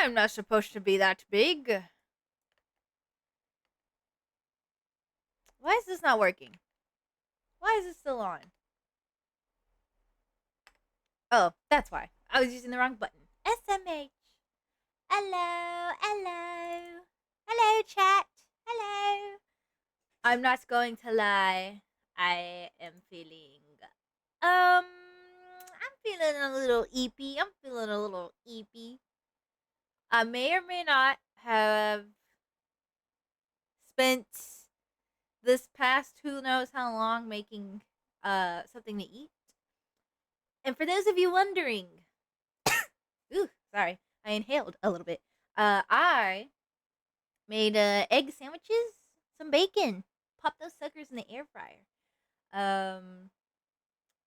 I'm not supposed to be that big. Why is this not working? Why is it still on? Oh, that's why. I was using the wrong button. SMH. Hello, hello. Hello, chat. Hello. I'm not going to lie. I am feeling I'm feeling a little eepy. I'm feeling a little eepy. I may or may not have spent this past who knows how long making something to eat. And for those of you wondering, ooh, sorry, I inhaled a little bit. I made egg sandwiches, some bacon, pop those suckers in the air fryer.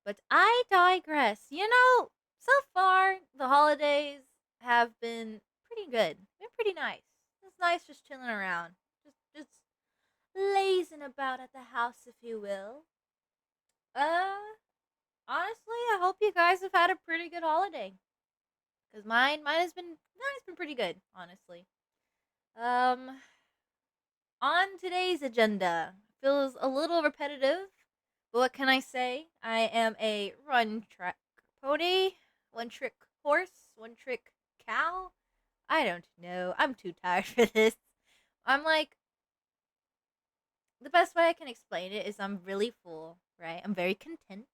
But I digress. So far the holidays have been pretty good. Been pretty nice. It's nice just chilling around, just lazing about at the house, if you will. Uh, Honestly, I hope you guys have had a pretty good holiday. Cause mine has been pretty good, honestly. Um, on today's agenda, feels a little repetitive, but what can I say? I am a run track pony, one trick horse, one trick cow. I don't know. I'm too tired for this. I'm like, the best way I can explain it is I'm really full, right? I'm very content,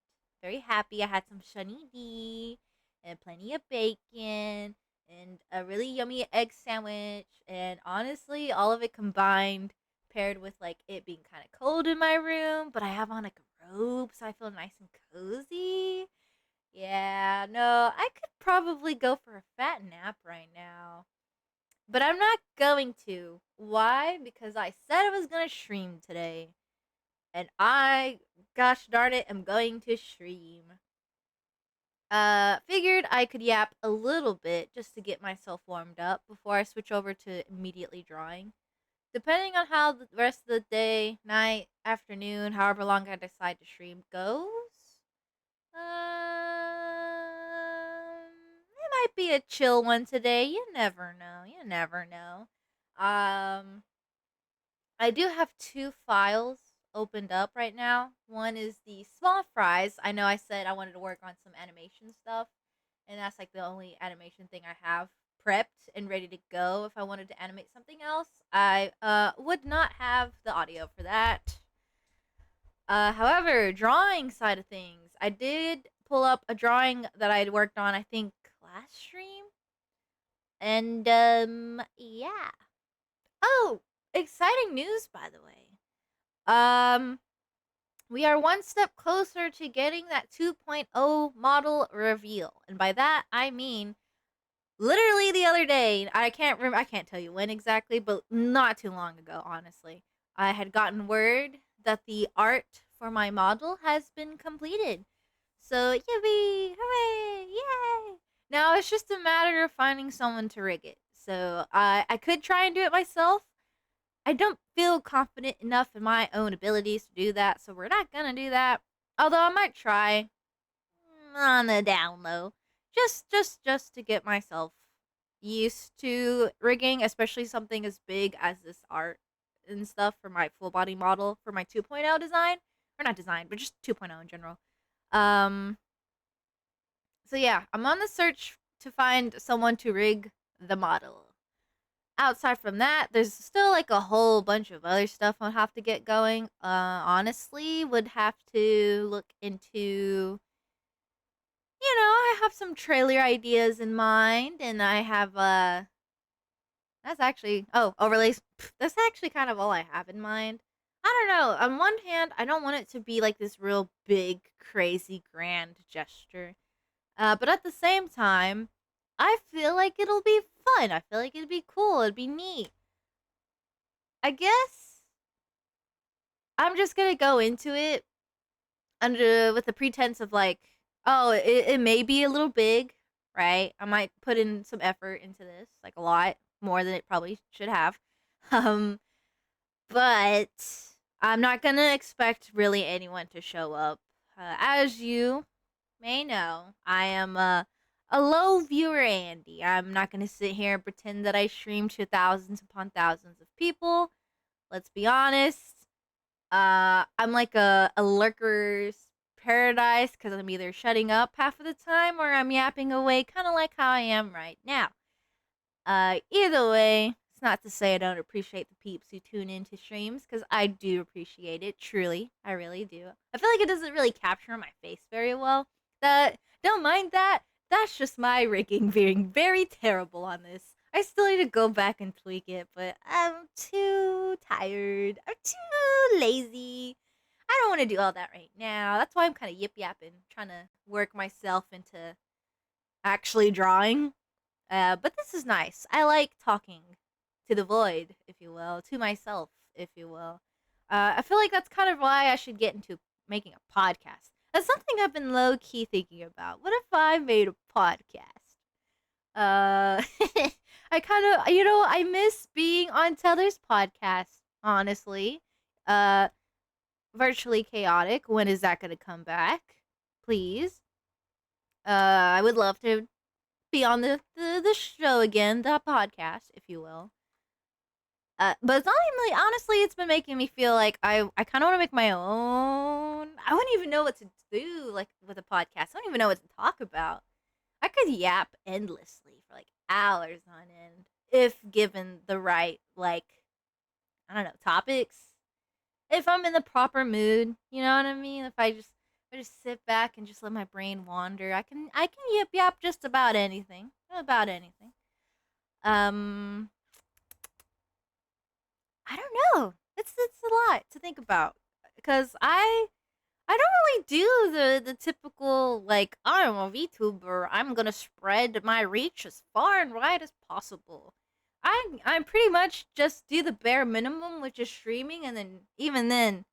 very happy. I had some Sunny D and plenty of bacon and a really yummy egg sandwich. And honestly, all of it combined, paired with like it being kind of cold in my room, but I have on like a robe, so I feel nice and cozy. Yeah, no, I could probably go for a fat nap right now. But I'm not going to. Why? Because I said I was going to stream today. And I, gosh darn it, am going to stream. Figured I could yap a little bit just to get myself warmed up before I switch over to immediately drawing. Depending on how the rest of the day, night, afternoon, however long I decide to stream goes, it might be a chill one today. You never know. You never know. Um, I do have two files opened up right now. One is the small fries. I know I said I wanted to work on some animation stuff, and that's like the only animation thing I have prepped and ready to go. If I wanted to animate something else, I would not have the audio for that. However, drawing side of things, I did pull up a drawing that I'd worked on, I think, last stream. And, yeah. Oh, exciting news, by the way. Um, we are one step closer to getting that 2.0 model reveal. And by that, I mean literally the other day. I can't tell you when exactly, but not too long ago, honestly. I had gotten word that the art for my model has been completed. So, yippee! Hooray! Yay! Now it's just a matter of finding someone to rig it. So, I could try and do it myself. I don't feel confident enough in my own abilities to do that, so we're not gonna do that. Although I might try on the down low, just to get myself used to rigging, especially something as big as this art and stuff for my full body model for my 2.0 design, or not design, but just 2.0 in general. Um, so yeah, I'm on the search to find someone to rig the model. Outside from that, there's still like a whole bunch of other stuff I'll have to get going. Honestly, would have to look into. I have some trailer ideas in mind, and I have That's actually overlays. That's actually kind of all I have in mind. I don't know. On one hand, I don't want it to be like this real big, crazy, grand gesture. But at the same time, I feel like it'll be fun. I feel like it'd be cool. It'd be neat. I guess I'm just gonna go into it under with the pretense of like, oh, it may be a little big, right? I might put in some effort into this, like a lot more than it probably should have. Um, but I'm not gonna expect really anyone to show up. As you may know, I am a low viewer Andy. I'm not gonna sit here and pretend that I stream to thousands upon thousands of people. Let's be honest. I'm like a lurker's paradise because I'm either shutting up half of the time or I'm yapping away, kind of like how I am right now. Either way, it's not to say I don't appreciate the peeps who tune into streams because I do appreciate it. Truly, I really do. I feel like it doesn't really capture my face very well. That don't mind that. That's just my rigging being very terrible on this. I still need to go back and tweak it, but I'm too tired. I'm too lazy. I don't want to do all that right now. That's why I'm kind of yip yapping, trying to work myself into actually drawing. But this is nice. I like talking to the void, if you will, to myself, if you will. I feel like that's kind of why I should get into making a podcast. That's something I've been low key thinking about. What if I made a podcast? I kind of, I miss being on Teller's podcast, honestly. Uh, Virtually chaotic. When is that going to come back? Please. I would love to be on the show again, the podcast, if you will. But it's only honestly, it's been making me feel like I kind of want to make my own. I wouldn't even know what to do like with a podcast. I don't even know what to talk about. I could yap endlessly for like hours on end if given the right like I don't know topics. If I'm in the proper mood, you know what I mean. If I just sit back and just let my brain wander, I can yip yap just about anything. About anything. Um, I don't know. It's a lot to think about because I don't really do the typical like I'm a VTuber. I'm gonna spread my reach as far and wide as possible. I pretty much just do the bare minimum, which is streaming, and then even then,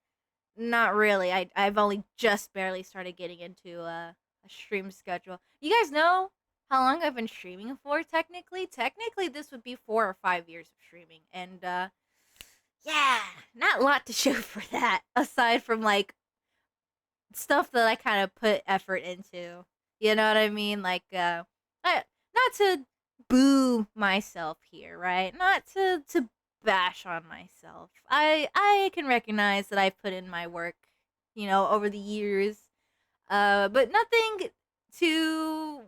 not really. I've only just barely started getting into a stream schedule. You guys know how long I've been streaming for? Technically, this would be 4 or 5 years of streaming, and yeah, not a lot to show for that aside from like stuff that I kind of put effort into. You know what I mean? Like, not to boo myself here, right? Not to bash on myself. I can recognize that I've put in my work, over the years. But nothing too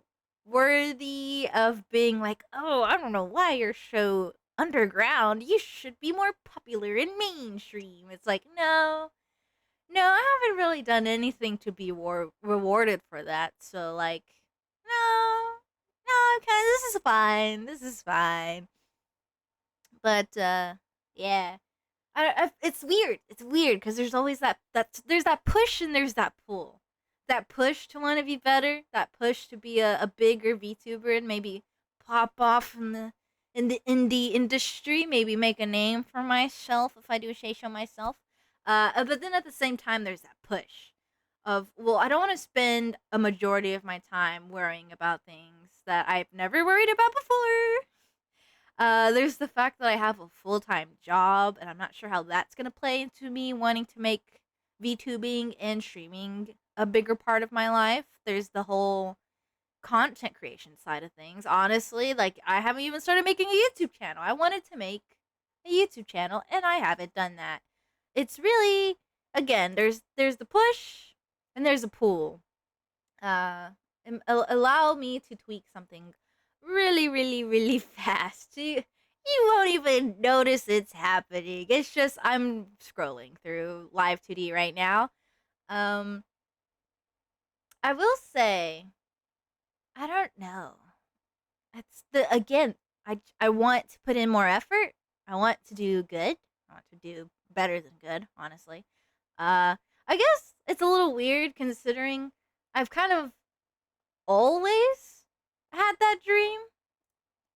worthy of being like, oh, I don't know why you're so underground. You should be more popular in mainstream. It's like, no, no, I haven't really done anything to be rewarded for that. So like, no, no, okay, this is fine. This is fine. But yeah, it's weird. It's weird because there's always there's that push and there's that pull. That push to want to be better. That push to be a bigger VTuber and maybe pop off in the indie industry. Maybe make a name for myself if I do a show myself. But then at the same time, there's that push of well, I don't want to spend a majority of my time worrying about things that I've never worried about before. There's the fact that I have a full time job, and I'm not sure how that's gonna play into me wanting to make VTubing and streaming a bigger part of my life. There's the whole content creation side of things. Honestly, like I haven't even started making a YouTube channel. I wanted to make a YouTube channel, and I haven't done that. It's really again, there's the push and there's a pull. Uh, Allow me to tweak something really, really, really fast. You won't even notice it's happening. It's just I'm scrolling through Live 2D right now. Um, I will say, I don't know. It's the again. I want to put in more effort. I want to do good. I want to do better than good. Honestly, I guess it's a little weird considering I've kind of always had that dream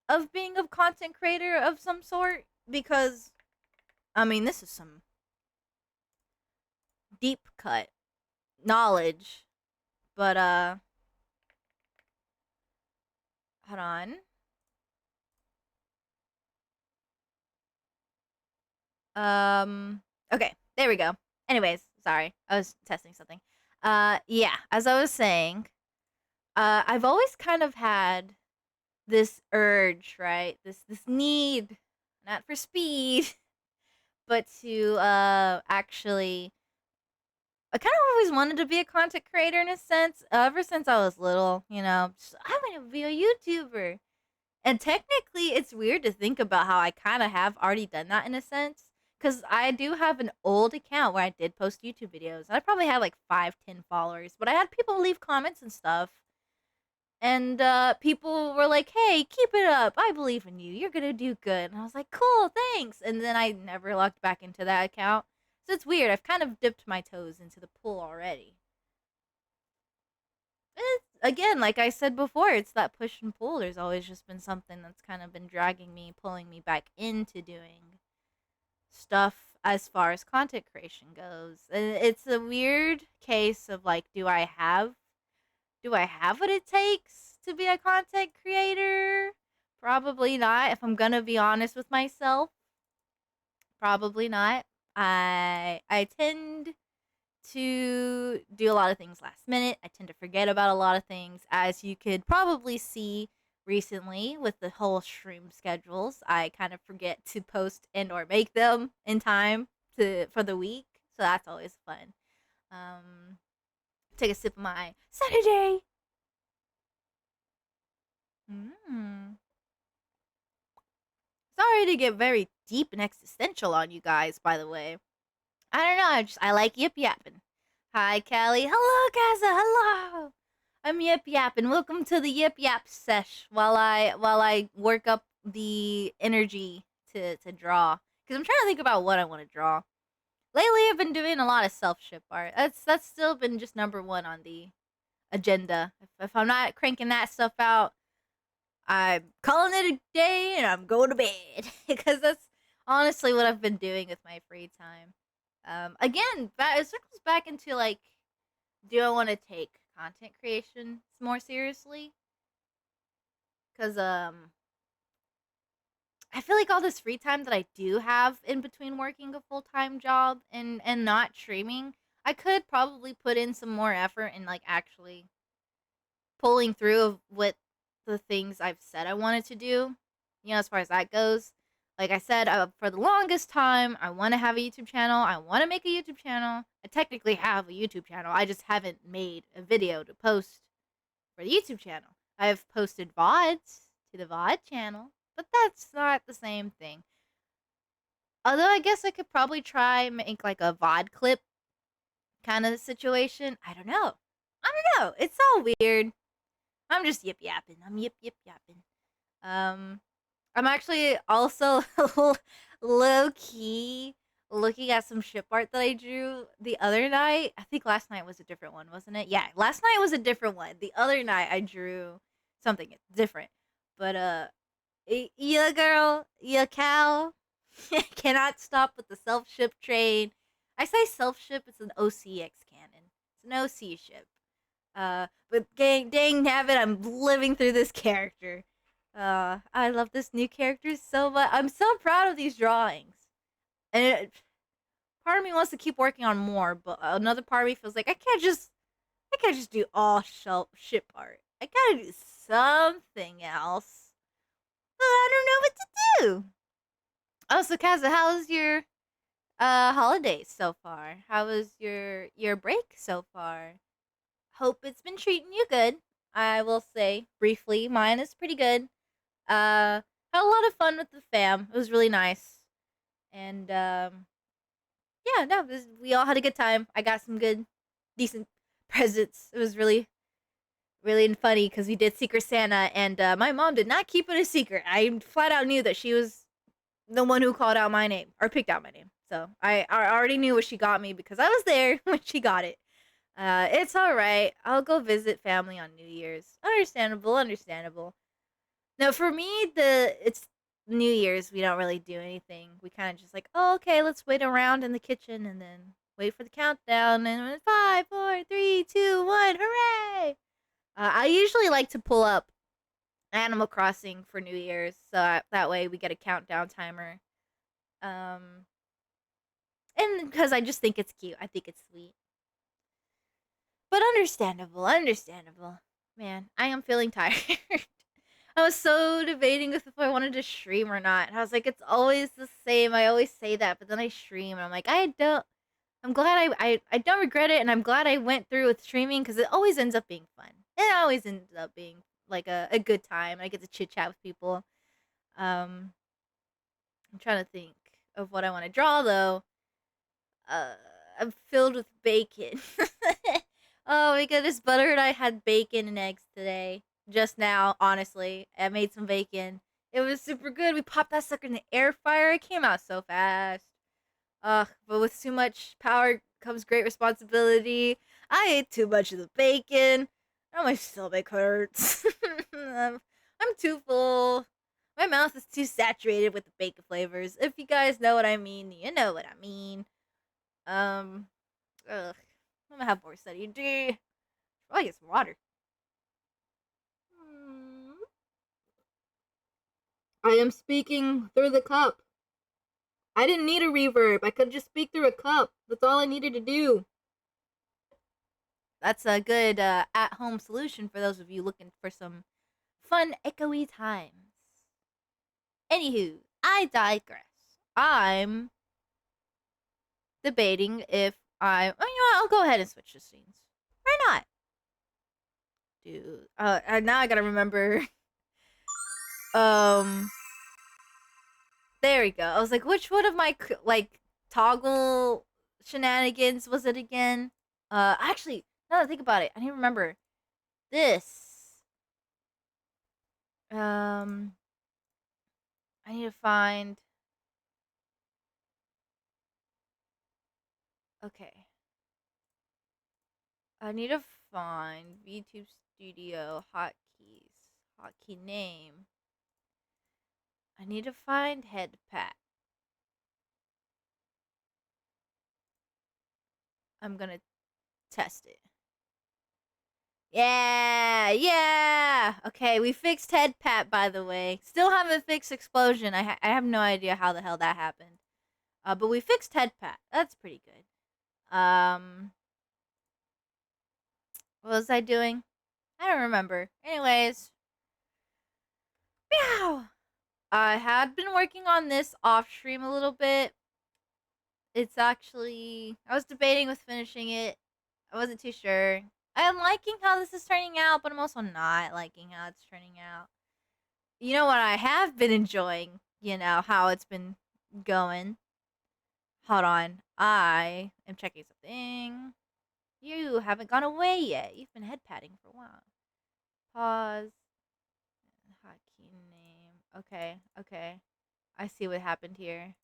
of being a content creator of some sort because I mean this is some deep cut knowledge, but hold on. Okay, there we go. Anyways, sorry. I was testing something. Yeah, as I was saying, I've always kind of had this urge, right? This need, not for speed, but to actually I kind of always wanted to be a content creator in a sense. Ever since I was little, just, I want to be a YouTuber. And technically, it's weird to think about how I kind of have already done that in a sense. Because I do have an old account where I did post YouTube videos. I probably had like 5, 10 followers, but I had people leave comments and stuff. And people were like, hey, keep it up. I believe in you. You're going to do good. And I was like, cool, thanks. And then I never logged back into that account. So it's weird. I've kind of dipped my toes into the pool already. Again, like I said before, it's that push and pull. There's always just been something that's kind of been dragging me, pulling me back into doing stuff as far as content creation goes. And it's a weird case of like, do I have what it takes to be a content creator? Probably not. If I'm gonna be honest with myself, probably not. I tend to do a lot of things last minute. I tend to forget about a lot of things, as you could probably see recently with the whole stream schedules. I kind of forget to post and or make them in time for the week, so that's always fun. Um, Take a sip of my Saturday. Mm. Sorry to get very deep and existential on you guys, by the way. I don't know. I like yip yapping. Hi, Callie. Hello, Kaza. Hello. I'm yip yapping. Welcome to the yip yap sesh. While I work up the energy to draw, because I'm trying to think about what I want to draw. Lately, I've been doing a lot of self ship art. That's still been just number one on the agenda. If I'm not cranking that stuff out, I'm calling it a day and I'm going to bed because that's honestly what I've been doing with my free time. Again, it circles back into like, do I want to take content creation more seriously? Because I feel like all this free time that I do have in between working a full time job and not streaming, I could probably put in some more effort in like actually pulling through of what the things I've said I wanted to do. As far as that goes. Like I said, for the longest time, I want to have a YouTube channel. I want to make a YouTube channel. I technically have a YouTube channel. I just haven't made a video to post for the YouTube channel. I've posted VODs to the VOD channel, but that's not the same thing. Although I guess I could probably try make like a VOD clip kind of situation. I don't know. I don't know. It's all weird. I'm just yip yapping. I'm yip yapping. Um, I'm actually also low key looking at some ship art that I drew the other night. I think last night was a different one, wasn't it? Yeah, last night was a different one. The other night I drew something different. But yeah, girl, yeah, cow, cannot stop with the self ship train. I say self ship. It's an OCX cannon. It's an OC ship. But dang nabbit, I'm living through this character. I love this new character so much. I'm so proud of these drawings. And part of me wants to keep working on more, but another part of me feels like I can't just do all ship art. I gotta do something else. But I don't know what to do. Oh, so Kaza, how's your holidays so far? How was your break so far? Hope it's been treating you good. I will say briefly, mine is pretty good. Had a lot of fun with the fam. It was really nice, and yeah, no, we all had a good time. I got some good, decent presents. It was really, really funny because we did Secret Santa, and my mom did not keep it a secret. I flat out knew that she was the one who called out my name or picked out my name. So I already knew what she got me because I was there when she got it. It's all right. I'll go visit family on New Year's. Understandable, understandable. No, for me, it's New Year's. We don't really do anything. We kind of just like, oh, okay, let's wait around in the kitchen and then wait for the countdown. And 5, 4, 3, 2, 1, hooray! I usually like to pull up Animal Crossing for New Year's, so that way we get a countdown timer. And because I just think it's cute, I think it's sweet, but understandable, understandable. Man, I am feeling tired. I was so debating if I wanted to stream or not. And I was like, it's always the same. I always say that, but then I stream and I'm like, I don't. I'm glad I don't regret it, and I'm glad I went through with streaming because it always ends up being fun. It always ends up being like a good time. I get to chit chat with people. Um, I'm trying to think of what I want to draw though. Uh, I'm filled with bacon. Oh my goodness, Butter and I had bacon and eggs today. Just now, honestly. I made some bacon. It was super good. We popped that sucker in the air fryer. It came out so fast. Ugh, but with too much power comes great responsibility. I ate too much of the bacon. Now my stomach hurts. I'm too full. My mouth is too saturated with the bacon flavors. If you guys know what I mean, you know what I mean. Um, ugh. I'm gonna have more study. D. Probably get some water. I am speaking through the cup. I didn't need a reverb. I could just speak through a cup. That's all I needed to do. That's a good at-home solution for those of you looking for some fun echoey times. Anywho, I digress. I'm debating if I. Oh, you know what? I'll go ahead and switch the scenes. Why not? Dude, now I gotta remember. Um, there we go. I was like, which one of my like toggle shenanigans was it again? Actually, now that I think about it, I need to remember this. Um, I need to find. Okay, I need to find VTube Studio hotkeys. Hotkey name. I need to find head pat. I'm gonna test it. Yeah, yeah. Okay, we fixed head pat, by the way. Still haven't fixed explosion. I have no idea how the hell that happened. But we fixed head pat. That's pretty good. What was I doing? I don't remember. Anyways, meow. I had been working on this off stream a little bit. It's actually I was debating with finishing it. I wasn't too sure. I'm liking how this is turning out, but I'm also not liking how it's turning out. You know what I have been enjoying, how it's been going. Hold on. I am checking something. You haven't gone away yet. You've been head patting for a while. Pause. Hotkey name. Okay, okay. I see what happened here.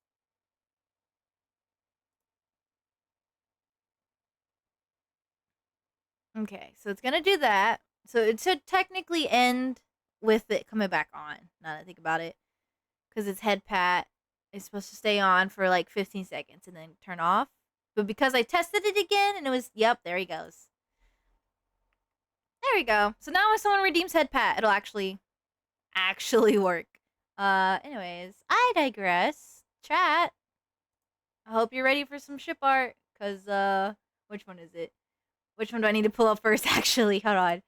Okay, so it's gonna do that. So it should technically end with it coming back on. Now that I think about it, because it's head pat, it's supposed to stay on for like 15 seconds and then turn off. But because I tested it again and it was, yep, there he goes. There we go. So now if someone redeems head pat, it'll actually work. Anyways, I digress. Chat. I hope you're ready for some ship art, cause which one is it? Which one do I need to pull up first? Actually, hold on.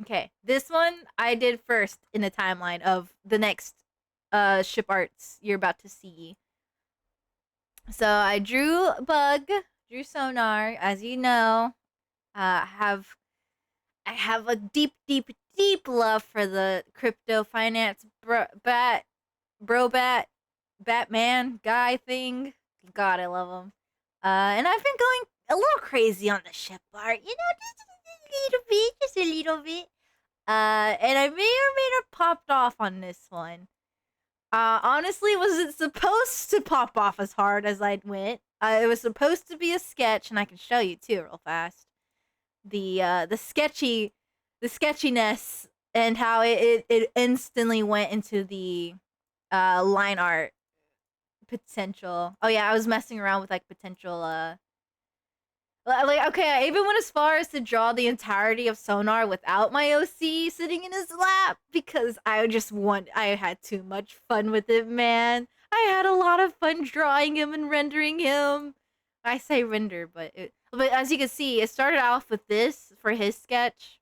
Okay, this one I did first in the timeline of the next ship arts you're about to see. So I drew Bug, drew Sonar, as you know. I have a deep, deep, deep love for the crypto finance Batman guy thing. God, I love him. And I've been going a little crazy on the ship art, just a little bit, just a little bit. And I may or may not popped off on this one. Honestly, wasn't supposed to pop off as hard as I went. It was supposed to be a sketch, and I can show you too, real fast. The sketchiness and how it instantly went into the line art potential. Oh yeah, I was messing around with like potential like okay, I even went as far as to draw the entirety of Sonar without my OC sitting in his lap because I had too much fun with it, man. I had a lot of fun drawing him and rendering him. I say render, but as you can see, it started off with this for his sketch.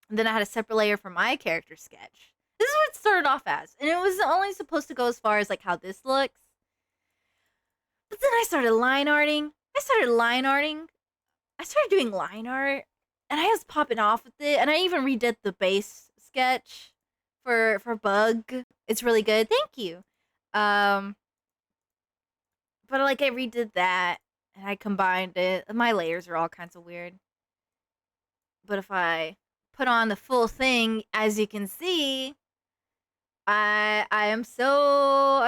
And then I had a separate layer for my character sketch. This is what it started off as, and it was only supposed to go as far as like how this looks. But then I started line arting. I started doing line art, and I was popping off with it. And I even redid the base sketch for Bug. It's really good. Thank you. Um, but like I redid that, and I combined it. My layers are all kinds of weird. But if I put on the full thing, as you can see, I so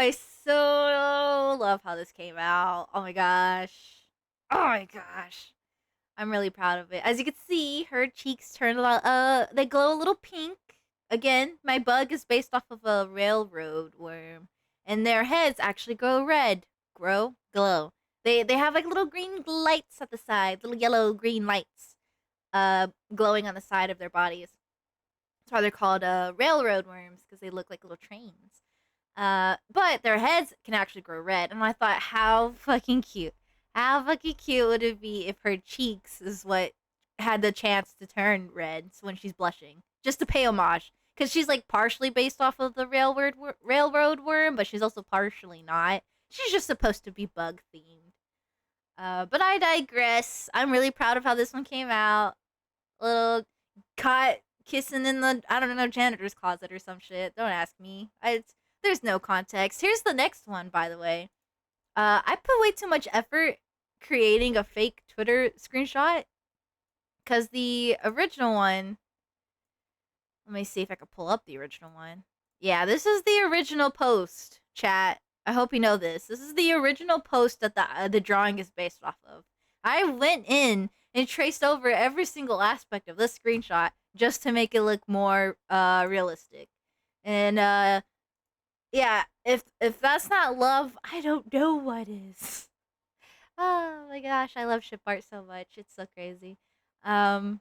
love how this came out. Oh my gosh. Oh my gosh. I'm really proud of it. As you can see, her cheeks turn a lot they glow a little pink. Again, my bug is based off of a railroad worm. And their heads actually grow red. Glow. They have like little green lights at the side, little yellow green lights glowing on the side of their bodies. That's why they're called railroad worms, because they look like little trains. But their heads can actually grow red, and I thought, how fucking cute. How fucking cute would it be if her cheeks is what had the chance to turn red when she's blushing, just to pay homage, because she's like partially based off of the railroad worm, but she's also partially not. She's just supposed to be bug themed. But I digress. I'm really proud of how this one came out. Little caught kissing in the, I don't know, janitor's closet or some shit. Don't ask me. There's no context. Here's the next one, by the way. I put way too much effort creating a fake Twitter screenshot, because the original one, let me see if I can pull up the original one. Yeah, this is the original post, chat. I hope you know this. This is the original post that the drawing is based off of. I went in and traced over every single aspect of this screenshot just to make it look more realistic. And yeah, if that's not love, I don't know what is. Oh my gosh, I love ship art so much. It's so crazy. But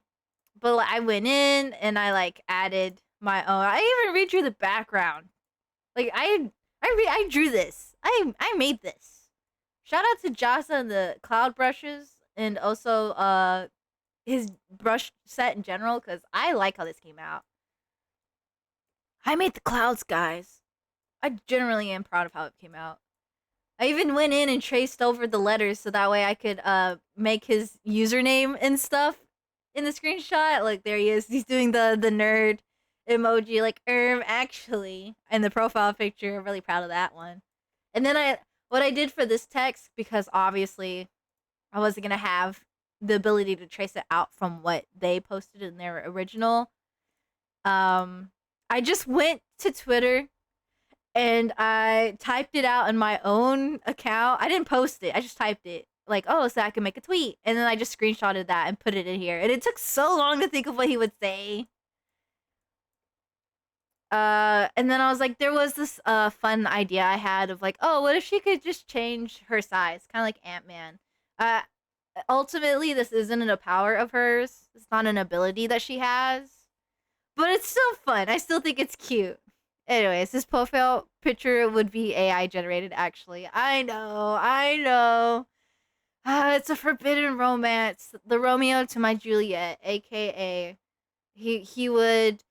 I went in and I like added my own. I even redrew the background. Like I drew this. I made this. Shout out to Jasa and the cloud brushes, and also his brush set in general, because I like how this came out. I made the clouds, guys. I generally am proud of how it came out. I even went in and traced over the letters so that way I could make his username and stuff in the screenshot. Like, there he is. He's doing the nerd emoji, like, actually, in the profile picture. I'm really proud of that one. And then what I did for this text, because obviously I wasn't going to have the ability to trace it out from what they posted in their original, I just went to Twitter and I typed it out in my own account. I didn't post it. I just typed it. Like, oh, so I can make a tweet. And then I just screenshotted that and put it in here. And it took so long to think of what he would say. And then I was like, there was this fun idea I had of like, oh, what if she could just change her size? Kind of like Ant-Man. Ultimately, this isn't a power of hers. It's not an ability that she has. But it's still fun. I still think it's cute. Anyways, this profile picture would be AI generated, actually. I know. It's a forbidden romance. The Romeo to my Juliet, aka he would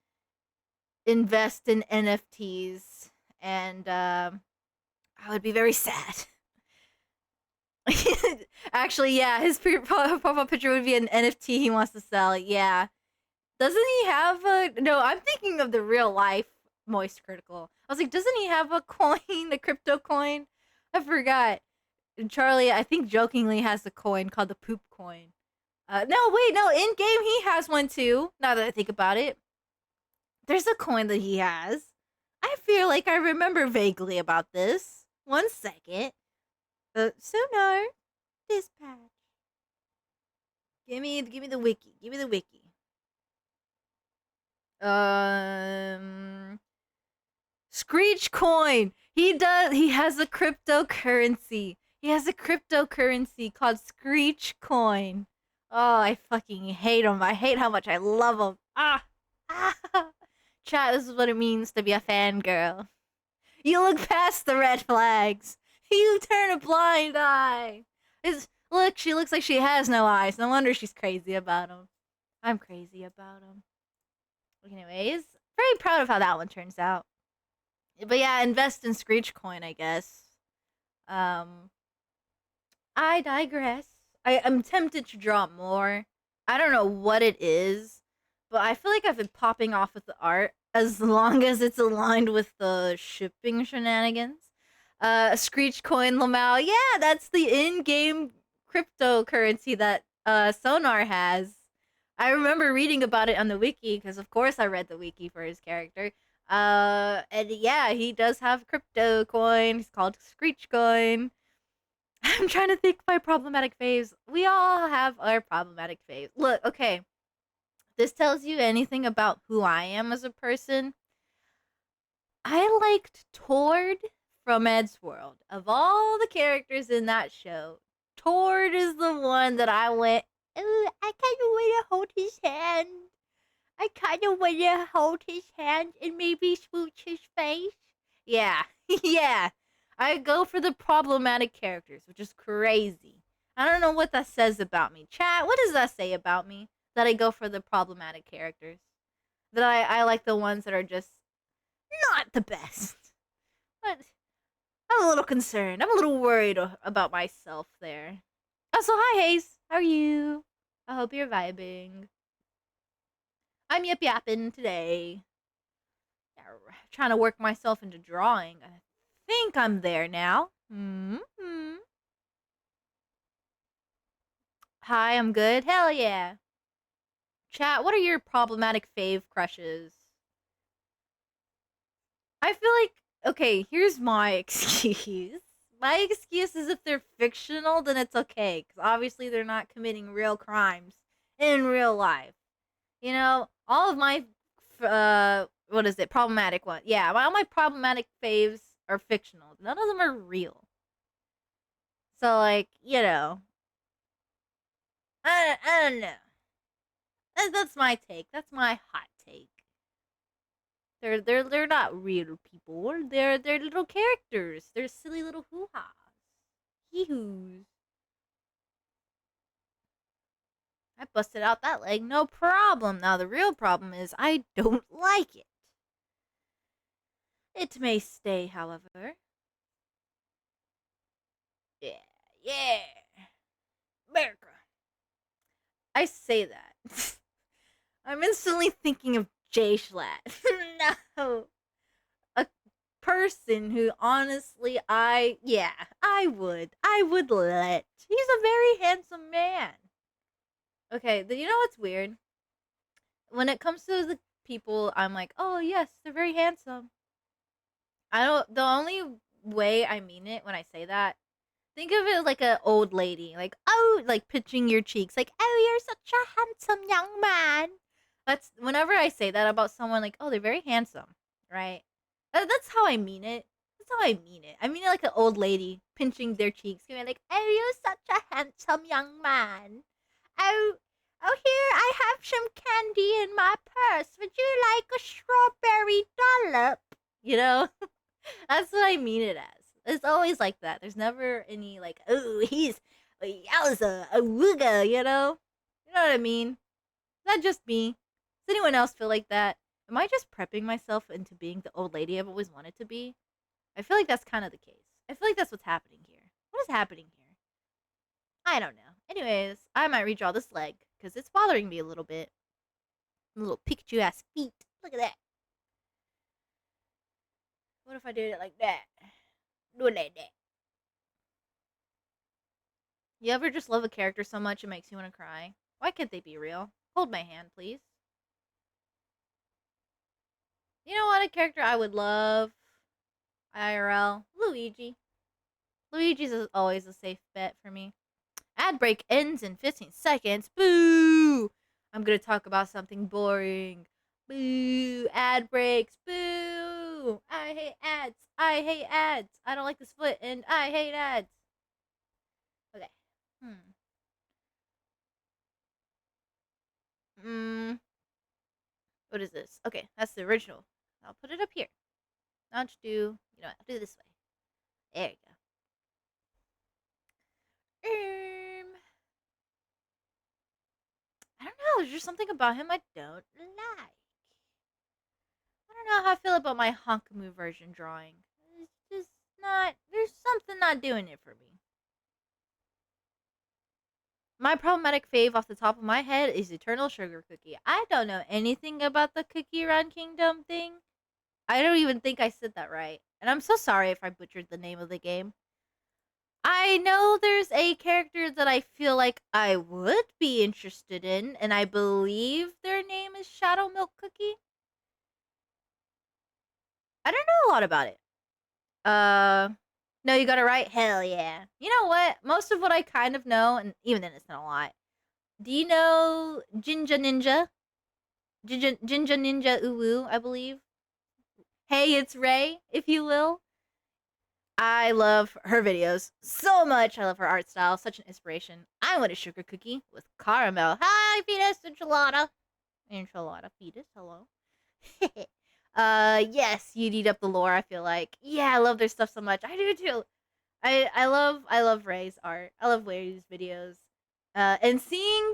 invest in NFTs, and I would be very sad. Actually, yeah, his profile picture would be an NFT he wants to sell. Yeah. Doesn't he have a... No, I'm thinking of the real life Moist Critical. I was like, doesn't he have a coin, a crypto coin? I forgot. Charlie, I think jokingly, has a coin called the poop coin. No, in game he has one too. Now that I think about it, there's a coin that he has. I feel like I remember vaguely about this. 1 second. Sonar dispatch. Give me the wiki. Give me the wiki. Screech coin. He has a cryptocurrency. He has a cryptocurrency called Screech coin. Oh, I fucking hate him. I hate how much I love him. Chat, this is what it means to be a fangirl. You look past the red flags. You turn a blind eye. Look, she looks like she has no eyes. No wonder she's crazy about them. I'm crazy about them. Anyways, very proud of how that one turns out. But yeah, invest in Screech Coin, I guess. Um, I digress. I am tempted to draw more. I don't know what it is, but I feel like I've been popping off with the art as long as it's aligned with the shipping shenanigans. Screech Coin Lamau. Yeah, that's the in-game cryptocurrency that Sonar has. I remember reading about it on the wiki because, of course, I read the wiki for his character. And yeah, he does have crypto coin. He's called Screech Coin. I'm trying to think my problematic faves. We all have our problematic faves. Look, okay. This tells you anything about who I am as a person. I liked Tord from Ed's World. Of all the characters in that show, Tord is the one that I went, ooh, I kind of want to hold his hand. I kind of want to hold his hand and maybe smooch his face. Yeah, yeah. I go for the problematic characters, which is crazy. I don't know what that says about me. Chat, what does that say about me? That I go for the problematic characters? That I like the ones that are just not the best. But I'm a little concerned. I'm a little worried about myself there. Oh, so hi, Hayes. How are you? I hope you're vibing. I'm yip yapping today. Trying to work myself into drawing. I think I'm there now. Mm-hmm. Hi, I'm good. Hell yeah. Chat, what are your problematic fave crushes? I feel like, okay, here's my excuse. My excuse is if they're fictional, then it's okay. Because obviously they're not committing real crimes in real life. You know, all of my, what is it, problematic one. Yeah, all my problematic faves are fictional. None of them are real. So, like, you know, I don't know. That's my take. That's my hot take. They're not real people. They're little characters. They're silly little hoo-has. Hee-hoos. I busted out that leg, no problem. Now the real problem is I don't like it. It may stay, however. Yeah, yeah. America. I say that. I'm instantly thinking of Jay Schlatt. No. A person who honestly I would let. He's a very handsome man. Okay, you know what's weird? When it comes to the people, I'm like, oh yes, they're very handsome. I don't. The only way I mean it when I say that, think of it like an old lady, like oh, like pinching your cheeks, like oh, you're such a handsome young man. That's whenever I say that about someone, like oh, they're very handsome, right? That's how I mean it. That's how I mean it. I mean it like an old lady pinching their cheeks, going like, "Oh, you're such a handsome young man. Oh, oh, here I have some candy in my purse. Would you like a strawberry dollop?" You know, that's what I mean it as. It's always like that. There's never any like, "Oh, he's a yowza, a wooga," you know. You know what I mean? Not just me. Does anyone else feel like that? Am I just prepping myself into being the old lady I've always wanted to be? I feel like that's kind of the case. I feel like that's what's happening here. What is happening here? I don't know. Anyways, I might redraw this leg because it's bothering me a little bit. Little Pikachu ass feet. Look at that. What if I did it like that? Do it like that. You ever just love a character so much it makes you want to cry? Why can't they be real? Hold my hand, please. You know what? A character I would love IRL? Luigi. Luigi's is always a safe bet for me. Ad break ends in 15 seconds. Boo! I'm gonna talk about something boring. Boo! Ad breaks. Boo! I hate ads. I hate ads. I don't like this foot and I hate ads. Okay. Hmm. What is this? Okay, that's the original. I'll put it up here. I'll just do, you know, I'll do it this way. There you go. there's just something about him I don't like. I don't know how I feel about my Honkamu version drawing. It's just not. There's something not doing it for me. My problematic fave off the top of my head is Eternal Sugar Cookie. I don't know anything about the Cookie Run Kingdom thing. I don't even think I said that right. And I'm so sorry if I butchered the name of the game. I know there's a character that I feel like I would be interested in, and I believe their name is Shadow Milk Cookie. I don't know a lot about it. No, you got it right? Hell yeah. You know what? Most of what I kind of know, and even then it's not a lot. Do you know Jinja Ninja? Jinja Ninja Uwu, I believe. Hey, it's Ray, if you will. I love her videos so much. I love her art style. Such an inspiration. I want a sugar cookie with caramel. Hi, fetus enchilada. Enchilada fetus. Hello. Yes, you'd eat up the lore. I feel like. Yeah, I love their stuff so much. I do too. I love Ray's art. I love Ray's videos. And seeing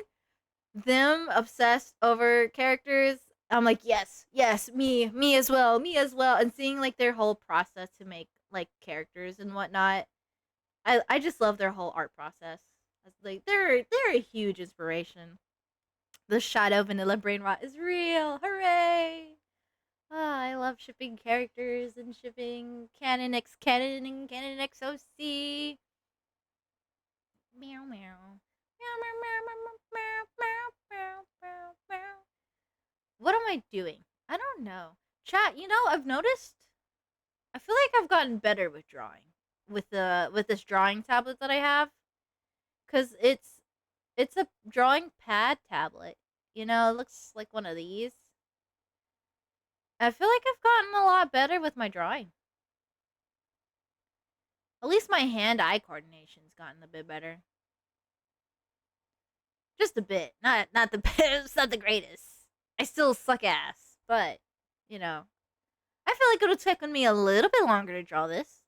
them obsessed over characters, I'm like, yes, yes, me as well, me as well. And seeing like their whole process to make like characters and whatnot, I just love their whole art process. Like they're a huge inspiration. The Shadow Vanilla Brain Rot is real. Hooray! Ah, I love shipping characters and shipping canon X canon and canon XOC. Meow meow. Meow meow meow meow meow meow meow meow meow. What am I doing? I don't know. Chat, I've noticed I feel like I've gotten better with drawing with this drawing tablet that I have cuz it's a drawing pad tablet. It looks like one of these. I feel like I've gotten a lot better with my drawing. At least my hand-eye coordination's gotten a bit better. Just a bit. Not the best, not the greatest. I still suck ass, but I feel like it'll take me a little bit longer to draw this.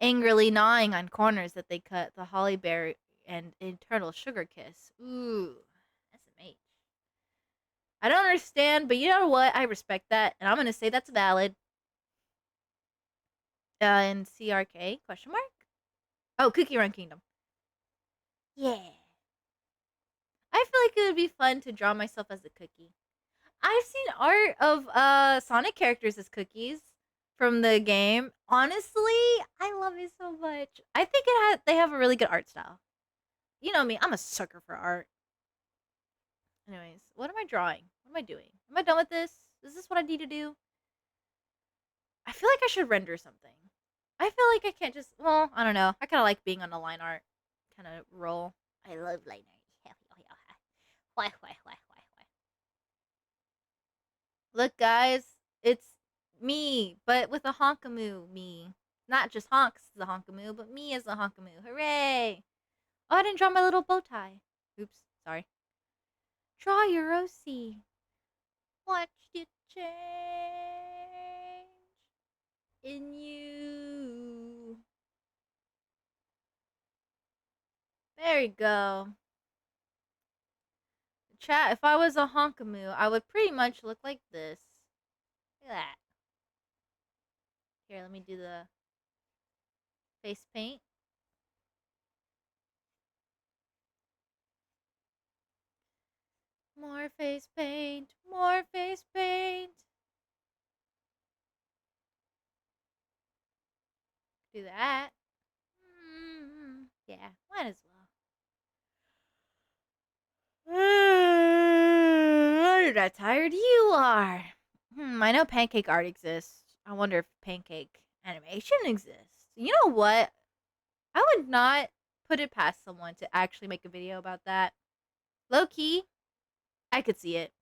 Angrily gnawing on corners that they cut, the holly berry and eternal sugar kiss. Ooh, that's amazing. I don't understand, but you know what? I respect that, and I'm gonna say that's valid. And CRK question mark? Oh, Cookie Run Kingdom. Yeah. I feel like it would be fun to draw myself as a cookie. I've seen art of Sonic characters as cookies from the game. Honestly, I love it so much. I think they have a really good art style. You know me, I'm a sucker for art. Anyways, what am I drawing? What am I doing? Am I done with this? Is this what I need to do? I feel like I should render something. I feel like I can't just, well, I don't know. I kind of like being on the line art kind of role. I love line art. Why? Look, guys, it's me, but with a honkamoo me. Not just honks the honkamoo, but me as the honkamoo. Hooray! Oh, I didn't draw my little bow tie. Oops, sorry. Draw your OC. Watch it change in you. There you go. Chat, if I was a honkamoo, I would pretty much look like this. Look at that. Here, let me do the face paint. More face paint. More face paint. Do that. Yeah, might as well. You're not tired. You are. I know pancake art exists. I wonder if pancake animation exists. You know what? I would not put it past someone to actually make a video about that. Low key, I could see it.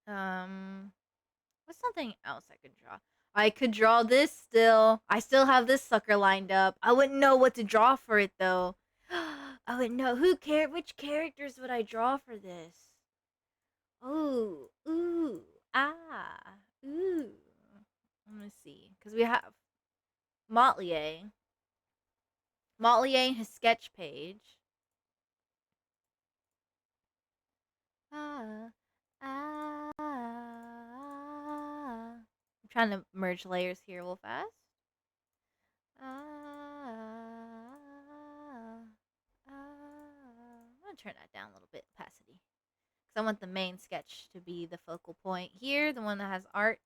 What's something else I could draw? I could draw this still. I still have this sucker lined up. I wouldn't know what to draw for it though. I wouldn't know which characters would I draw for this? Ooh, ah, ooh. Let me see, because we have Motlier. Motlier and his sketch page. Ah, ah. I'm trying to merge layers here real fast. Ah, I'm gonna turn that down a little bit, opacity, because I want the main sketch to be the focal point here, the one that has art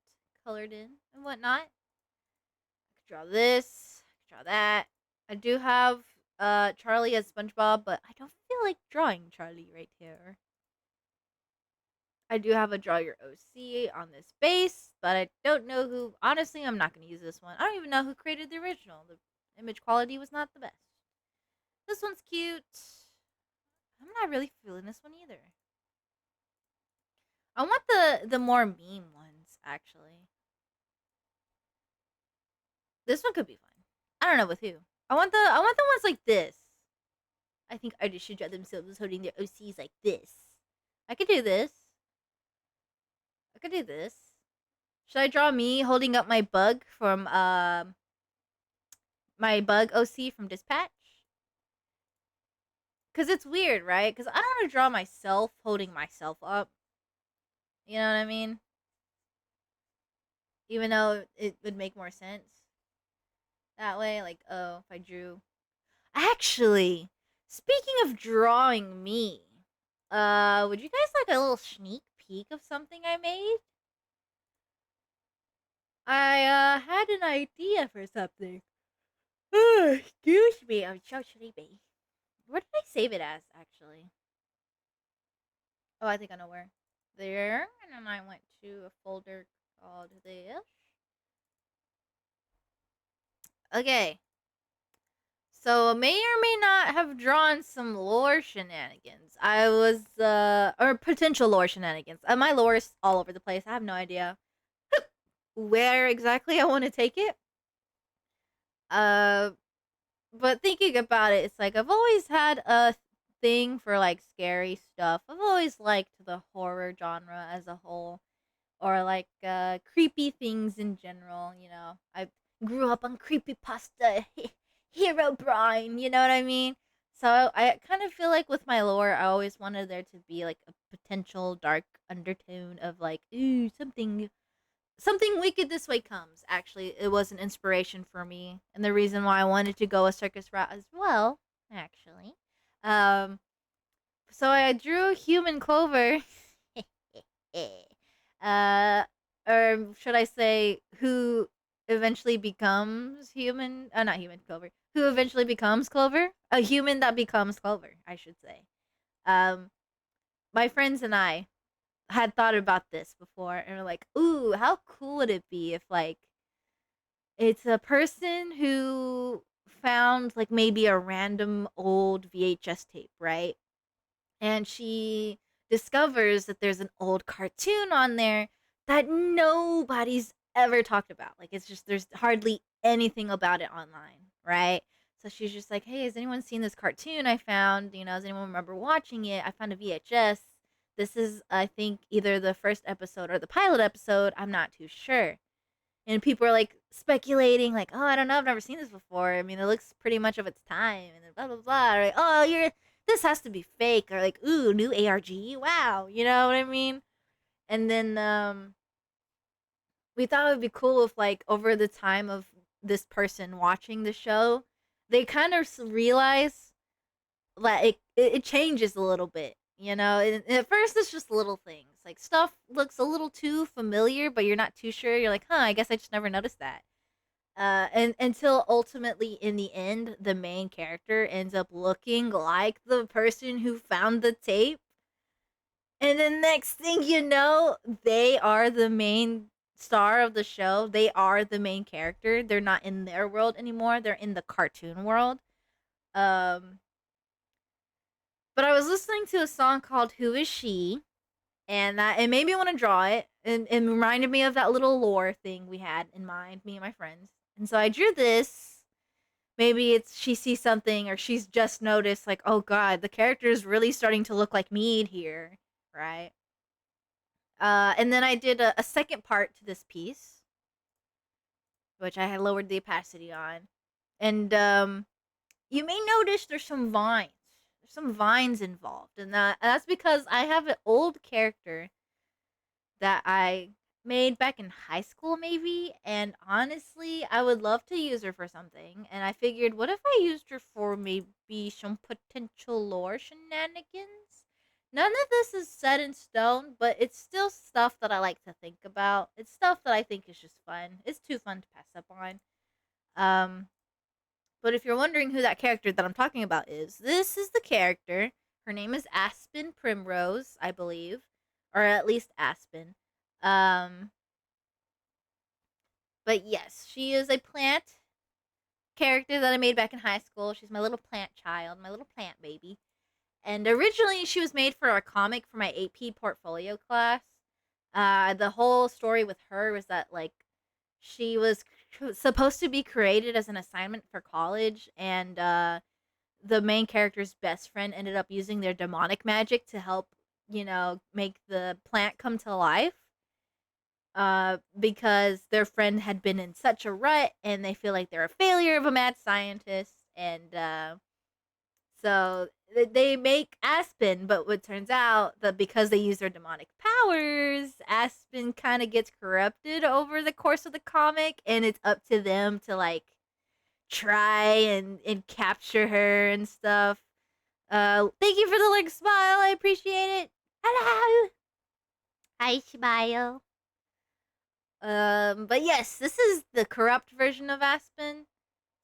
colored in and whatnot. I could draw this, I could draw that. I do have Charlie as SpongeBob, but I don't feel like drawing Charlie right here. I do have a draw your OC on this base, but I don't know who. Honestly, I'm not going to use this one. I don't even know who created the original. The image quality was not the best. This one's cute. I'm not really feeling this one either. I want the more meme ones actually. This one could be fun. I don't know with who. I want the ones like this. I think artists should draw themselves holding their OCs like this. I could do this. I could do this. Should I draw me holding up my bug from my bug OC from Dispatch? Cause it's weird, right? Cause I don't want to draw myself holding myself up. You know what I mean? Even though it would make more sense that way. Like, oh, if I drew. Actually, speaking of drawing me, would you guys like a little sneak peek of something I made? I had an idea for something. Excuse me, I'm so sleepy. Where did I save it as, actually? Oh, I think I know where. There, and then I went to a folder called this. Okay. So, may or may not have drawn some lore shenanigans. I was, or potential lore shenanigans. My lore is all over the place. I have no idea where exactly I want to take it. Uh, but thinking about it, it's like I've always had a thing for like scary stuff. I've always liked the horror genre as a whole, or like creepy things in general. You know, I grew up on creepypasta, hero brine. You know what I mean? So I kind of feel like with my lore, I always wanted there to be like a potential dark undertone of like, ooh, something wicked this way comes. Actually, it was an inspiration for me, and the reason why I wanted to go a circus route as well. Actually, um, so I drew human clover. uh, or should I say, who eventually becomes human? Not human clover. Who eventually becomes Clover? A human that becomes Clover, I should say. Um, my friends and I had thought about this before, and we're like, "Ooh, how cool would it be if like it's a person who found like maybe a random old VHS tape, right? And she discovers that there's an old cartoon on there that nobody's ever talked about. Like it's just there's hardly anything about it online, right? So she's just like, "Hey, has anyone seen this cartoon I found? You know, does anyone remember watching it? I found a VHS. This is I think either the first episode or the pilot episode. I'm not too sure." And people are like speculating, like, "Oh, I don't know, I've never seen this before. I mean, it looks pretty much of its time," and then blah blah blah. Or like, "Oh, you're this has to be fake," or like, "Ooh, new ARG, wow," you know what I mean? And then we thought it would be cool if, like, over the time of this person watching the show, they kind of realize that it changes a little bit. You know, and at first it's just little things like stuff looks a little too familiar, but you're not too sure. You're like, "Huh, I guess I just never noticed that." And until ultimately in the end the main character ends up looking like the person who found the tape, and the next thing you know they are the main star of the show. They are the main character. They're not in their world anymore, they're in the cartoon world. um but I was listening to a song called Who Is She, and that it made me want to draw it, and it reminded me of that little lore thing we had in mind, me and my friends. And so I drew this. Maybe it's she sees something or she's just noticed like, "Oh god, the character is really starting to look like me here," right? And then I did a second part to this piece, which I had lowered the opacity on. And you may notice there's some vines. some vines involved, and that's because I have an old character that I made back in high school, maybe. And honestly, I would love to use her for something. And I figured, what if I used her for maybe some potential lore shenanigans? None of this is set in stone, but it's still stuff that I like to think about. It's stuff that I think is just fun. It's too fun to pass up on. Um, but if you're wondering who that character that I'm talking about is, this is the character. Her name is Aspen Primrose, I believe, or at least Aspen. Um, but yes, she is a plant character that I made back in high school. She's my little plant child, my little plant baby. And originally, she was made for a comic for my AP portfolio class. The whole story with her was that like she was supposed to be created as an assignment for college, and the main character's best friend ended up using their demonic magic to help, make the plant come to life. Because their friend had been in such a rut and they feel like they're a failure of a mad scientist. And so they make Aspen, but what turns out that because they use their demonic powers, Aspen kind of gets corrupted over the course of the comic, and it's up to them to like try and capture her and stuff. Thank you for the like smile. I appreciate it. Hello. Hi, smile. But yes, this is the corrupt version of Aspen.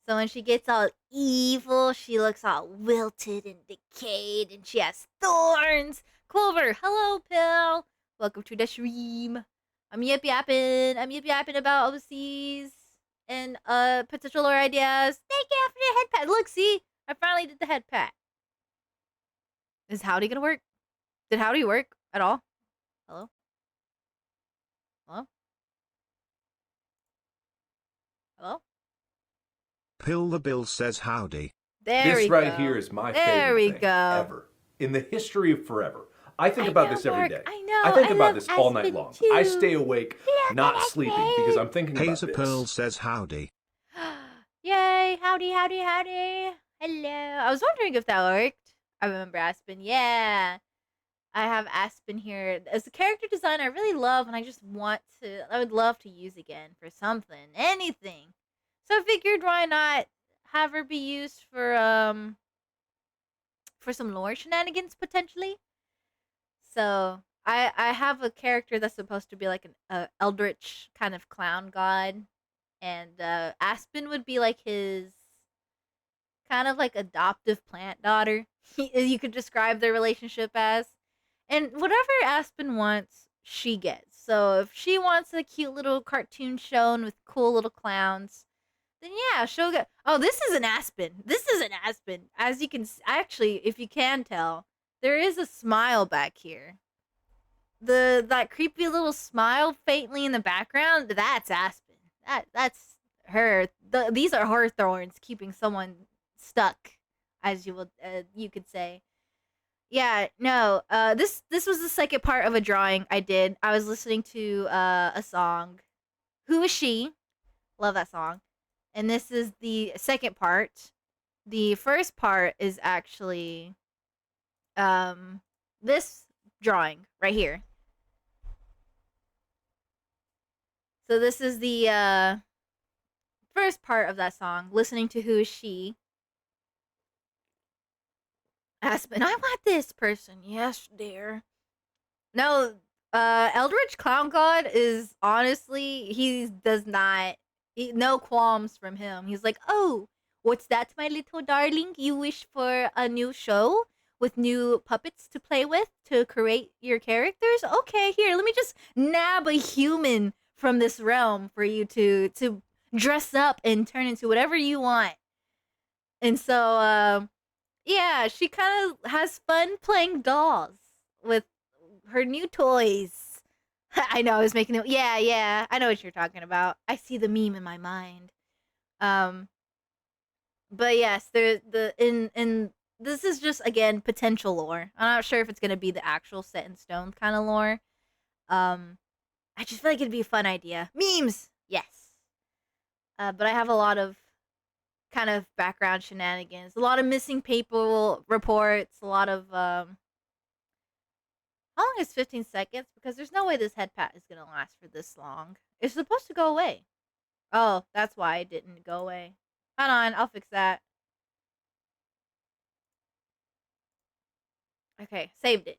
So when she gets all evil, she looks all wilted and decayed, and she has thorns. Clover, hello, Pill. Welcome to the stream. I'm yip yapping. I'm yip yapping about overseas and potential lore ideas. Thank you for the head pat. Look, see, I finally did the head pat. Is Howdy gonna work? Did Howdy work at all? Hello? Hello? Hello? Pill the Bill says howdy. There this we right go. here is my There we favorite thing go. ever in the history of forever. I think about this every day. I know. I think I about love this all night Aspen long. too. I stay awake, not sleeping, because I'm thinking about Hazer this. Pearl says howdy. Yay! Howdy, howdy, howdy. Hello. I was wondering if that worked. I remember Aspen. Yeah. I have Aspen here as a character design I really love, and I would love to use again for something, anything. So I figured, why not have her be used for some lore shenanigans potentially. So I have a character that's supposed to be like an eldritch kind of clown god, and Aspen would be like his kind of like adoptive plant daughter. You could describe their relationship as. And whatever Aspen wants, she gets. So if she wants a cute little cartoon shown with cool little clowns, then yeah, she'll get. Oh, this is an Aspen. This is an Aspen. As you can actually, if you can tell, there is a smile back here. That creepy little smile faintly in the background. That's Aspen. That's her. These are her thorns keeping someone stuck, as you could say. Yeah, no. This was the second part of a drawing I did. I was listening to a song. Who is she? Love that song. And this is the second part. The first part is actually this drawing right here. So this is the first part of that song, listening to Who is She? Aspen, I want this person. Yes, dear. No, Eldritch Clown God is honestly, he does not, no qualms from him. He's like, oh, what's that, my little darling? You wish for a new show with new puppets to play with to create your characters? Okay, here, let me just nab a human from this realm for you to dress up and turn into whatever you want. And so, yeah, she kind of has fun playing dolls with her new toys. I know I was making it. Yeah, yeah, I know what you're talking about. I see the meme in my mind. Um, but yes, the in this is just again potential lore. I'm not sure if it's gonna be the actual set in stone kind of lore. Um, I just feel like it'd be a fun idea. Memes, yes. But I have a lot of kind of background shenanigans. A lot of missing people reports. A lot of how long is 15 seconds? Because there's no way this head pat is gonna last for this long. It's supposed to go away. Oh, that's why it didn't go away. Hold on, I'll fix that. Okay, saved it.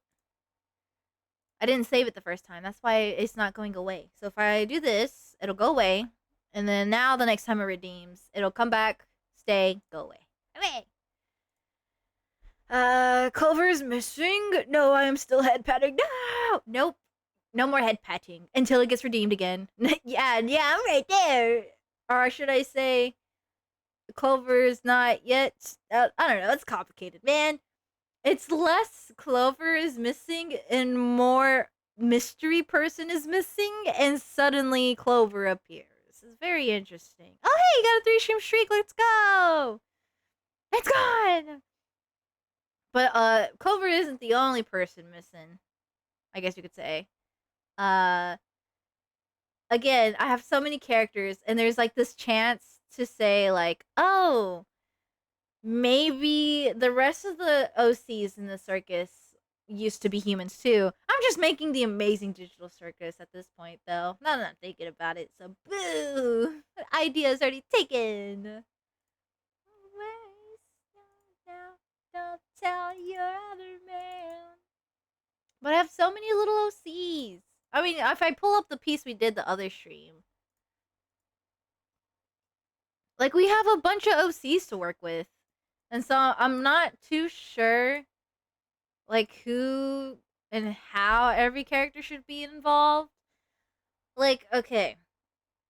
I didn't save it the first time. That's why it's not going away. So if I do this, it'll go away. And then now the next time it redeems, it'll come back, stay, go away. Okay. Clover's missing. No, I am still head patting. No, nope. No more head patting until it gets redeemed again. Yeah, I'm right there. Or should I say, Clover's not yet? I don't know. It's complicated, man. It's less Clover is missing and more mystery person is missing, and suddenly Clover appears. It's very interesting. Oh, hey, you got a 3-stream streak. Let's go. It's gone. But Clover isn't the only person missing, I guess you could say. Uh Again, I have so many characters and there's like this chance to say like, "Oh, maybe the rest of the OCs in the circus used to be humans too." I'm just making the amazing digital circus at this point though. Now that I'm thinking about it. So boo. The idea's already taken. Don't tell your other man. But I have so many little OCs. I mean, if I pull up the piece we did the other stream, like we have a bunch of OCs to work with. And so I'm not too sure like who and how every character should be involved. Like, okay.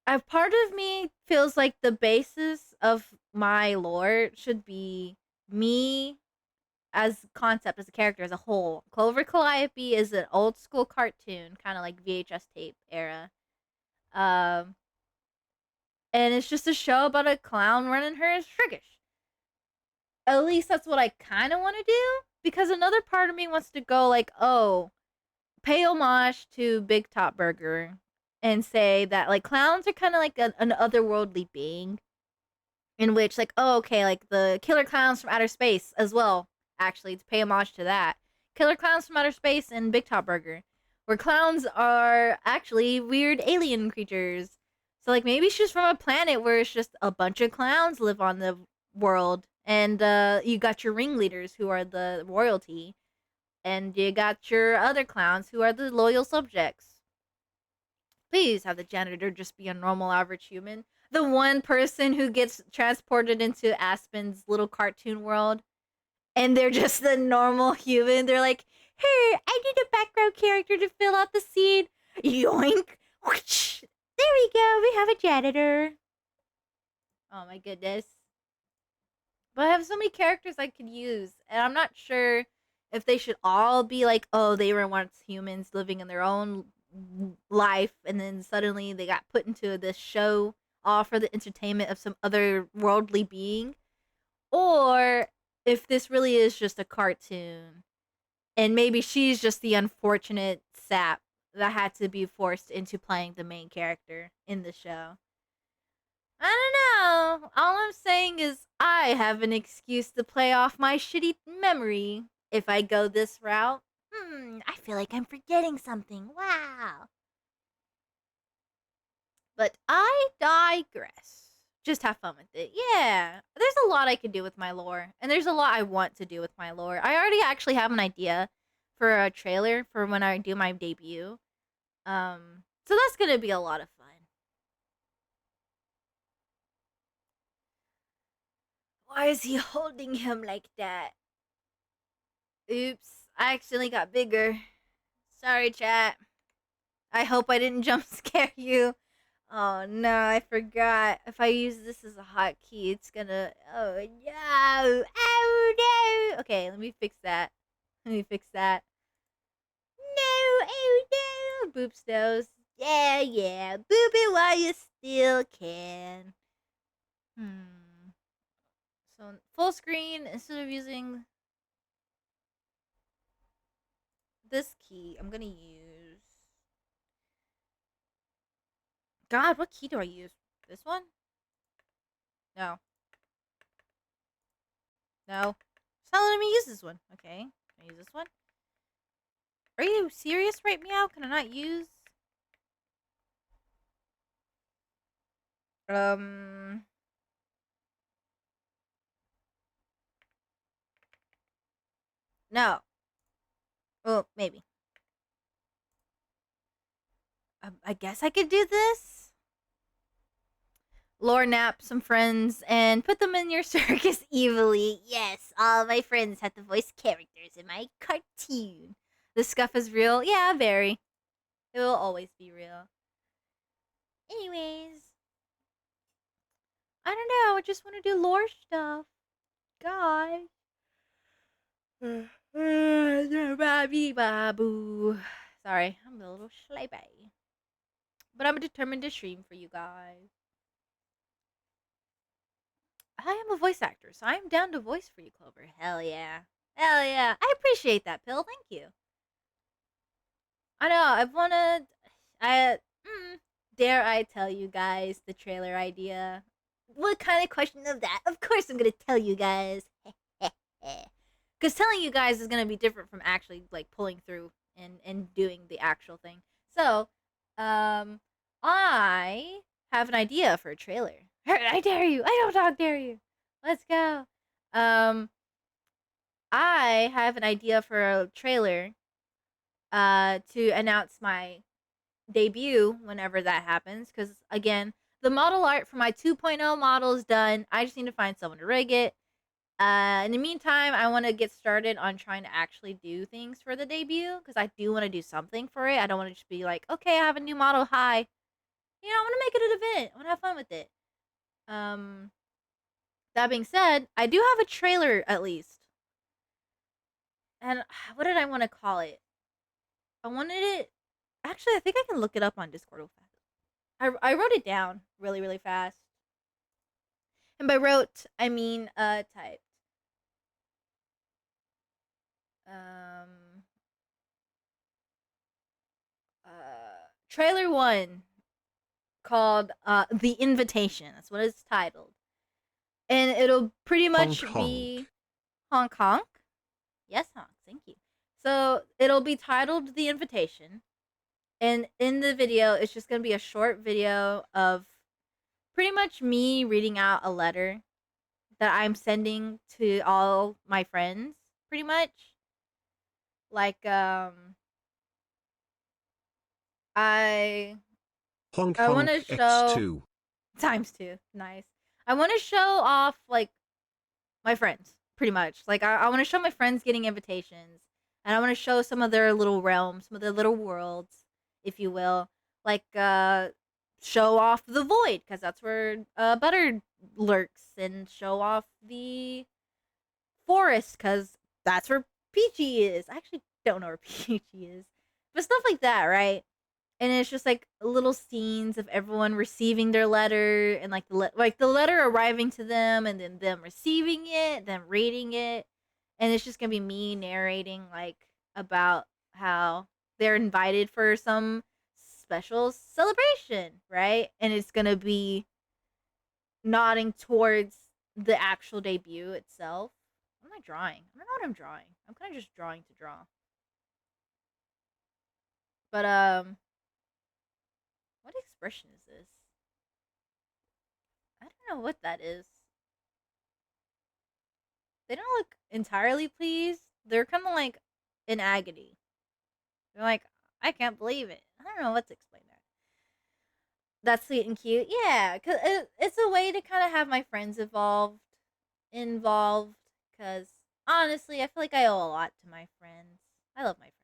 A part of me feels like the basis of my lore should be me as concept, as a character, as a whole. Clover Calliope is an old school cartoon, kind of like VHS tape era. Um, and it's just a show about a clown running her circus. At least that's what I kind of want to do. Because another part of me wants to go like, oh, pay homage to Big Top Burger and say that like clowns are kind of like an otherworldly being in which like, oh, okay, like the killer clowns from outer space as well, actually, to pay homage to that. Killer clowns from outer space and Big Top Burger, where clowns are actually weird alien creatures. So like maybe she's from a planet where it's just a bunch of clowns live on the world, and you got your ringleaders who are the royalty, and you got your other clowns who are the loyal subjects. Please have the janitor just be a normal average human. The one person who gets transported into Aspen's little cartoon world and they're just the normal human. They're like, hey, I need a background character to fill out the scene. Yoink. Whoosh. There we go. We have a janitor. Oh my goodness. But I have so many characters I could use, and I'm not sure if they should all be like, oh, they were once humans living in their own life, and then suddenly they got put into this show all for the entertainment of some other worldly being, or if this really is just a cartoon, and maybe she's just the unfortunate sap that had to be forced into playing the main character in the show. I don't know. All I'm saying is I have an excuse to play off my shitty memory if I go this route. I feel like I'm forgetting something. Wow. But I digress. Just have fun with it. Yeah. There's a lot I can do with my lore, and there's a lot I want to do with my lore. I already actually have an idea for a trailer for when I do my debut. So that's gonna be a lot of fun. Why is he holding him like that? Oops, I accidentally got bigger. Sorry, chat. I hope I didn't jump scare you. Oh no, I forgot. If I use this as a hotkey, it's gonna. Oh no! Oh no! Okay, let me fix that. Let me fix that. No! Oh no! Boop nose. Yeah. Boop it while you still can. So full screen instead of using this key, I'm gonna use. God, what key do I use? This one? No. No. It's not letting me use this one. Okay. Can I use this one? Are you serious right meow? Can I not use? Um. No. Well, maybe. I guess I could do this. Lore nap some friends and put them in your circus evilly. Yes, all my friends have to voice characters in my cartoon. The scuff is real. Yeah, very. It will always be real. Anyways, I don't know. I just want to do lore stuff. God. Babu. Sorry, I'm a little sleepy. But I'm determined to stream for you guys. I am a voice actor, so I am down to voice for you, Clover. Hell yeah. Hell yeah. I appreciate that, Pill. Thank you. I know, I've wanted. Dare I tell you guys the trailer idea? What kind of question of that? Of course I'm gonna tell you guys. Because telling you guys is gonna be different from actually like pulling through and doing the actual thing. So, I have an idea for a trailer. I dare you. I don't talk dare you. Let's go. Um, I have an idea for a trailer. To announce my debut whenever that happens. Because again, the model art for my 2.0 model is done. I just need to find someone to rig it. In the meantime, I want to get started on trying to actually do things for the debut because I do want to do something for it. I don't want to just be like, okay, I have a new model. Hi, I want to make it an event. I want to have fun with it. Um, that being said, I do have a trailer at least, and what did I want to call it? I wanted it. Actually, I think I can look it up on Discord real fast. I wrote it down really really fast, and by wrote I mean typed. Um, Trailer one called The Invitation. That's what it's titled, and it'll pretty Honk much be honk. honk honk. Yes, honk. Thank you. So it'll be titled The Invitation, and in the video, it's just gonna be a short video of pretty much me reading out a letter that I'm sending to all my friends, pretty much. Like I Honk I want to honk show X2. times two. Nice. I want to show off like my friends, pretty much. Like I want to show my friends getting invitations, and I want to show some of their little realms, some of their little worlds, if you will. Like show off the void because that's where Butter lurks, and show off the forest because that's where Peachy is. I actually don't know where Peachy is, but stuff like that, right? And it's just like little scenes of everyone receiving their letter and like the letter arriving to them and then them receiving it, them reading it, and it's just gonna be me narrating like about how they're invited for some special celebration, right? And it's gonna be nodding towards the actual debut itself. What am I drawing? I don't know what I'm drawing. I'm kind of just drawing to draw. But what expression is this? I don't know what that is. They don't look entirely pleased. They're kind of like in agony. They're like, I can't believe it. I don't know what to explain that. That's sweet and cute. Yeah, cause it's a way to kind of have my friends involved. Cause honestly, I feel like I owe a lot to my friends. I love my friends.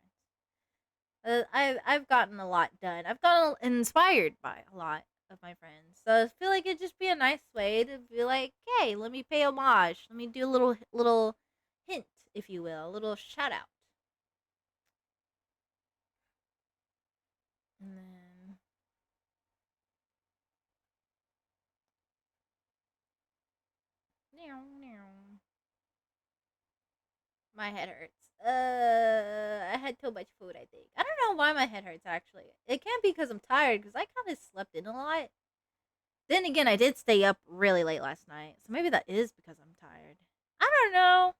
I've gotten a lot done. I've gotten inspired by a lot of my friends. So I feel like it'd just be a nice way to be like, hey, let me pay homage. Let me do a little hint, if you will, a little shout out. And then my head hurts. I had too much food, I think. I don't know why my head hurts actually. It can't be because I'm tired, because I kind of slept in a lot. Then again, I did stay up really late last night, so maybe that is because I'm tired. I don't know.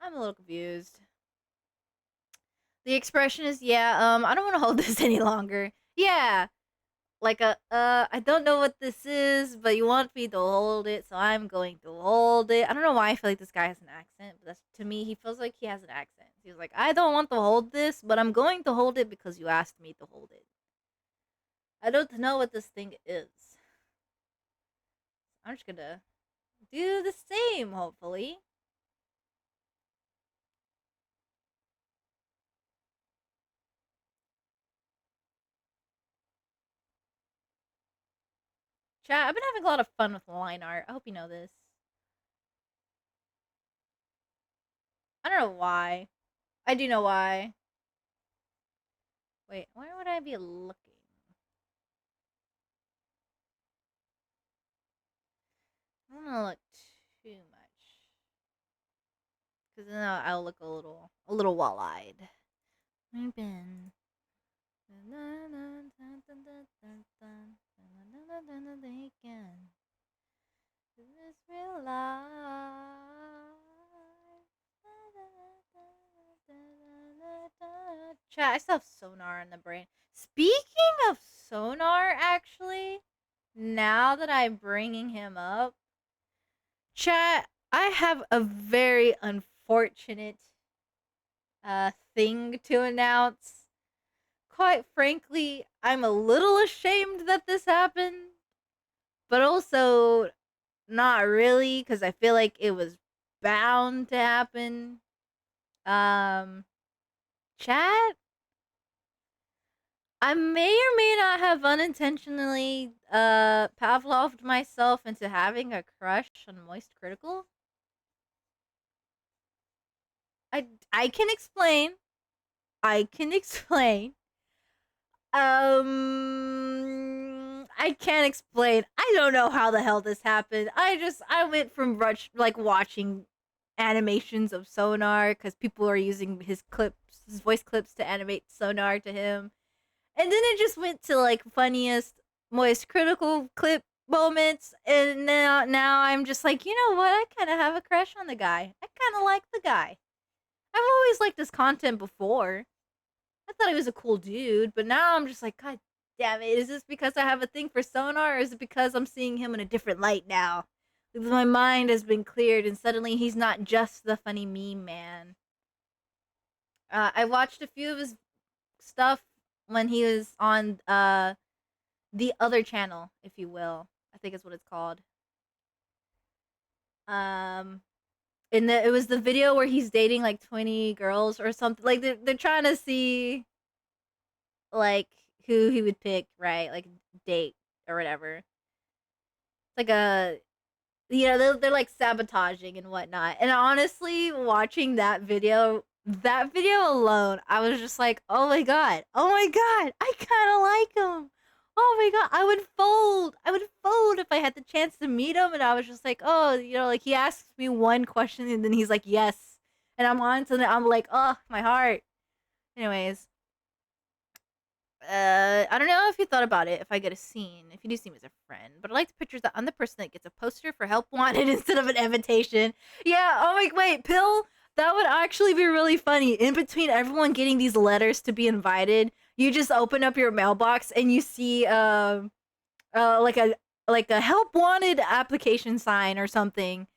I'm a little confused. The expression is, yeah, I don't want to hold this any longer. Yeah, like I don't know what this is, but you want me to hold it, so I'm going to hold it. I don't know why I feel like this guy has an accent, but that's to me, he feels like he has an accent. He was like, I don't want to hold this, but I'm going to hold it because you asked me to hold it. I don't know what this thing is. I'm just gonna do the same, hopefully. Chat, I've been having a lot of fun with line art. I hope you know this. I don't know why. I do know why. Wait, where would I be looking? I don't want to look too much, because then I'll look a little wall-eyed. I've been. This real life. Chat, I still have sonar in the brain. Speaking of sonar, actually, now that I'm bringing him up, chat, I have a very unfortunate thing to announce. Quite frankly, I'm a little ashamed that this happened, but also not really, because I feel like it was bound to happen. Um, Chat, I may or may not have unintentionally Pavloved myself into having a crush on Moist Critical. I can explain. I can explain. I can't explain. I don't know how the hell this happened. I went from like watching animations of Sonar because people are using his voice clips to animate Sonar to him. And then it just went to like funniest, most critical clip moments, and now I'm just like, you know what? I kind of have a crush on the guy. I kind of like the guy. I've always liked his content before. I thought he was a cool dude, but now I'm just like, God damn it! Is this because I have a thing for Sonar, or is it because I'm seeing him in a different light now? Because my mind has been cleared, and suddenly he's not just the funny meme man. I watched a few of his stuff when he was on the other channel, if you will. I think is what it's called. Um, it was the video where he's dating like 20 girls or something. Like they're trying to see like who he would pick, right? Like date or whatever. It's like a they're like sabotaging and whatnot. And honestly, watching that video alone, I was just like, oh my god, I kind of like him. Oh my god, I would fold if I had the chance to meet him. And I was just like, oh, like he asks me one question and then he's like, yes, and I'm on to that. I'm like, oh, my heart. Anyways, I don't know if you thought about it. If I get a scene, if you do see me as a friend, but I like the pictures that I'm the person that gets a poster for help wanted instead of an invitation. Yeah. Oh my, wait, Pill. That would actually be really funny. In between everyone getting these letters to be invited, you just open up your mailbox and you see like a help wanted application sign or something,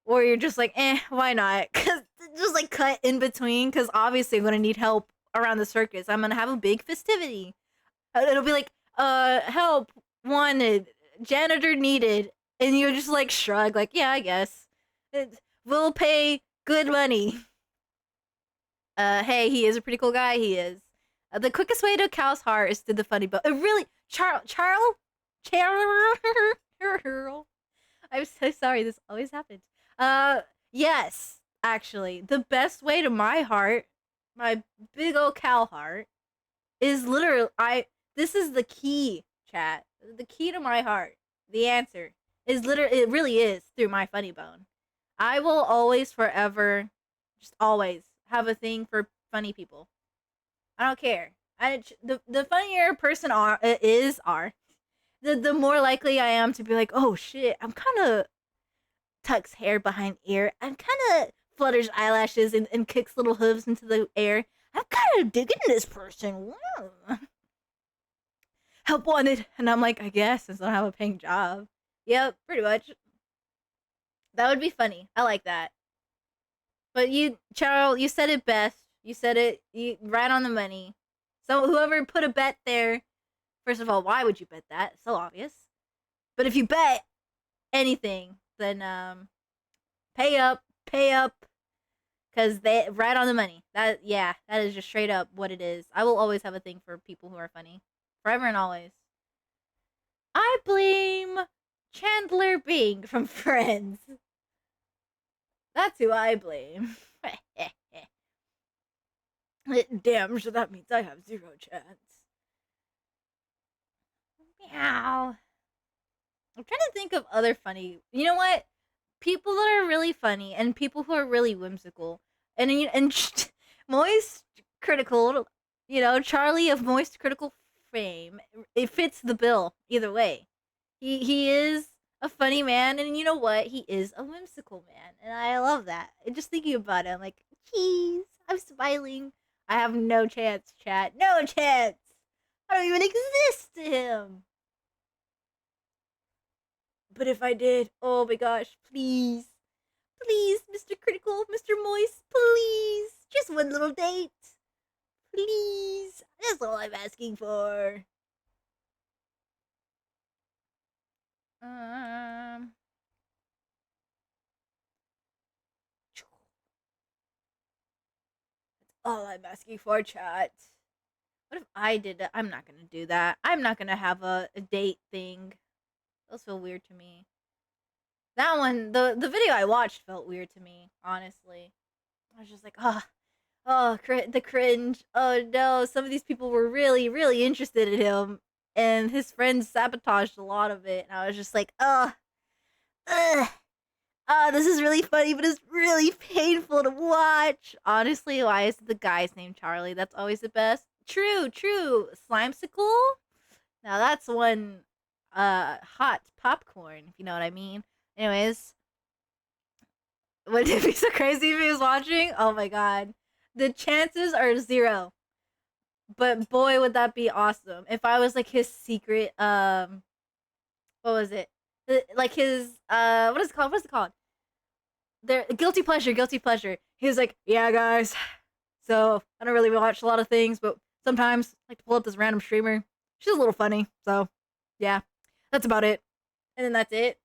or you're just like, why not? Cause just like cut in between, because obviously I'm gonna need help around the circus. I'm gonna have a big festivity. It'll be like, help wanted, janitor needed, and you just like shrug, like, yeah, I guess. We'll pay good money. Hey, he is a pretty cool guy. He is. The quickest way to a cow's heart is through the funny bone. Really, Charles. I'm so sorry. This always happens. Yes, actually, the best way to my heart, my big old cow heart, is literally This is the key, chat. The key to my heart. The answer is literally. It really is through my funny bone. I will always, forever, just always have a thing for funny people. I don't care. The funnier person are, the more likely I am to be like, oh shit, I'm kind of tucks hair behind ear and kind of flutters eyelashes and kicks little hooves into the air. I'm kind of digging this person. Help wanted. And I'm like, I guess, since I don't have a paying job. Yep, pretty much. That would be funny. I like that. But you, Charles, you said it best. You said it right on the money. So whoever put a bet there, first of all, why would you bet that? It's so obvious. But if you bet anything, then pay up, cause they right on the money. That is just straight up what it is. I will always have a thing for people who are funny, forever and always. I blame Chandler Bing from Friends. That's who I blame. Damn, so that means I have zero chance. Meow. I'm trying to think of other funny. You know what? People that are really funny and people who are really whimsical. And Moist Critical, Charlie of Moist Critical fame, it fits the bill either way. He is a funny man, and you know what? He is a whimsical man, and I love that. And just thinking about it, I'm like, jeez, I'm smiling. I have no chance, chat. No chance. I don't even exist to him. But if I did, oh my gosh, please. Please, Mr. Critical, Mr. Moist, please. Just one little date. Please. That's all I'm asking for. Um. That's all I'm asking for, chat. What if I did that? I'm not gonna do that. I'm not gonna have a date thing. Those feel weird to me. That one, the video I watched felt weird to me, honestly. I was just like, the cringe. Oh no, some of these people were really, really interested in him, and his friends sabotaged a lot of it. And I was just like, this is really funny, but it's really painful to watch. Honestly, why is the guy's name Charlie? That's always the best. True. Slimesicle? Now that's one hot popcorn, if you know what I mean. Anyways, would it be so crazy if he was watching? Oh my god. The chances are zero. But boy, would that be awesome. If I was like his secret, what was it? Like his, what is it called? What is it called? Their guilty pleasure. He was like, yeah, guys. So I don't really watch a lot of things, but sometimes I like to pull up this random streamer. She's a little funny, so yeah, that's about it. And then that's it.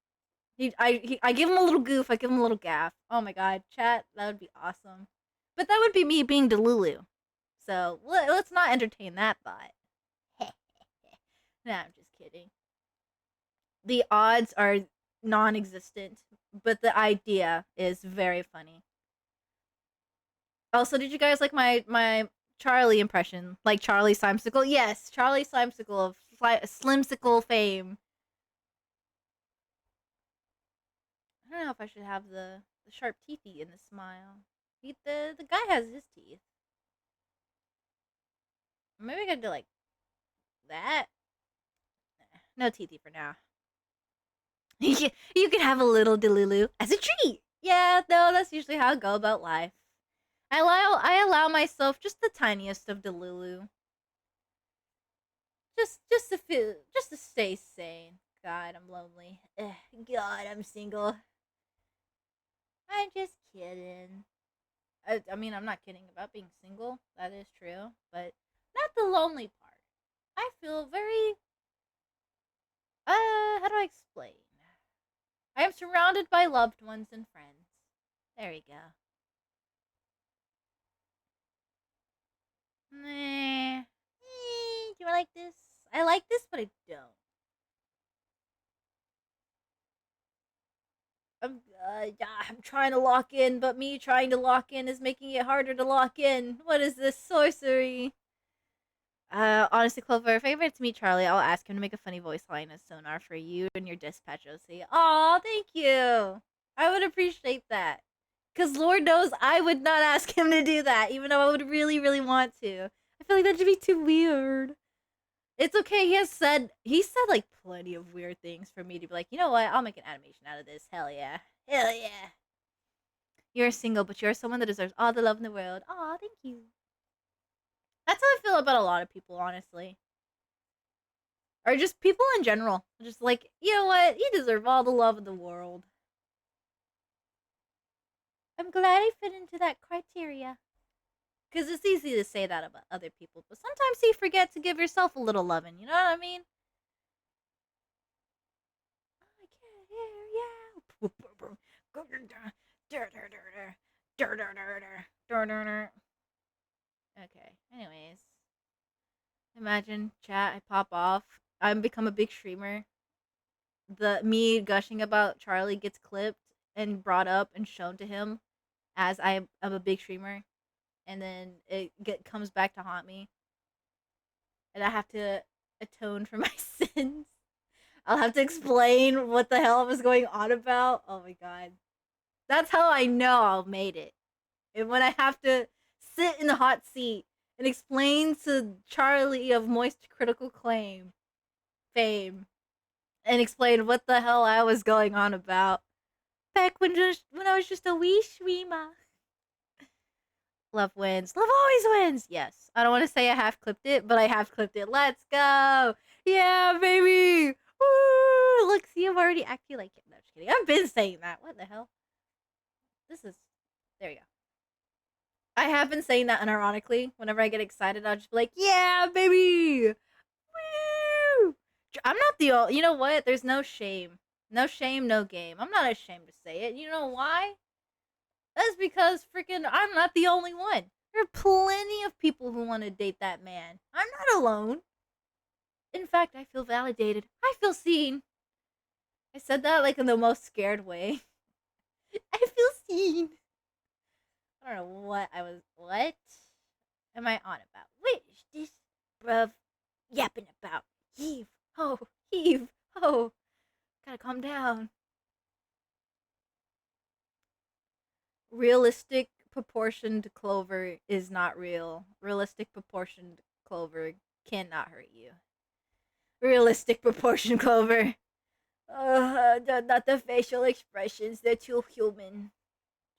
I give him a little goof. I give him a little gaff. Oh my god, chat, that would be awesome. But that would be me being Delulu. So let's not entertain that thought. Nah, I'm just kidding. The odds are non-existent, but the idea is very funny. Also, did you guys like my Charlie impression? Like Charlie Slimesicle? Yes, Charlie Slimesicle of Slimesicle fame. I don't know if I should have the sharp teethy in the smile. The guy has his teeth. Maybe I could do like that. No teethy for now. You can have a little Delulu as a treat. Yeah, no, that's usually how I go about life. I allow myself just the tiniest of Delulu. Just to stay sane. God, I'm lonely. God, I'm single. I'm just kidding. I mean, I'm not kidding about being single. That is true, but not the lonely part. I feel very. How do I explain? I am surrounded by loved ones and friends. There you go. Nah. Do I like this? I like this, but I don't. I'm trying to lock in, but me trying to lock in is making it harder to lock in. What is this sorcery? Honestly, Clover, if I ever get to meet Charlie, I'll ask him to make a funny voice line as sonar for you and your dispatch OC. Aw, thank you. I would appreciate that. Because Lord knows I would not ask him to do that, even though I would really, really want to. I feel like that should be too weird. It's okay. He said like plenty of weird things for me to be like, you know what? I'll make an animation out of this. Hell yeah. Hell yeah. You're single, but you're someone that deserves all the love in the world. Aw, thank you. That's how I feel about a lot of people, honestly. Or just people in general. Just like, you know what? You deserve all the love in the world. I'm glad I fit into that criteria. Because it's easy to say that about other people, but sometimes you forget to give yourself a little loving. You know what I mean? I can't hear you. Okay. Anyways, imagine chat. I pop off. I'm become a big streamer. The me gushing about Charlie gets clipped and brought up and shown to him as I'm a big streamer, and then comes back to haunt me, and I have to atone for my sins. I'll have to explain what the hell I was going on about. Oh my god. That's how I know I'll made it. And when I have to sit in the hot seat and explain to Charlie of Moist Critical Claim fame and explain what the hell I was going on about back when I was just a wee streamer. Love wins. Love always wins. Yes. I don't want to say I half clipped it, but I half clipped it. Let's go. Yeah, baby. Woo! Look, see, I'm already acting like it. No, just kidding. I've been saying that. What the hell? This is. There you go. I have been saying that unironically. Whenever I get excited, I'll just be like, yeah, baby. Woo! I'm not the old. You know what? There's no shame. No shame, no game. I'm not ashamed to say it. You know why? That's because freaking I'm not the only one. There are plenty of people who want to date that man. I'm not alone. In fact, I feel validated. I feel seen. I said that like in the most scared way. I feel seen. I don't know what I was. What am I on about? What is this, bruv, yapping about? Heave ho, heave ho. Gotta calm down. Realistic proportioned clover is not real. Realistic proportioned clover cannot hurt you. Realistic proportioned clover. Not the facial expressions. They're too human.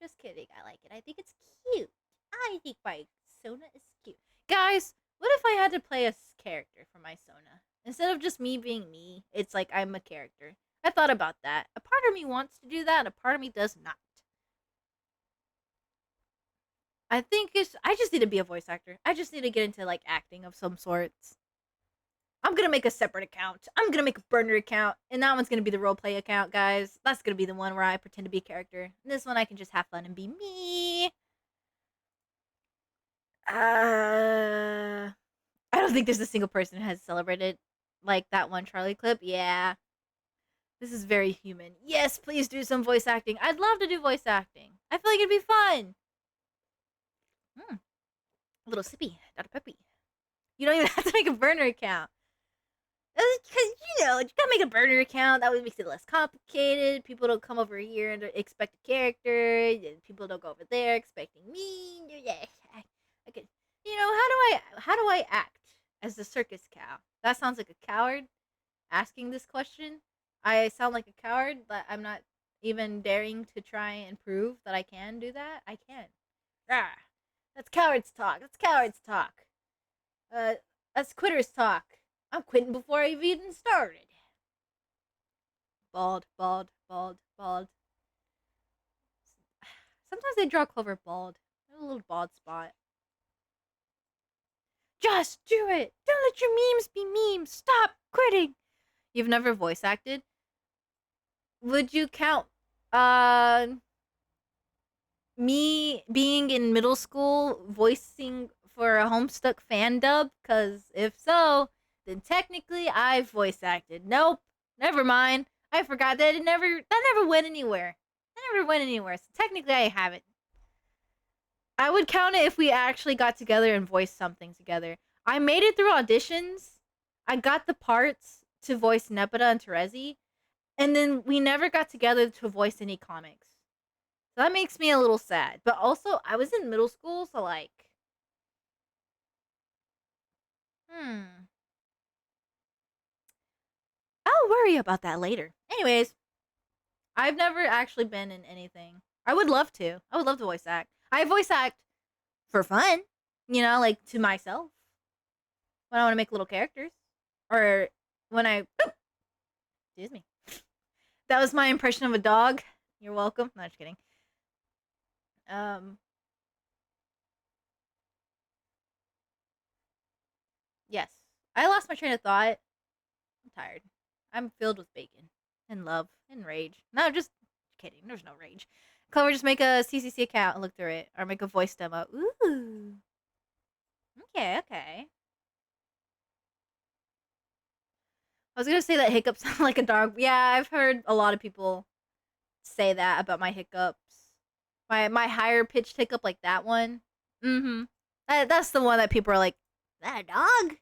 Just kidding. I like it. I think it's cute. I think my Sona is cute. Guys, what if I had to play a character for my Sona? Instead of just me being me, it's like I'm a character. I thought about that. A part of me wants to do that, and a part of me does not. I think I just need to be a voice actor. I just need to get into like acting of some sorts. I'm gonna make a separate account. I'm gonna make a burner account, and that one's gonna be the roleplay account, guys. That's gonna be the one where I pretend to be a character. And this one I can just have fun and be me. I don't think there's a single person who has celebrated like that one Charlie clip. Yeah, this is very human. Yes, please do some voice acting. I'd love to do voice acting. I feel like it'd be fun. Mm, a little sippy, not a peppy. You don't even have to make a burner account. Because, you gotta make a burner account. That would make it less complicated. People don't come over here and expect a character. People don't go over there expecting me. Yeah, I could, how do I act as the circus cow? That sounds like a coward asking this question. I sound like a coward, but I'm not even daring to try and prove that I can do that. I can. Ah, that's cowards talk. That's cowards talk. Uh, that's quitters talk. I'm quitting before I've even started. Bald, bald, bald, bald. Sometimes they draw Clover bald. I have a little bald spot. Just do it! Don't let your memes be memes! Stop quitting! You've never voice acted? Would you count me being in middle school voicing for a Homestuck fan dub? Because if so, then technically I've voice acted. Nope. Never mind. I forgot that never went anywhere. That never went anywhere. So technically I haven't. I would count it if we actually got together and voiced something together. I made it through auditions. I got the parts to voice Nepeta and Terezi, and then we never got together to voice any comics. So that makes me a little sad. But also, I was in middle school, so like, hmm. I'll worry about that later. Anyways, I've never actually been in anything. I would love to. I would love to voice act. I voice act for fun, like to myself when I want to make little characters, or when I. Excuse me. That was my impression of a dog. You're welcome. No, just kidding. Um. Yes, I lost my train of thought. I'm tired. I'm filled with bacon and love and rage. No, just kidding. There's no rage. Clover, just make a CCC account and look through it, or make a voice demo. Ooh. Okay, okay. I was gonna say that hiccups sound like a dog. Yeah, I've heard a lot of people say that about my hiccups. My higher pitched hiccup, like that one. Mm-hmm. That's the one that people are like, "Is that a dog?"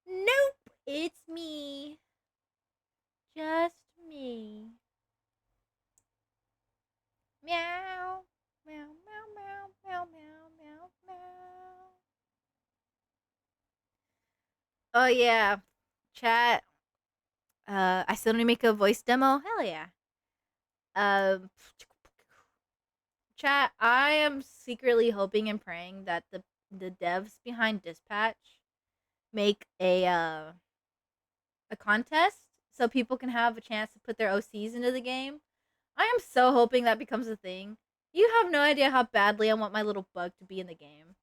Nope, it's me. Just me. Meow. Meow, meow, meow, meow, meow, meow, meow. Oh yeah, chat. I still need to make a voice demo. Hell yeah. Um, chat. I am secretly hoping and praying that the devs behind Dispatch make a contest so people can have a chance to put their OCs into the game. I am so hoping that becomes a thing. You have no idea how badly I want my little bug to be in the game.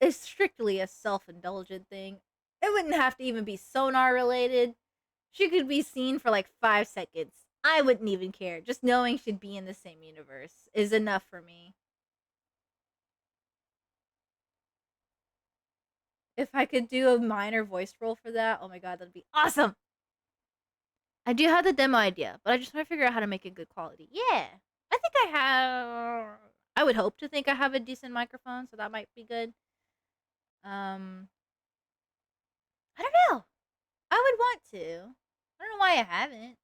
It's strictly a self-indulgent thing. It wouldn't have to even be sonar related. She could be seen for like 5 seconds. I wouldn't even care. Just knowing she'd be in the same universe is enough for me. If I could do a minor voice role for that, oh my god, that'd be awesome. I do have the demo idea, but I just want to figure out how to make it good quality. Yeah. I think I have. I would hope to think I have a decent microphone, so that might be good. Um, I don't know. I would want to. I don't know why I haven't.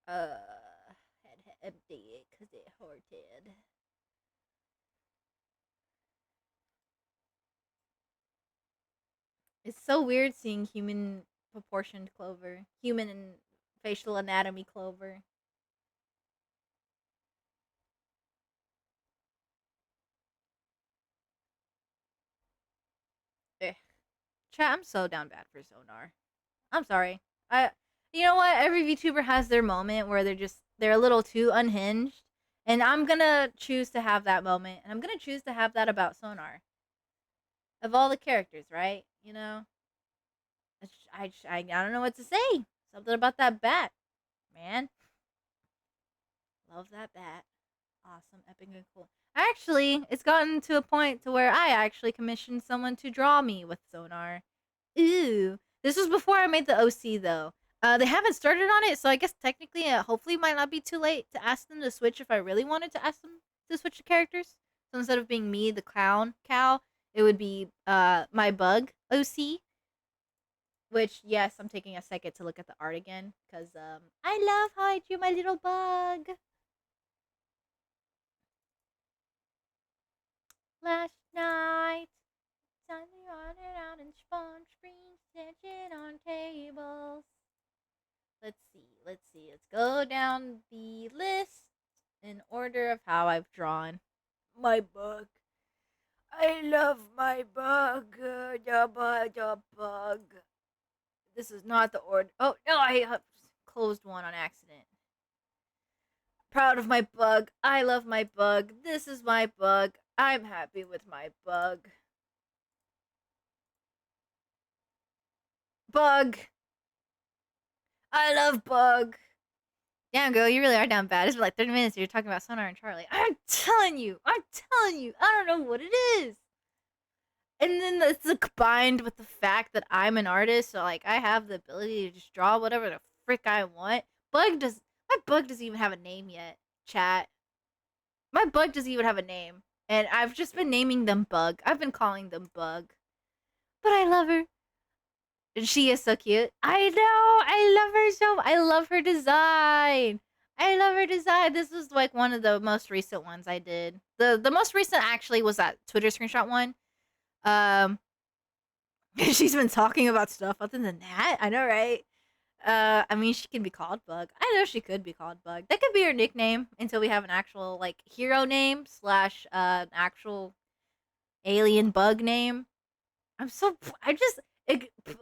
Had to empty it because it hurted. It's so weird seeing human proportioned Clover, human and facial anatomy Clover. Eh. Chat, I'm so down bad for Sonar. I'm sorry. You know what? Every VTuber has their moment where they're a little too unhinged, and I'm gonna choose to have that moment, and I'm gonna choose to have that about Sonar. Of all the characters, right? I don't know what to say. Something about that bat, man. Love that bat. Awesome, epic, and cool. Actually, it's gotten to a point to where I actually commissioned someone to draw me with Sonar. Ooh, this was before I made the OC though. They haven't started on it, so I guess technically, hopefully, it might not be too late to ask them to switch if I really wanted to ask them to switch the characters. So instead of being me, the clown cow, it would be my bug OC. Which, yes, I'm taking a second to look at the art again because I love how I drew my little bug. Last night, time to run around and spawn screens, tension on tables. Let's see. Let's go down the list in order of how I've drawn my bug. I love my bug. The bug. This is not the order. Oh, no, I closed one on accident. Proud of my bug. I love my bug. This is my bug. I'm happy with my bug. Bug. I love bug. Damn, girl, you really are down bad. It's been like 30 minutes and you're talking about Sonar and Charlie. I'm telling you. I don't know what it is. And then it's combined with the fact that I'm an artist, so like I have the ability to just draw whatever the frick I want. My bug doesn't even have a name yet, chat. My bug doesn't even have a name. And I've just been naming them Bug. I've been calling them Bug. But I love her. And she is so cute. I know. I love her so. I love her design. I love her design. This was like one of the most recent ones I did. The most recent actually was that Twitter screenshot one. Um, she's been talking about stuff other than that. I know, right? I mean, she can be called Bug. I know she could be called Bug. That could be her nickname until we have an actual like hero name slash actual alien bug name. I'm so I just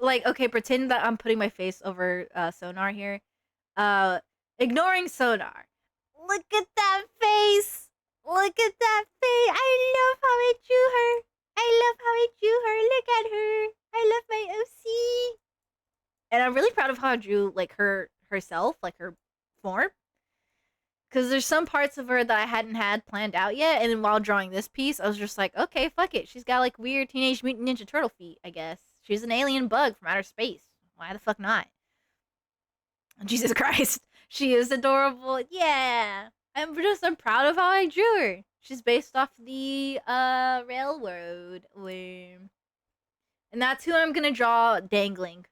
like okay, pretend that I'm putting my face over Sonar here. Uh, ignoring Sonar. Look at that face. Look at that face. I love how I drew her. I love how I drew her. Look at her. I love my OC. And I'm really proud of how I drew like herself, like her form. Because there's some parts of her that I hadn't had planned out yet, and then while drawing this piece, I was just like, okay, fuck it. She's got like weird Teenage Mutant Ninja Turtle feet, I guess. She's an alien bug from outer space. Why the fuck not? Jesus Christ. She is adorable. Yeah. I'm proud of how I drew her. She's based off the railroad worm. And that's who I'm gonna draw dangling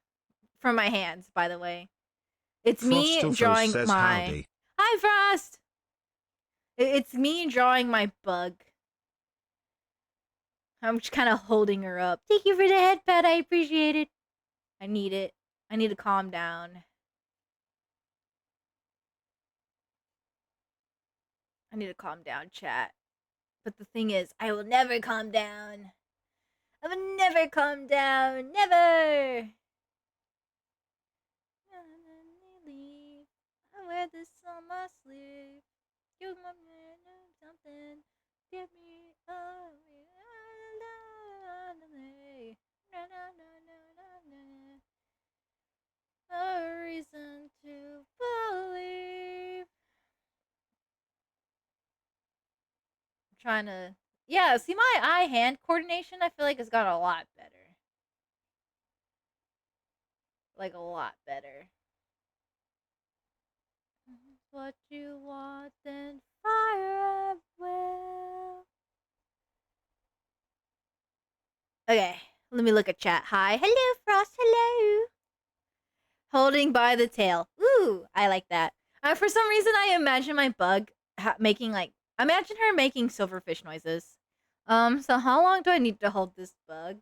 from my hands, by the way. It's me Frostalfos drawing says my howdy. Hi Frost! It's me drawing my bug. I'm just kind of holding her up. Thank you for the head pet. I appreciate it. I need it. I need to calm down. I need to calm down, chat. But the thing is, I will never calm down. I will never calm down. Never. I wear this on my sleeve. You want me to do something? Give me a reason to believe. I'm trying to. Yeah, see my eye hand coordination, I feel like it's got a lot better. Like a lot better. What you want, then fire up will. Okay, let me look at chat. Hi. Hello, Frost. Hello. Holding by the tail. Ooh, I like that. For some reason, I imagine my bug making like. Imagine her making silverfish noises. So how long do I need to hold this bug?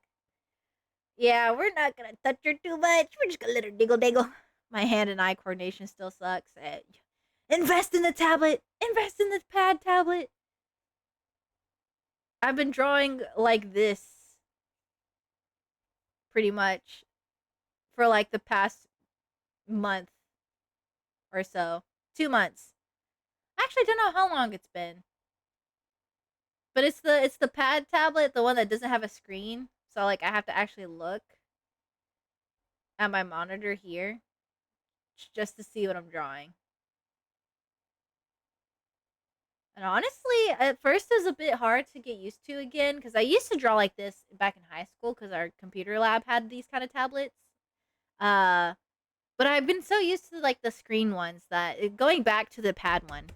Yeah, we're not gonna touch her too much. We're just gonna let her diggle diggle. My hand and eye coordination still sucks. Invest in the tablet. Invest in the pad tablet. I've been drawing like this pretty much for like the past month or so. 2 months. I actually don't know how long it's been. But it's the pad tablet, the one that doesn't have a screen. So like I have to actually look at my monitor here just to see what I'm drawing. And honestly, at first it was a bit hard to get used to again because I used to draw like this back in high school because our computer lab had these kind of tablets. Uh, but I've been so used to like the screen ones that going back to the pad one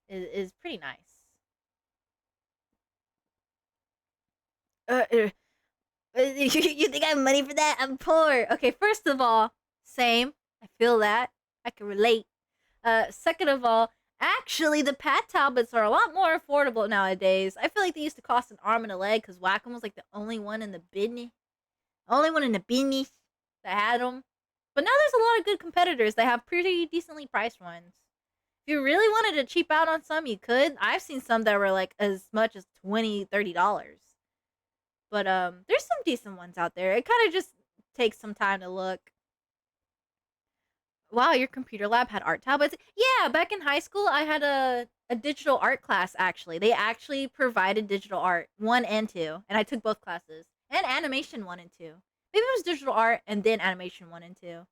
is pretty nice. You think I have money for that? I'm poor. Okay, first of all, same. I feel that. I can relate. Second of all, actually, the pad tablets are a lot more affordable nowadays. I feel like they used to cost an arm and a leg because Wacom was like the only one in the business, only one in the business that had them. But now there's a lot of good competitors that have pretty decently priced ones. If you really wanted to cheap out on some, you could. I've seen some that were like as much as $20, $30. But there's some decent ones out there. It kind of just takes some time to look. Wow, your computer lab had art tablets? Yeah, back in high school, I had a digital art class, actually. They actually provided digital art 1 and 2, and I took both classes. And animation 1 and 2. Maybe it was digital art and then animation 1 and 2.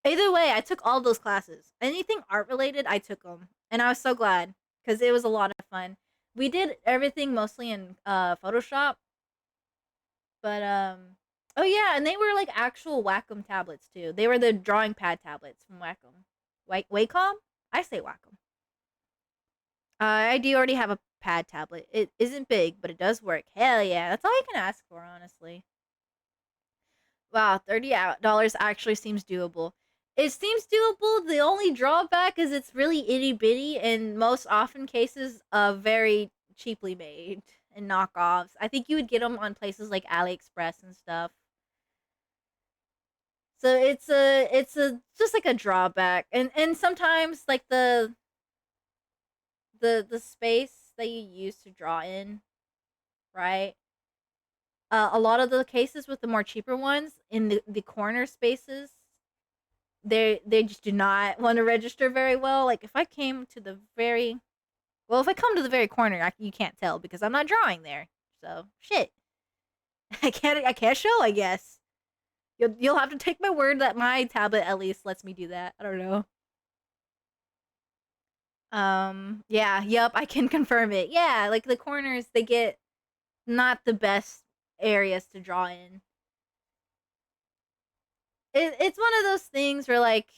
Either way, I took all those classes. Anything art related, I took them. And I was so glad, because it was a lot of fun. We did everything mostly in Photoshop. But, oh yeah, and they were like actual Wacom tablets too. They were the drawing pad tablets from Wacom. Wacom? I say Wacom. I do already have a pad tablet. It isn't big, but it does work. Hell yeah, that's all I can ask for, honestly. Wow, $30 actually seems doable. it seems doable. The only drawback is it's really itty bitty, and most often cases very cheaply made and knockoffs. I think you would get them on places like AliExpress and stuff. So it's a just like a drawback, and sometimes like the space that you use to draw in, right? A lot of the cases with the more cheaper ones in the corner spaces, they just do not want to register very well. Like if I came to the very well, if I come to the very corner, you can't tell because I'm not drawing there. So shit, I can't show. I guess you'll have to take my word that my tablet at least lets me do that. I don't know. Yeah, yep, I can confirm it. Yeah, like the corners, they get not the best areas to draw in. It's one of those things where like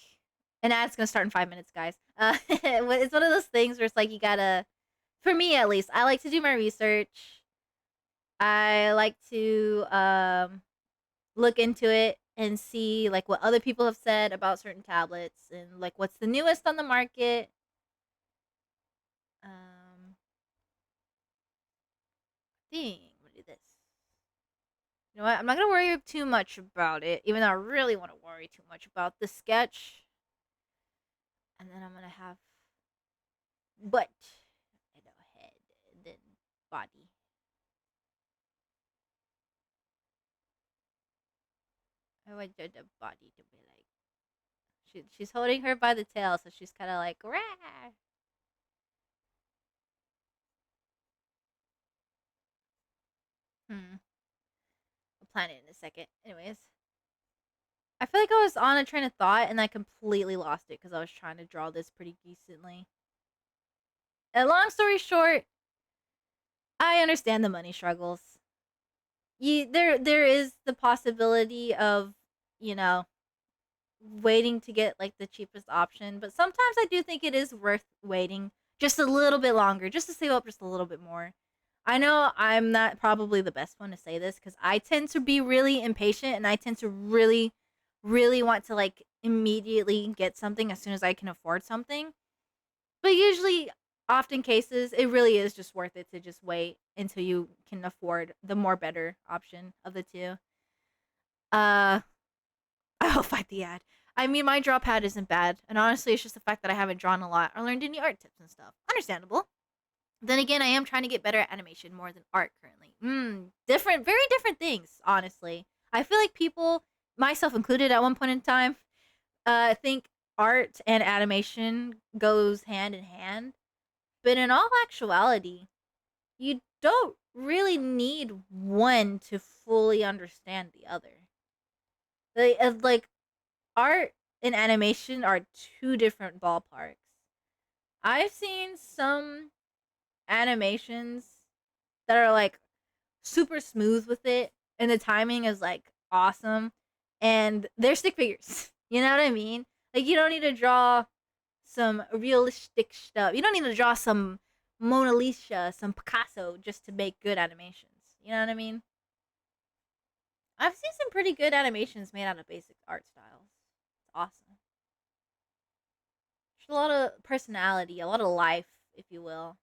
an ad's gonna start in 5 minutes, guys. It's one of those things where it's like you gotta, for me at least, I like to do my research. I like to look into it and see like what other people have said about certain tablets and like what's the newest on the market. Thing, I'm gonna do this. You know what? I'm not gonna worry too much about it, even though I really want to worry too much about the sketch. And then I'm gonna have butt, I know, head, and then body. I want the body to be like she's holding her by the tail, so she's kind of like rah. Hmm. I'll plan it in a second. Anyways, I feel like I was on a train of thought and I completely lost it because I was trying to draw this pretty decently. And long story short, I understand the money struggles. There is the possibility of, you know, waiting to get like the cheapest option, but sometimes I do think it is worth waiting just a little bit longer just to save up just a little bit more. I know I'm not probably the best one to say this cuz I tend to be really impatient and I tend to really want to like immediately get something as soon as I can afford something. But usually often cases it really is just worth it to just wait until you can afford the more better option of the two. Uh I'll fight the ad. I mean, my draw pad isn't bad, and honestly, it's just the fact that I haven't drawn a lot or learned any art tips and stuff. Understandable. Then again, I am trying to get better at animation more than art currently. Different, very different things, honestly. I feel like people, myself included at one point in time, think art and animation goes hand in hand. But in all actuality, you don't really need one to fully understand the other. Like art and animation are two different ballparks. I've seen some animations that are like super smooth with it and the timing is like awesome and they're stick figures. You know what I mean? Like you don't need to draw some realistic stuff. You don't need to draw some Mona Lisa, some Picasso just to make good animations. You know what I mean? I've seen some pretty good animations made out of basic art styles. It's awesome. There's a lot of personality, a lot of life, if you will.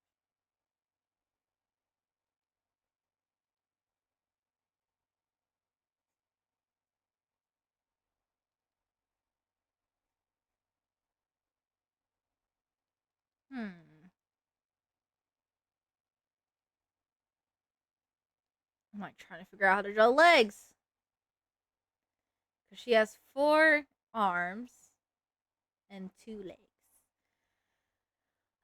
Hmm. I'm like trying to figure out how to draw legs. Because she has 4 arms and 2 legs.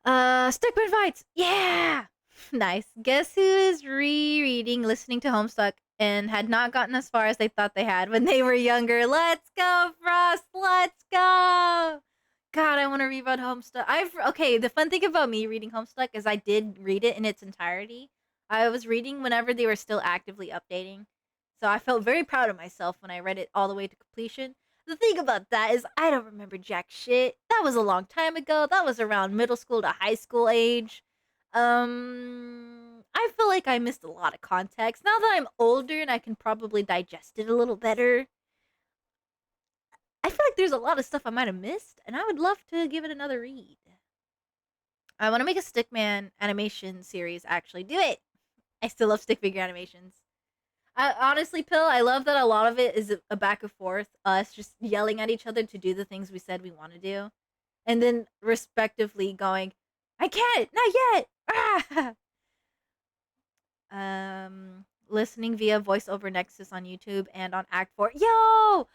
Stickman fights! Yeah! Nice. Guess who is rereading Listening to Homestuck and had not gotten as far as they thought they had when they were younger? Let's go, Frost! Let's go! God, I want to reread Homestuck. Okay. The fun thing about me reading Homestuck is I did read it in its entirety. I was reading whenever they were still actively updating, so I felt very proud of myself when I read it all the way to completion. The thing about that is I don't remember jack shit. That was a long time ago. That was around middle school to high school age. I feel like I missed a lot of context. Now that I'm older and I can probably digest it a little better, I feel like there's a lot of stuff I might have missed, and I would love to give it another read. I want to make a Stickman animation series. Actually, do it. I still love stick figure animations. Honestly, Pill, I love that a lot of it is a back and forth, us just yelling at each other to do the things we said we want to do, and then respectively going, "I can't, not yet." Ah! Listening via voice over Nexus on YouTube and on Act 4. Yo!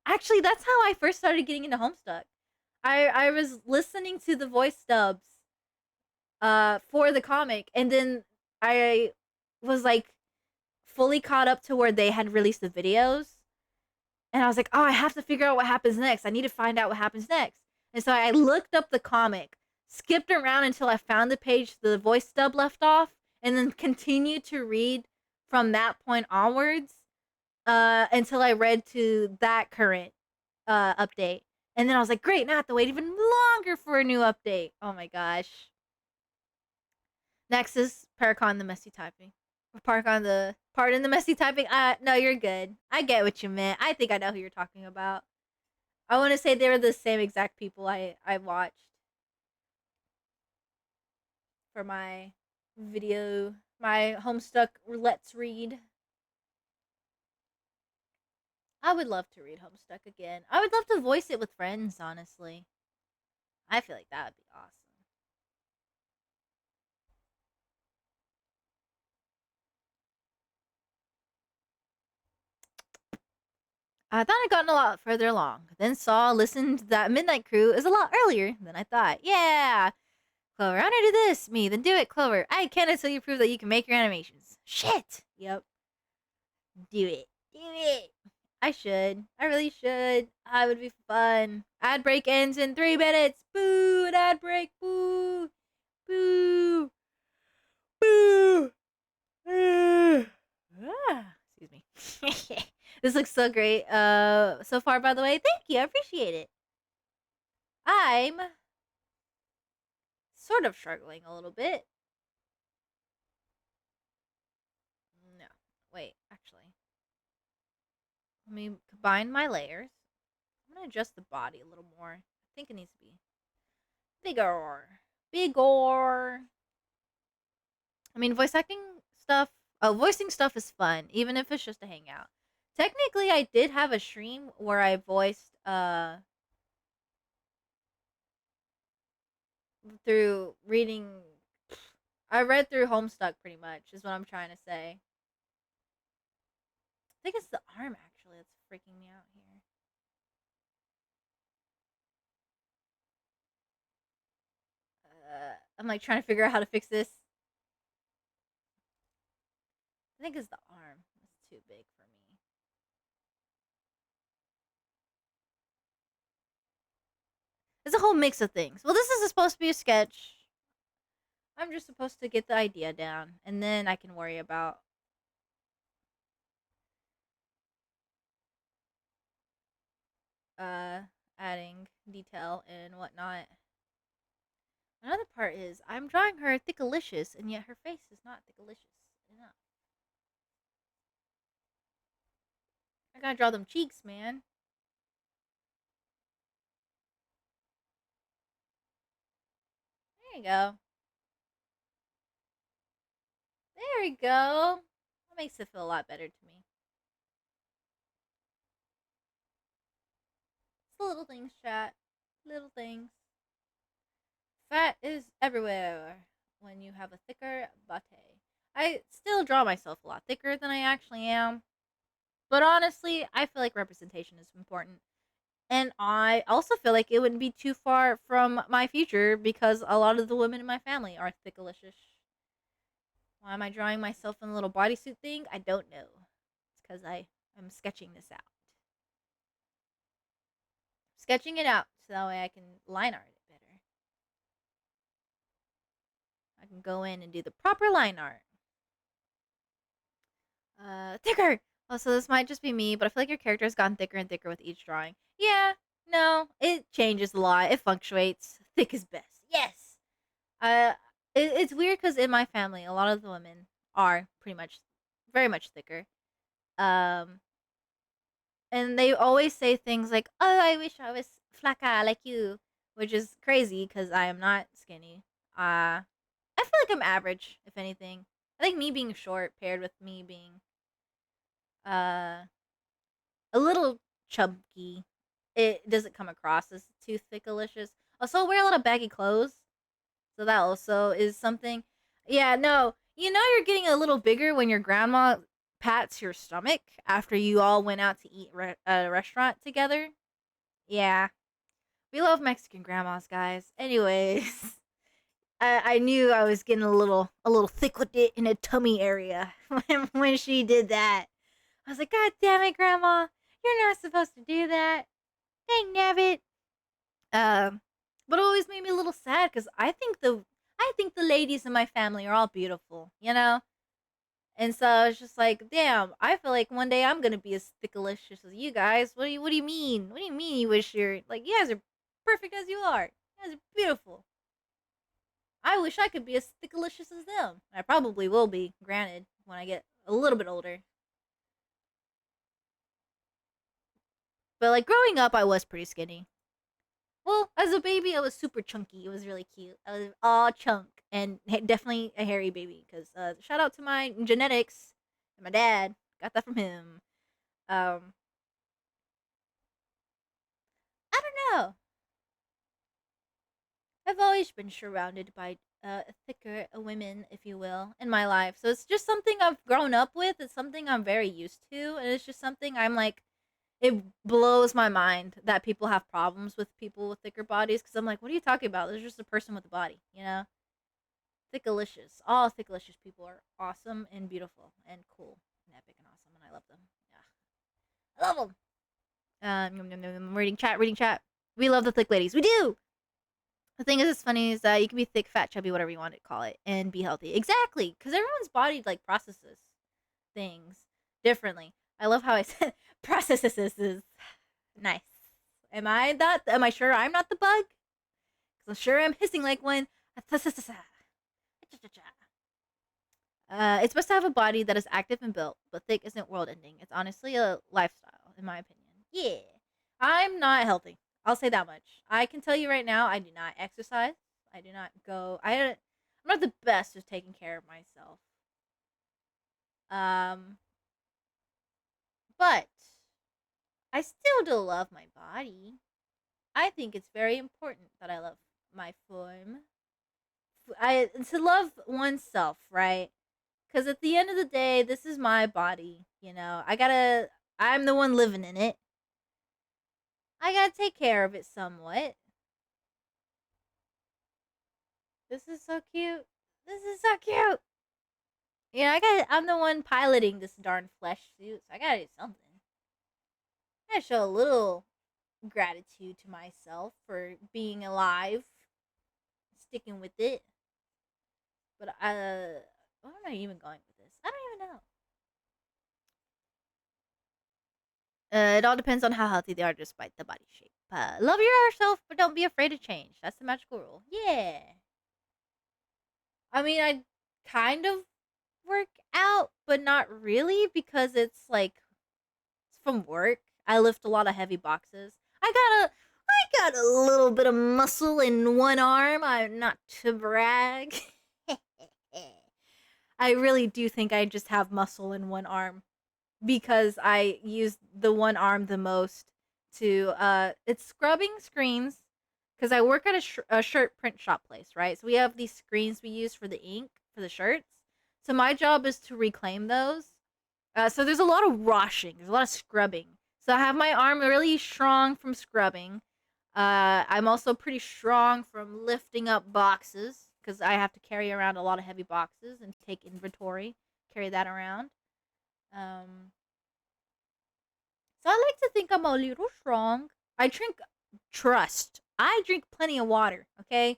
Actually, that's how I first started getting into Homestuck. I was listening to the voice dubs for the comic, and then I was like fully caught up to where they had released the videos, and I was like, "Oh, I have to figure out what happens next. I need to find out what happens next." And so I looked up the comic, skipped around until I found the page the voice dub left off, and then continued to read from that point onwards until I read to that current update. And then I was like, "Great, now I have to wait even longer for a new update." Oh my gosh. Next is Paracon the messy typing. Paracon the pardon the messy typing. No, you're good. I get what you meant. I think I know who you're talking about. I want to say they were the same exact people I watched for my video, my Homestuck Let's Read. I would love to read Homestuck again. I would love to voice it with friends, honestly. I feel like that would be awesome. I thought I'd gotten a lot further along, then saw, listened that Midnight Crew is a lot earlier than I thought. Yeah! Clover, I want to do this. Me, then do it, Clover. I can until you prove that you can make your animations. Shit! Yep. Do it. Do it. I should. I really should. It would be fun. Ad break ends in 3 minutes. Boo! An ad break. Boo! Boo! Boo! Excuse me. This looks so great. So far, by the way, thank you. I appreciate it. I'm sort of struggling a little bit. No, wait. Actually, let me combine my layers. I'm gonna adjust the body a little more. I think it needs to be bigger. Bigger. I mean, voice acting stuff, voicing stuff is fun, even if it's just a hangout. Technically, I did have a stream where I voiced, through reading. I read through Homestuck pretty much, is what I'm trying to say. I think it's the arm, actually, that's freaking me out here. I'm like trying to figure out how to fix this. I think it's the arm. It's too big for me. It's a whole mix of things. Well, this is supposed to be a sketch. I'm just supposed to get the idea down, and then I can worry about uh adding detail and whatnot. Another part is I'm drawing her thickalicious, and yet her face is not thickalicious enough. I gotta draw them cheeks, man. There you go. There we go. That makes it feel a lot better to me. It's the little things, chat. Little things. Fat is everywhere when you have a thicker bate. I still draw myself a lot thicker than I actually am. But honestly, I feel like representation is important. And I also feel like it wouldn't be too far from my future because a lot of the women in my family are thickalicious. Why am I drawing myself in a little bodysuit thing? I don't know. It's because I'm sketching this out. Sketching it out so that way I can line art it better. I can go in and do the proper line art. Thicker! Also, this might just be me, but I feel like your character has gotten thicker and thicker with each drawing. Yeah, no, it changes a lot. It fluctuates. Thick is best. Yes! Uh, it's weird because in my family, a lot of the women are pretty much, very much thicker. Um, And they always say things like, "Oh, I wish I was flaca like you," which is crazy because I am not skinny. I feel like I'm average, if anything. I think me being short paired with me being uh a little chubby, it doesn't come across as too thickalicious. Also, I wear a lot of baggy clothes, so that also is something. Yeah, no, you're getting a little bigger when your grandma pats your stomach after you all went out to eat at a restaurant together. Yeah, we love Mexican grandmas, guys. Anyways, I knew I was getting a little thick with it in the tummy area when she did that. I was like, God damn it, Grandma, you're not supposed to do that. Dang nabbit. Um, but it always made me a little sad because I think the ladies in my family are all beautiful, And so it's just like, damn, I feel like one day I'm gonna be as thickalicious as you guys. What do you mean? What do you mean you wish you're like you guys are perfect as you are? You guys are beautiful. I wish I could be as thickalicious as them. I probably will be, granted, when I get a little bit older. But like growing up I was pretty skinny. Well, as a baby, I was super chunky. It was really cute. I was all chunk and definitely a hairy baby. Because shout out to my genetics and my dad. Got that from him. Um, I don't know. I've always been surrounded by thicker women, if you will, in my life. So it's just something I've grown up with. It's something I'm very used to, and it's just something I'm like. It blows my mind that people have problems with people with thicker bodies. Because I'm like, what are you talking about? There's just a person with a body. Thickalicious. All thickalicious people are awesome and beautiful and cool and epic and awesome, and I love them. Yeah, I love them. Reading chat, reading chat. We love the thick ladies. We do. The thing is, it's funny is that you can be thick, fat, chubby, whatever you want to call it, and be healthy. Exactly, because everyone's body like processes things differently. I love how I said processes. Nice. Am I sure I'm not the bug? Because I'm sure I'm hissing like one. It's best to have a body that is active and built, but thick isn't world ending. It's honestly a lifestyle, in my opinion. Yeah. I'm not healthy. I'll say that much. I can tell you right now, I do not exercise. I do not go. I'm not the best at taking care of myself. Um, but I still do love my body. I think it's very important that I love my form. To love oneself, right? Because at the end of the day, this is my body. I'm the one living in it. I gotta take care of it somewhat. This is so cute. This is so cute. I'm the one piloting this darn flesh suit, so I gotta do something. I gotta show a little gratitude to myself for being alive, sticking with it. But where am I even going with this? I don't even know. It all depends on how healthy they are, despite the body shape. Love yourself, but don't be afraid to change. That's the magical rule. Yeah. I mean, I kind of work out, but not really because it's from work. I lift a lot of heavy boxes. I got a little bit of muscle in one arm. I'm not to brag. I really do think I just have muscle in one arm because I use the one arm the most to it's scrubbing screens because I work at a shirt print shop place, right? So we have these screens we use for the ink for the shirts. So my job is to reclaim those. So there's a lot of washing, there's a lot of scrubbing. So I have my arm really strong from scrubbing. I'm also pretty strong from lifting up boxes because I have to carry around a lot of heavy boxes and take inventory, carry that around. Um, so I like to think I'm a little strong. I drink trust. I drink plenty of water, okay?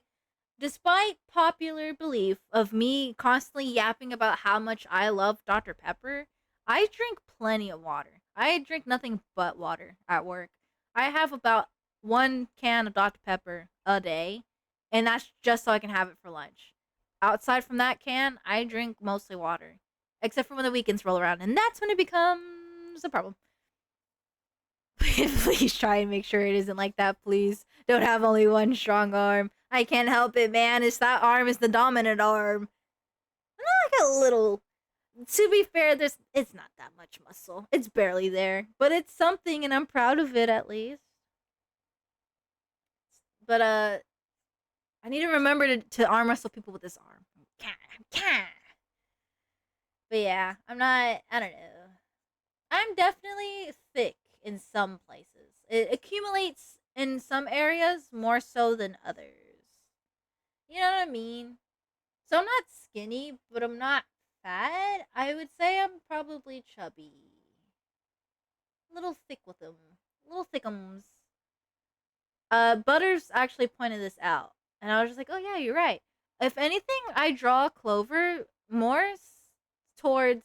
Despite popular belief of me constantly yapping about how much I love Dr. Pepper, I drink plenty of water. I drink nothing but water at work. I have about 1 can of Dr. Pepper a day, and that's just so I can have it for lunch. Outside from that can, I drink mostly water, except for when the weekends roll around, and that's when it becomes a problem. Please try and make sure it isn't like that, please. Don't have only one strong arm. I can't help it, man. It's that arm is the dominant arm. I'm like a little. To be fair, it's not that much muscle. It's barely there, but it's something, and I'm proud of it at least. But I need to remember to arm wrestle people with this arm. But yeah, I'm not. I don't know. I'm definitely thick in some places. It accumulates in some areas more so than others. You know what I mean? So I'm not skinny, but I'm not fat. I would say I'm probably chubby. Little thick with them. Little thickums. Butters actually pointed this out. And I was just like, oh yeah, you're right. If anything, I draw Clover more towards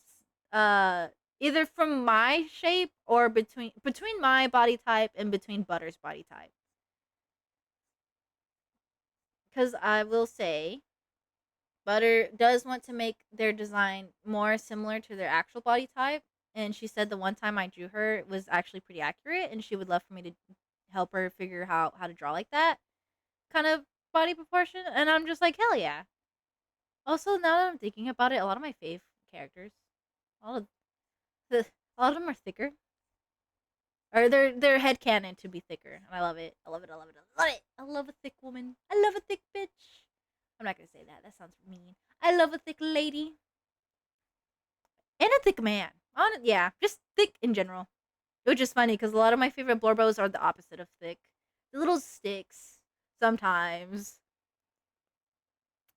uh either from my shape or between my body type and between Butter's body type. Cuz I will say Butter does want to make their design more similar to their actual body type, and she said the one time I drew her was actually pretty accurate, and she would love for me to help her figure out how to draw like that kind of body proportion. And I'm just like, hell yeah. Also, now that I'm thinking about it, a lot of my fave characters, a lot of the, a lot of them are thicker, or their head canon to be thicker, and I love it. I love it. I love it. I love it. I love a thick woman. I love a thick bitch. I'm not gonna say that. That sounds mean. I love a thick lady and a thick man. Yeah, just thick in general. Which is funny because a lot of my favorite blorbos are the opposite of thick. The little sticks sometimes.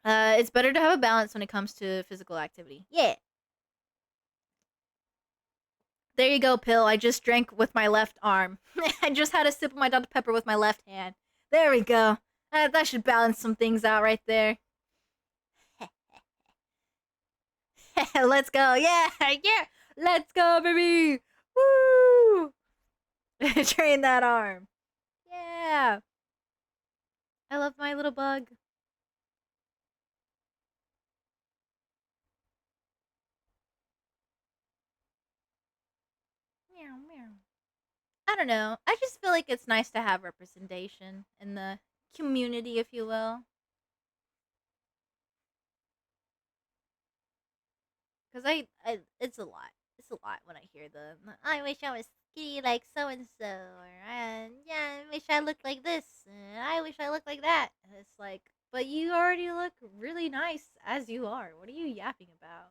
It's better to have a balance when it comes to physical activity. Yeah. There you go, Pill. I just drank with my left arm. I just had a sip of my Dr. Pepper with my left hand. There we go. That should balance some things out right there. Let's go. Yeah, yeah. Let's go, baby. Woo! Train that arm. Yeah. I love my little bug. Meow, meow. I don't know. I just feel like it's nice to have representation in the community, if you will. Because it's a lot. It's a lot when I hear the, I wish I was skinny like so and so, or yeah, I wish I looked like this, I wish I looked like that. And it's like, but you already look really nice as you are. What are you yapping about?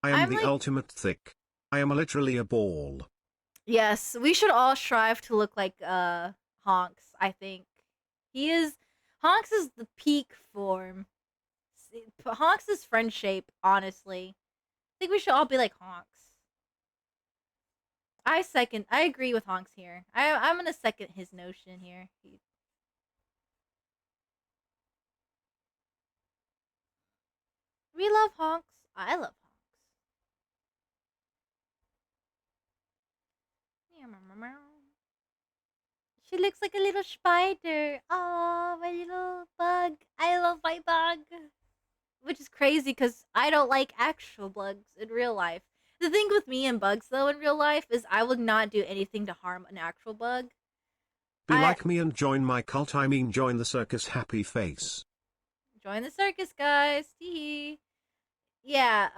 I am I'm the like, ultimate thick. I am literally a ball. yes, we should all strive to look like Honks. I think he is. Honks is the peak form. Honks is friend shape. Honestly, I think we should all be like Honks. I agree with Honks here. I'm gonna second his notion here. We love Honks. I love Honks. Meow, meow, meow, meow. She looks like a little spider. Oh, my little bug. I love my bug. Which is crazy because I don't like actual bugs in real life. The thing with me and bugs, though, in real life is I would not do anything to harm an actual bug. Be I like me and join my cult. I mean join the circus happy face. join the circus, guys. Tee. Yeah.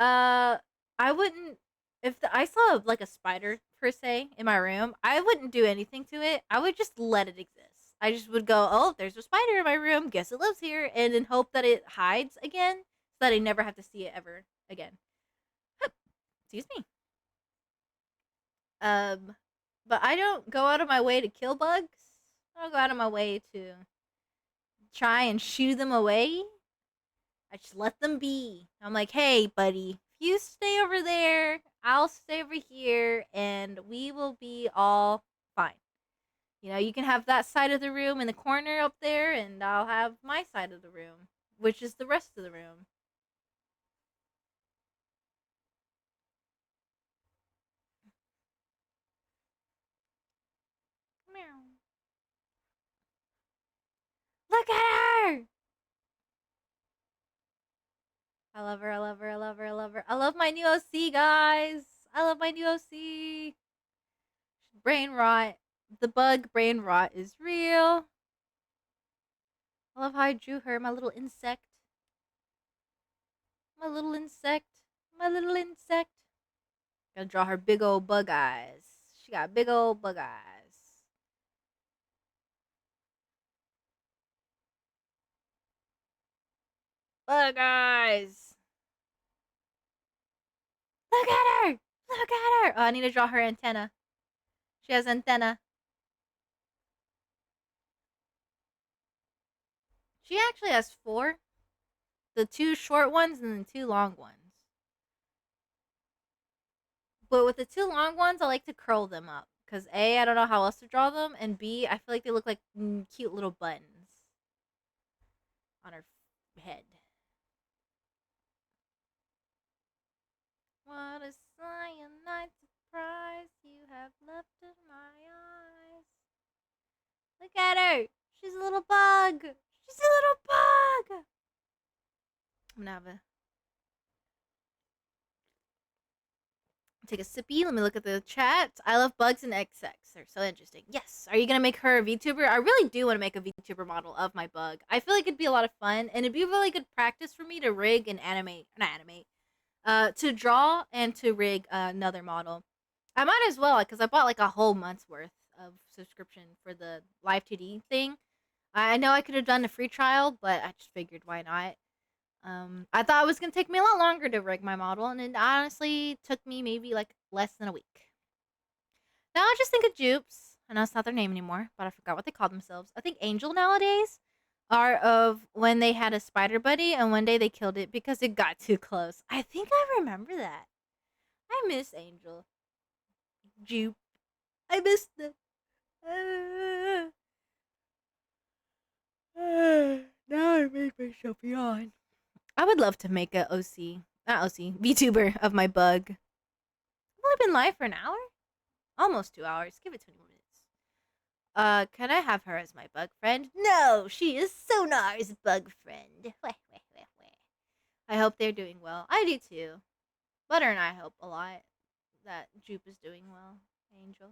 I wouldn't I saw like a spider per se in my room. I wouldn't do anything to it. I would just let it exist. I just would go, oh, there's a spider in my room. Guess it lives here, and then hope that it hides again, so that I never have to see it ever again. Excuse me. Um, but I don't go out of my way to kill bugs. I don't go out of my way to try and shoo them away. I just let them be. I'm like, hey, buddy, if you stay over there, I'll stay over here, and we will be all fine. You know, you can have that side of the room in the corner up there, and I'll have my side of the room, which is the rest of the room. Meow. Look at her! I love her, I love her, I love her, I love her. I love my new OC, guys! I love my new OC! brain rot. The bug brain rot is real. I love how I drew her, my little insect. My little insect. My little insect. Gotta draw her big old bug eyes. She got big old bug eyes. Bug eyes. Look at her. Look at her. Oh, I need to draw her antenna. She has antenna. She actually has four. The two short ones and the two long ones. But with the two long ones, I like to curl them up. Because A, I don't know how else to draw them. And B, I feel like they look like cute little buttons on her head. What a cyanide surprise you have left in my eyes. Look at her. She's a little bug. She's a little bug. I'm gonna have a take a sippy. Let me look at the chat. I love bugs and XX. They're so interesting. Yes. Are you gonna make her a VTuber? I really do want to make a VTuber model of my bug. I feel like it'd be a lot of fun, and it'd be really good practice for me to rig and to draw and to rig another model. I might as well, because I bought like a whole month's worth of subscription for the live 2D thing. I know I could have done a free trial, but I just figured why not. I thought it was gonna take me a lot longer to rig my model, and it honestly took me maybe like less than a week. Now I just think of Jupes. I know it's not their name anymore, but I forgot what they call themselves. I think Angel nowadays are of when they had a spider buddy, and one day they killed it because it got too close. I think I remember that. I miss Angel. Jupe. I miss the. Now I made myself yawn. I would love to make a not OC, VTuber of my bug. I've only been live for an hour? Almost 2 hours. Give it 20 minutes. Can I have her as my bug friend? No, she is Sonar's bug friend. I hope they're doing well. I do too. Butter and I hope a lot that Jupe is doing well. Angel.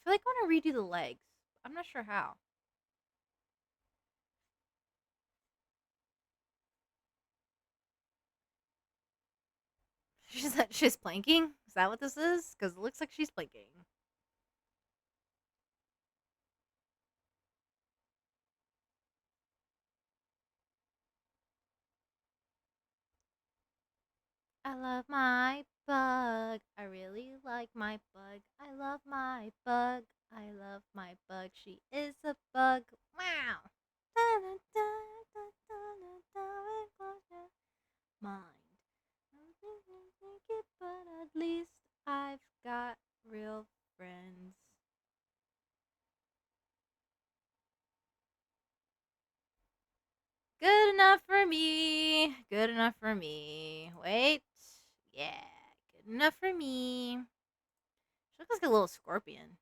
I feel like I want to redo the legs. I'm not sure how. She's planking? Is that what this is? Because it looks like she's planking. I love my bug. I really like my bug. I love my bug. I love my bug. She is a bug. Wow. Mind. But at least I've got real friends. Good enough for me. Good enough for me. Wait. Yeah. Good enough for me. She looks like a little scorpion.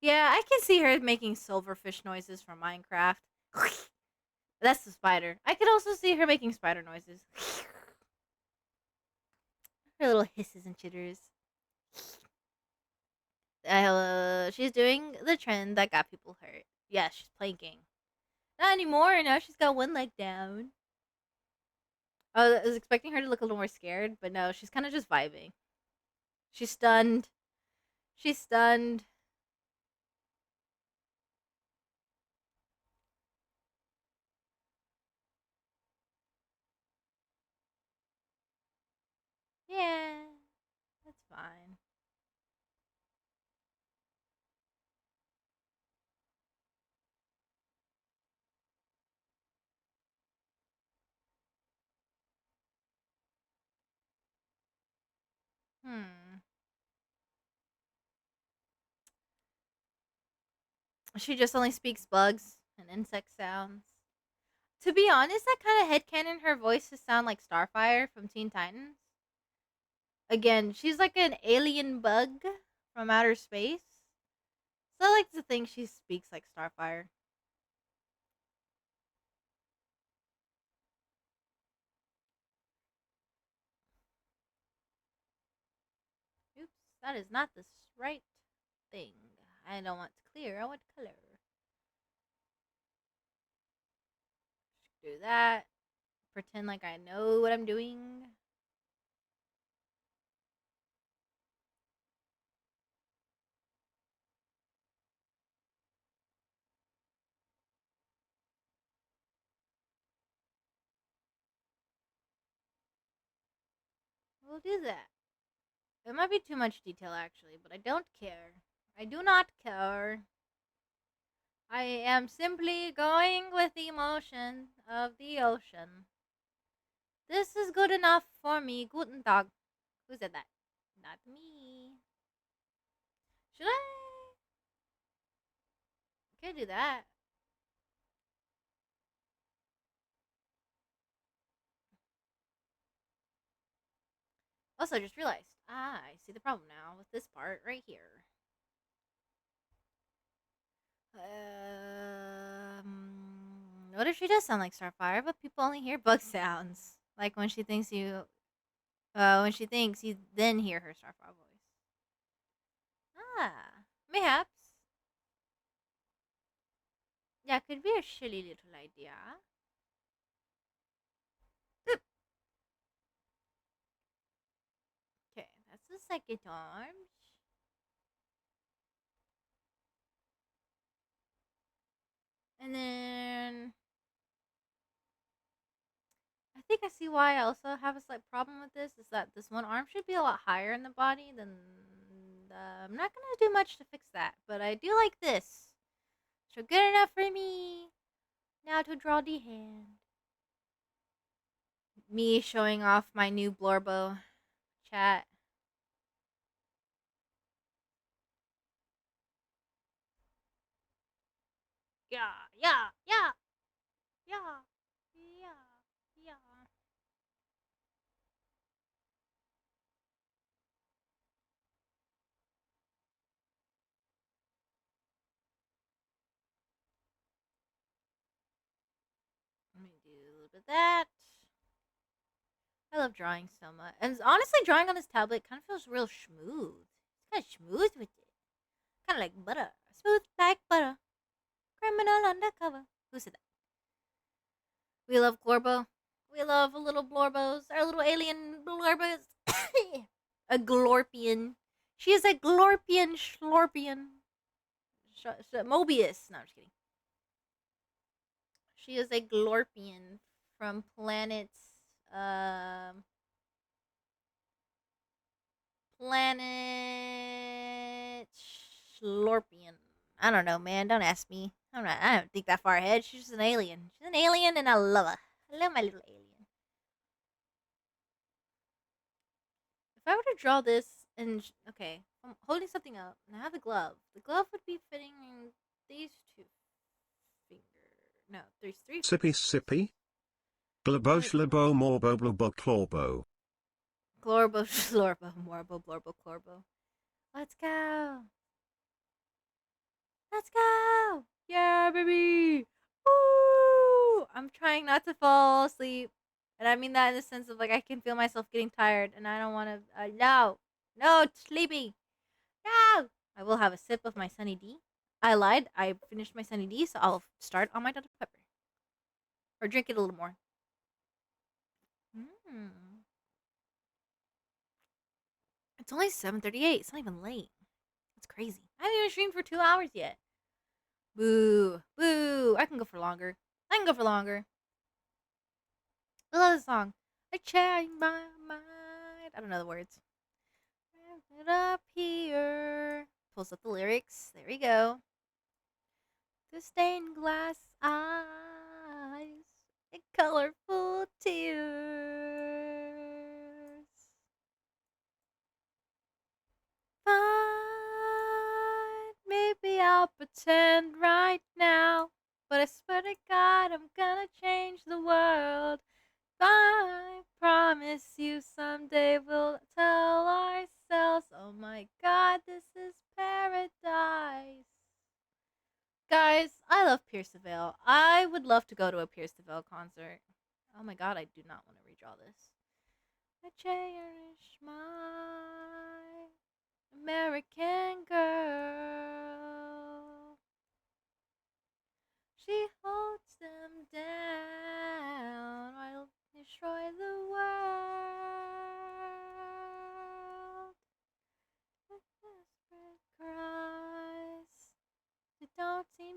Yeah, I can see her making silverfish noises from Minecraft. That's the spider. I could also see her making spider noises. Her little hisses and chitters. She's doing the trend that got people hurt. Yeah, she's planking. Not anymore. Now she's got one leg down. I was expecting her to look a little more scared, but no, she's kind of just vibing. She's stunned. She's stunned. Yeah, that's fine. Hmm. She just only speaks bugs and insect sounds. To be honest, that kind of headcanon her voice to sound like Starfire from Teen Titans. Again, she's like an alien bug from outer space. So I like to think she speaks like Starfire. That is not the right thing. I don't want clear. I want color. Do that. Pretend like I know what I'm doing. We'll do that. It might be too much detail actually, but I don't care. I do not care. I am simply going with the emotion of the ocean. This is good enough for me. Guten Tag. Who said that? Not me. Should I? Can't do that. Also, I just realized. I see the problem now with this part right here. What if she does sound like Starfire, but people only hear bug sounds? Like when she thinks you then hear her Starfire voice. Mayhaps. Yeah, could be a silly little idea. Okay, that's the second arm. And then I think I see why I also have a slight problem with this is that this one arm should be a lot higher in the body than I'm not gonna do much to fix that, but I do like this. So good enough for me. Now to draw the hand. Me showing off my new Blorbo chat. Yeah, yeah, yeah, yeah, yeah, yeah. Let me do a little bit of that. I love drawing so much. And honestly, drawing on this tablet kind of feels real smooth. It's kind of smooth with it. Kind of like butter. Smooth like butter. Criminal undercover. Who said that? We love Glorbo. We love little Blorbos. Our little alien Blorbos. A Glorpian. She is a Glorpian Schlorpian. Mobius. No, I'm just kidding. She is a Glorpian from planets. Planet Schlorpian. I don't know, man. Don't ask me. I don't think that far ahead. She's just an alien. She's an alien, and I love her. I love my little alien. If I were to draw this and okay, I'm holding something up and I have the glove. The glove would be fitting these two fingers. No, there's three. Sippy sippy. Glabo shlabo morbo blobo clorbo. Glorbo, Slorbo, Morbo, Blorbo, Clorbo. Let's go. Let's go. Yeah, baby. Woo! I'm trying not to fall asleep. And I mean that in the sense of like I can feel myself getting tired and I don't want to. No. No, sleepy. No. I will have a sip of my Sunny D. I lied. I finished my Sunny D, so I'll start on my Dr. Pepper. Or drink it a little more. Mm. It's only 7:38. It's not even late. That's crazy. I haven't even streamed for 2 hours yet. Boo. Boo. I can go for longer. I can go for longer. I love this song. I change my mind. I don't know the words. It up here. Pulls up the lyrics. There we go. The stained glass eyes and colorful tears. Fine, maybe I'll pretend right now. But I swear to God, I'm gonna change the world. I promise you someday we'll tell ourselves, oh my God, this is paradise. Guys, I love Pierce the Veil. I would love to go to a Pierce the Veil concert. Oh my God, I do not want to redraw this. I cherish my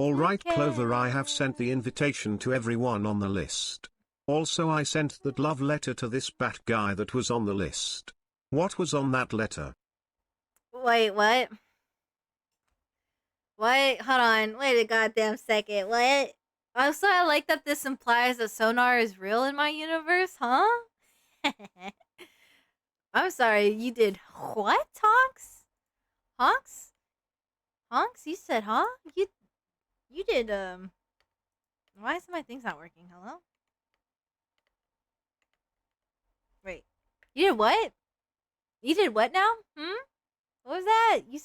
Alright Clover, I have sent the invitation to everyone on the list. Also I sent that love letter to this bat guy that was on the list. What was on that letter? Wait, what? Wait, hold on. Wait a goddamn second. What? Also, I like that this implies that sonar is real in my universe, huh? I'm sorry, you did what, Honks? Honks? Honks? You said, huh? You did, why is my thing's not working? Hello? Wait. You did what? You did what now? What was that? You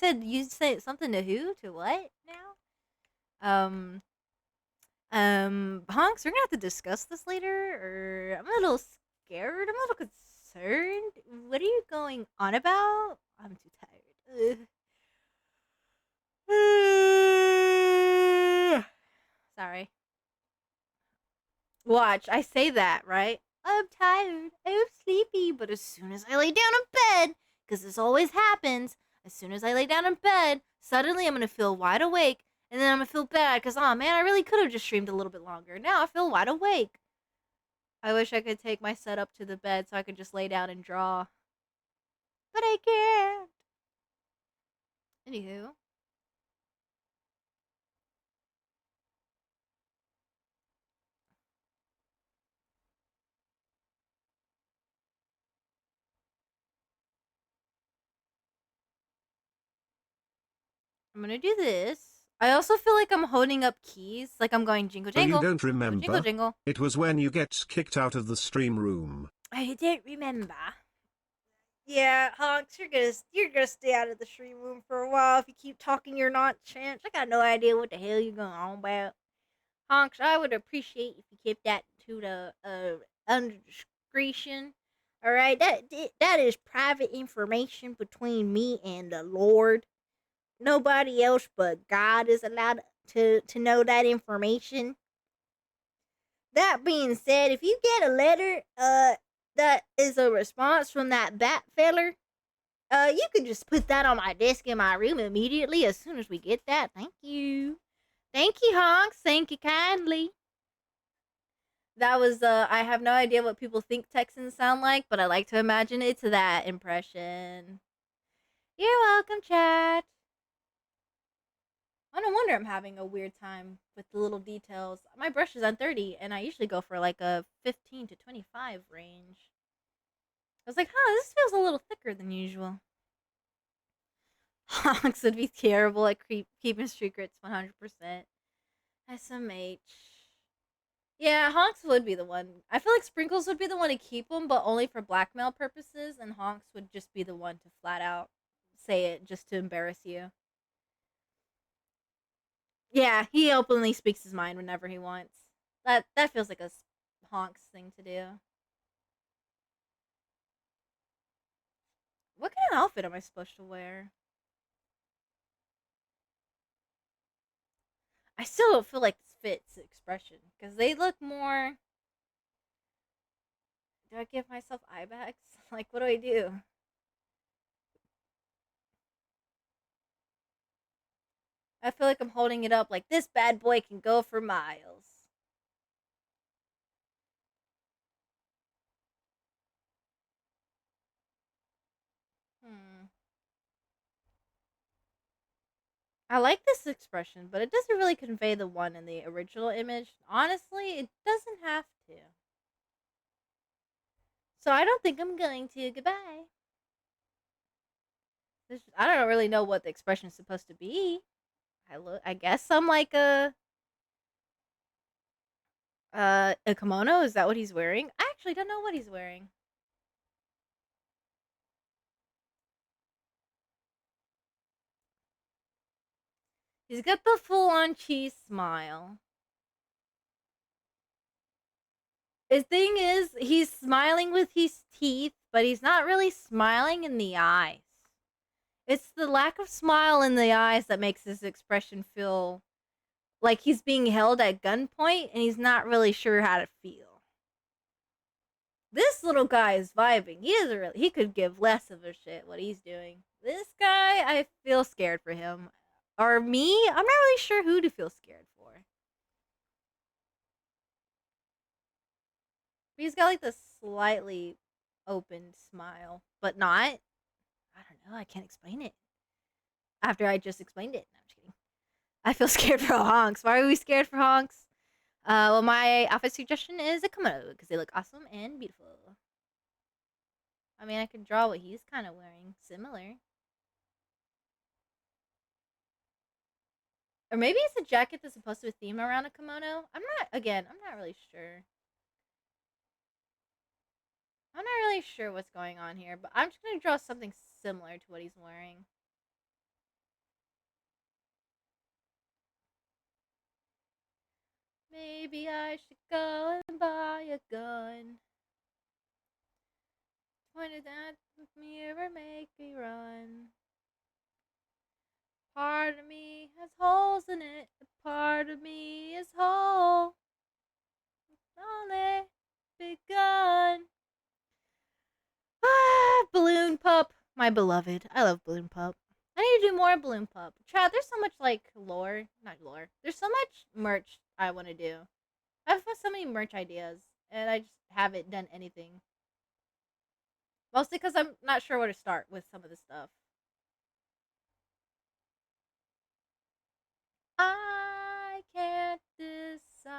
said something to who? To what now? Honks, we're gonna have to discuss this later, or I'm a little scared. I'm a little concerned. What are you going on about? I'm too tired. Sorry. Watch, I say that, right? I'm tired. I'm sleepy. But as soon as I lay down in bed, because this always happens, as soon as I lay down in bed, suddenly I'm going to feel wide awake. And then I'm going to feel bad because, oh man, I really could have just streamed a little bit longer. Now I feel wide awake. I wish I could take my setup to the bed so I could just lay down and draw. But I can't. Anywho. I'm gonna do this. I also feel like I'm holding up keys, like I'm going jingle So you jangle. don't Jingle remember? jingle. It was when you get kicked out of the stream room. I don't remember. Yeah, Honks, you're gonna stay out of the stream room for a while if you keep talking your nonsense. I got no idea what the hell you're going on about. Honks, I would appreciate if you kept that to the under discretion. All right, that is private information between me and the Lord. Nobody else but God is allowed to know that information. That being said, if you get a letter that is a response from that bat feller, you can just put that on my desk in my room immediately as soon as we get that. Thank you. Thank you, Honks. Thank you kindly. That was I have no idea what people think Texans sound like, but I like to imagine it's that impression. You're welcome, chat. Oh, no wonder I'm having a weird time with the little details. My brush is on 30, and I usually go for like a 15 to 25 range. I was like, this feels a little thicker than usual. Honks would be terrible at keeping secrets 100%. SMH. Yeah, Honks would be the one. I feel like Sprinkles would be the one to keep them, but only for blackmail purposes, and Honks would just be the one to flat out say it just to embarrass you. Yeah, he openly speaks his mind whenever he wants. That feels like a Honks thing to do. What kind of outfit am I supposed to wear? I still don't feel like this fits expression because they look more. Do I give myself eye bags? Like, what do I do? I feel like I'm holding it up like this bad boy can go for miles. I like this expression, but it doesn't really convey the one in the original image. Honestly, it doesn't have to. So I don't think I'm going to. Goodbye. I don't really know what the expression is supposed to be. I guess I'm like a kimono. Is that what he's wearing? I actually don't know what he's wearing. He's got the full-on cheese smile. The thing is, he's smiling with his teeth, but he's not really smiling in the eyes. It's the lack of smile in the eyes that makes his expression feel like he's being held at gunpoint and he's not really sure how to feel. This little guy is vibing. He could give less of a shit what he's doing. This guy, I feel scared for him. Or me? I'm not really sure who to feel scared for. He's got like this slightly open smile, but not. I don't know. I can't explain it. After I just explained it. No, I'm just kidding. I feel scared for honks. Why are we scared for honks? Well, my outfit suggestion is a kimono because they look awesome and beautiful. I mean, I could draw what he's kind of wearing, similar. Or maybe it's a jacket that's supposed to be a theme around a kimono. I'm not really sure. I'm not really sure what's going on here, but I'm just going to draw something similar to what he's wearing. Maybe I should go and buy a gun. Pointed at the mirror, make me run. Part of me has holes in it. A part of me is whole. It's only begun. Ah, Balloon Pup, my beloved. I love Balloon Pup. I need to do more Balloon Pup. Chad, there's so much like lore, not lore. There's so much merch I want to do. I've so many merch ideas, and I just haven't done anything. Mostly because I'm not sure where to start with some of the stuff. I can't decide.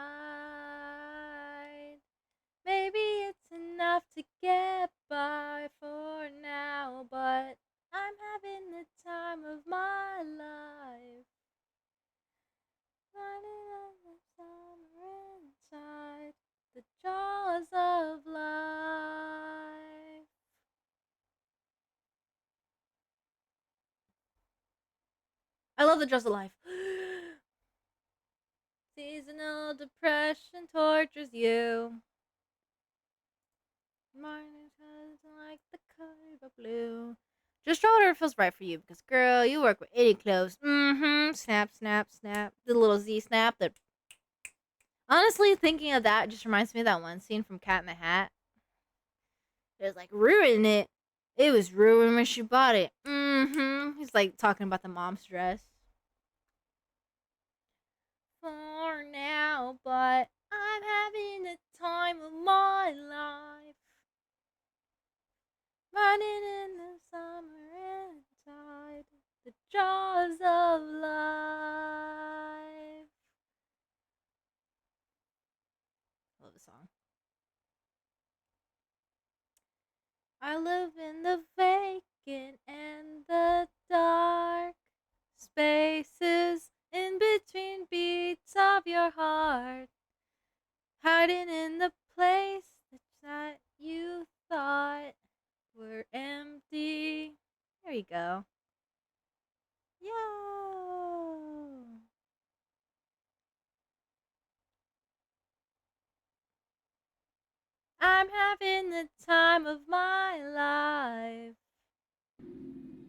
Maybe it's enough to get by for now, but I'm having the time of my life. Running on the summer inside the jaws of life. I love the jaws of life. Seasonal depression tortures you. Mine is like the color of blue. Just draw whatever feels right for you, because girl, you work with any clothes. Mm-hmm. Snap, snap, snap. The little Z snap. That honestly, thinking of that just reminds me of that one scene from Cat in the Hat. It was like ruining it. It was ruined when she bought it. Mm-hmm. He's like talking about the mom's dress. For now, but I'm having the time of my life. Running in the summer inside the jaws of life. Love the song. I live in the vacant and the dark spaces in between beats of your heart, hiding in the place that you thought were empty. There you go. Yo! I'm having the time of my life.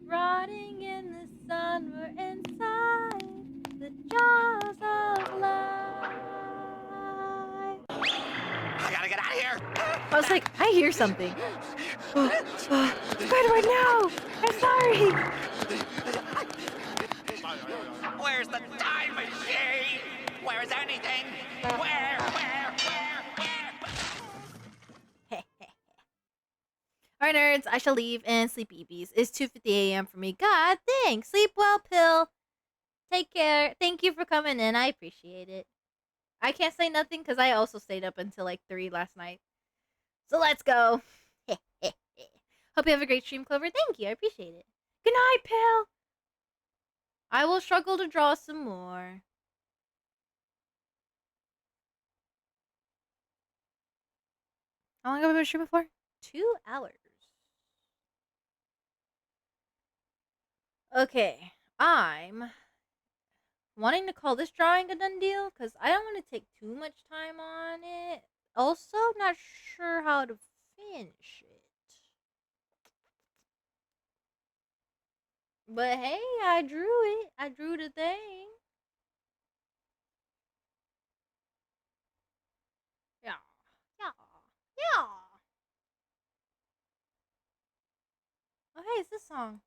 Rotting in the sun, we're inside the jaws of life. I gotta get out of here. I was like, I hear something. Spider-Man, no! I'm sorry! Where's the time machine? Where is anything? Where? Alright, nerds, I shall leave and sleep EBs. It's 2:50 a.m. for me. God, thanks. Sleep well, Pill. Take care. Thank you for coming in. I appreciate it. I can't say nothing because I also stayed up until like 3 last night. So let's go. Hope you have a great stream, Clover. Thank you. I appreciate it. Good night, Pill. I will struggle to draw some more. How long have I been streaming for? 2 hours. Okay. I'm wanting to call this drawing a done deal because I don't want to take too much time on it. Also, not sure how to finish it. But hey, I drew it. I drew the thing. Yeah. Yeah. Yeah. Oh, hey, it's this song.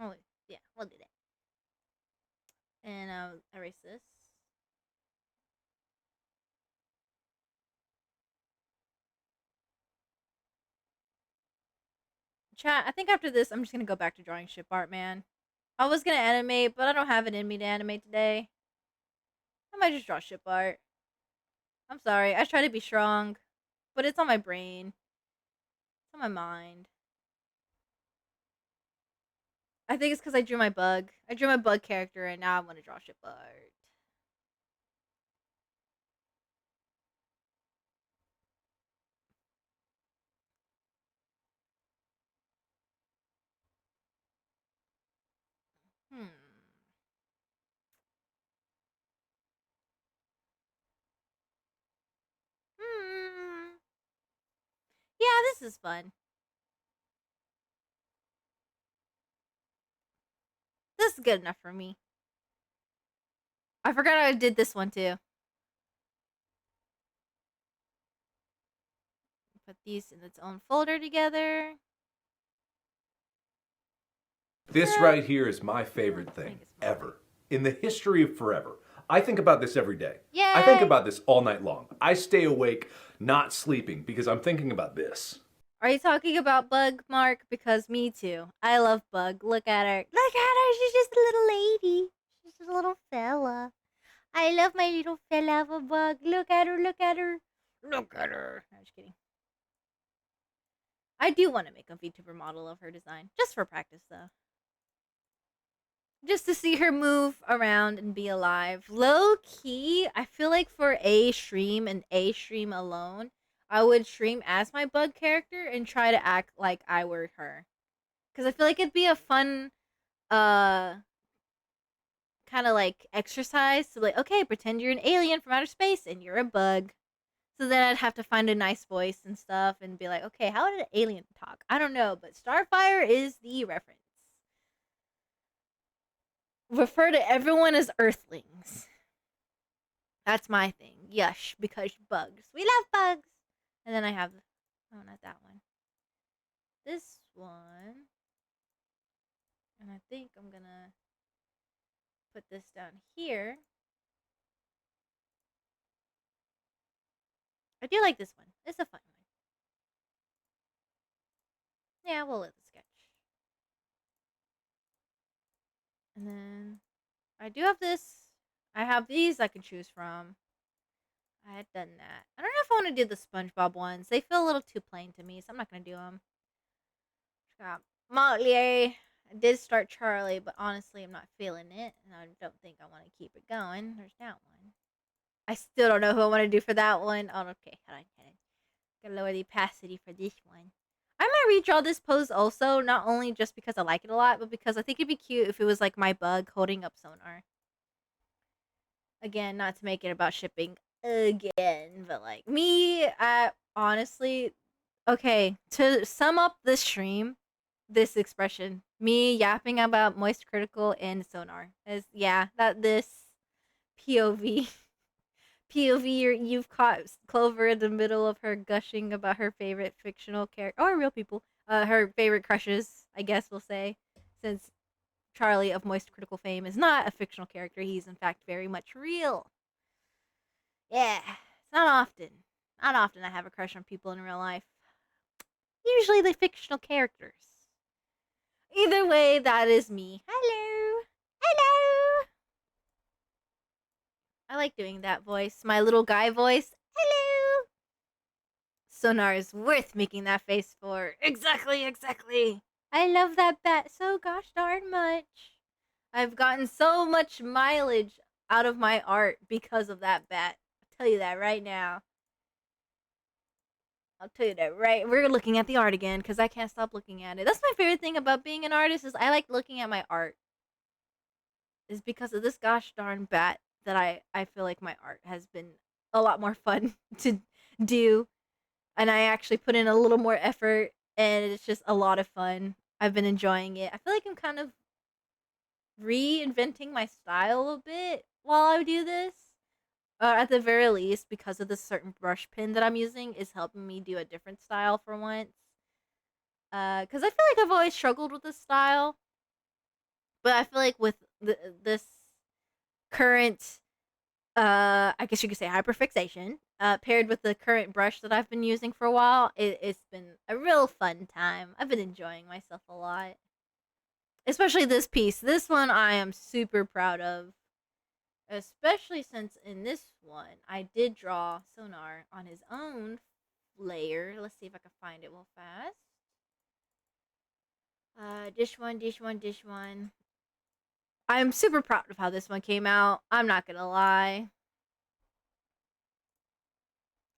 Oh, wait. Yeah, we'll do that. And erase this. Chat, I think after this, I'm just gonna go back to drawing ship art, man. I was gonna animate, but I don't have it in me to animate today. I might just draw ship art. I'm sorry. I try to be strong, but it's on my brain. It's on my mind. I think it's because I drew my bug. I drew my bug character, and now I want to draw ship art. Hmm. Hmm. Yeah, this is fun. This is good enough for me. I forgot I did this one too. Put these in its own folder together. This right here is my favorite thing ever. In the history of forever. I think about this every day. Yay! I think about this all night long. I stay awake, not sleeping, because I'm thinking about this. Are you talking about Bug, Mark? Because me too. I love Bug. Look at her. Look at her. She's just a little lady. She's just a little fella. I love my little fella of a Bug. Look at her. Look at her. Look at her. No, just kidding. I do want to make a VTuber model of her design. Just for practice, though. Just to see her move around and be alive. Low key, I feel like for a stream and a stream alone, I would stream as my Bug character and try to act like I were her. Because I feel like it'd be a fun, uh, kind of like exercise to like, okay, pretend you're an alien from outer space and you're a bug. So then I'd have to find a nice voice and stuff and be like, okay, how did an alien talk? I don't know, but Starfire is the reference. Refer to everyone as Earthlings. That's my thing. Yush, because bugs. We love bugs. And then I have, oh, not that one. This one. And I think I'm gonna put this down here. I do like this one. It's a fun one. Yeah, we'll let the sketch. And then I do have this. I have these I can choose from. I had done that. I don't know if I want to do the SpongeBob ones. They feel a little too plain to me, so I'm not going to do them. Got Motley. I did start Charlie, but honestly, I'm not feeling it, and I don't think I want to keep it going. There's that one. I still don't know who I want to do for that one. Oh, okay. Hold on. Gotta lower the opacity for this one. I might redraw this pose also, not only just because I like it a lot, but because I think it'd be cute if it was like my bug holding up sonar. Again, not to make it about shipping again, but like me, I honestly, okay, to sum up this stream, this expression, me yapping about moist critical and sonar is, yeah, that this POV. POV, you've caught Clover in the middle of her gushing about her favorite fictional character, or real people, her favorite crushes, I guess we'll say, since Charlie of Moist Critical fame is not a fictional character. He's in fact very much real. Yeah, it's not often. Not often I have a crush on people in real life. Usually the fictional characters. Either way, that is me. Hello. Hello. I like doing that voice. My little guy voice. Hello. Sonar is worth making that face for. Exactly, exactly. I love that bat so gosh darn much. I've gotten so much mileage out of my art because of that bat. I'll tell you that right now. I'll tell you that right. We're looking at the art again because I can't stop looking at it. That's my favorite thing about being an artist is I like looking at my art. Is because of this gosh darn bat that I feel like my art has been a lot more fun to do. And I actually put in a little more effort and it's just a lot of fun. I've been enjoying it. I feel like I'm kind of reinventing my style a bit while I do this. At the very least, because of the certain brush pen that I'm using, is helping me do a different style for once. Because I feel like I've always struggled with this style, but I feel like with this current, I guess you could say hyperfixation, paired with the current brush that I've been using for a while, it's been a real fun time. I've been enjoying myself a lot. Especially this piece. This one I am super proud of. Especially since in this one, I did draw Sonar on his own layer. Let's see if I can find it real fast. Dish one, dish one, dish one. I'm super proud of how this one came out. I'm not gonna lie.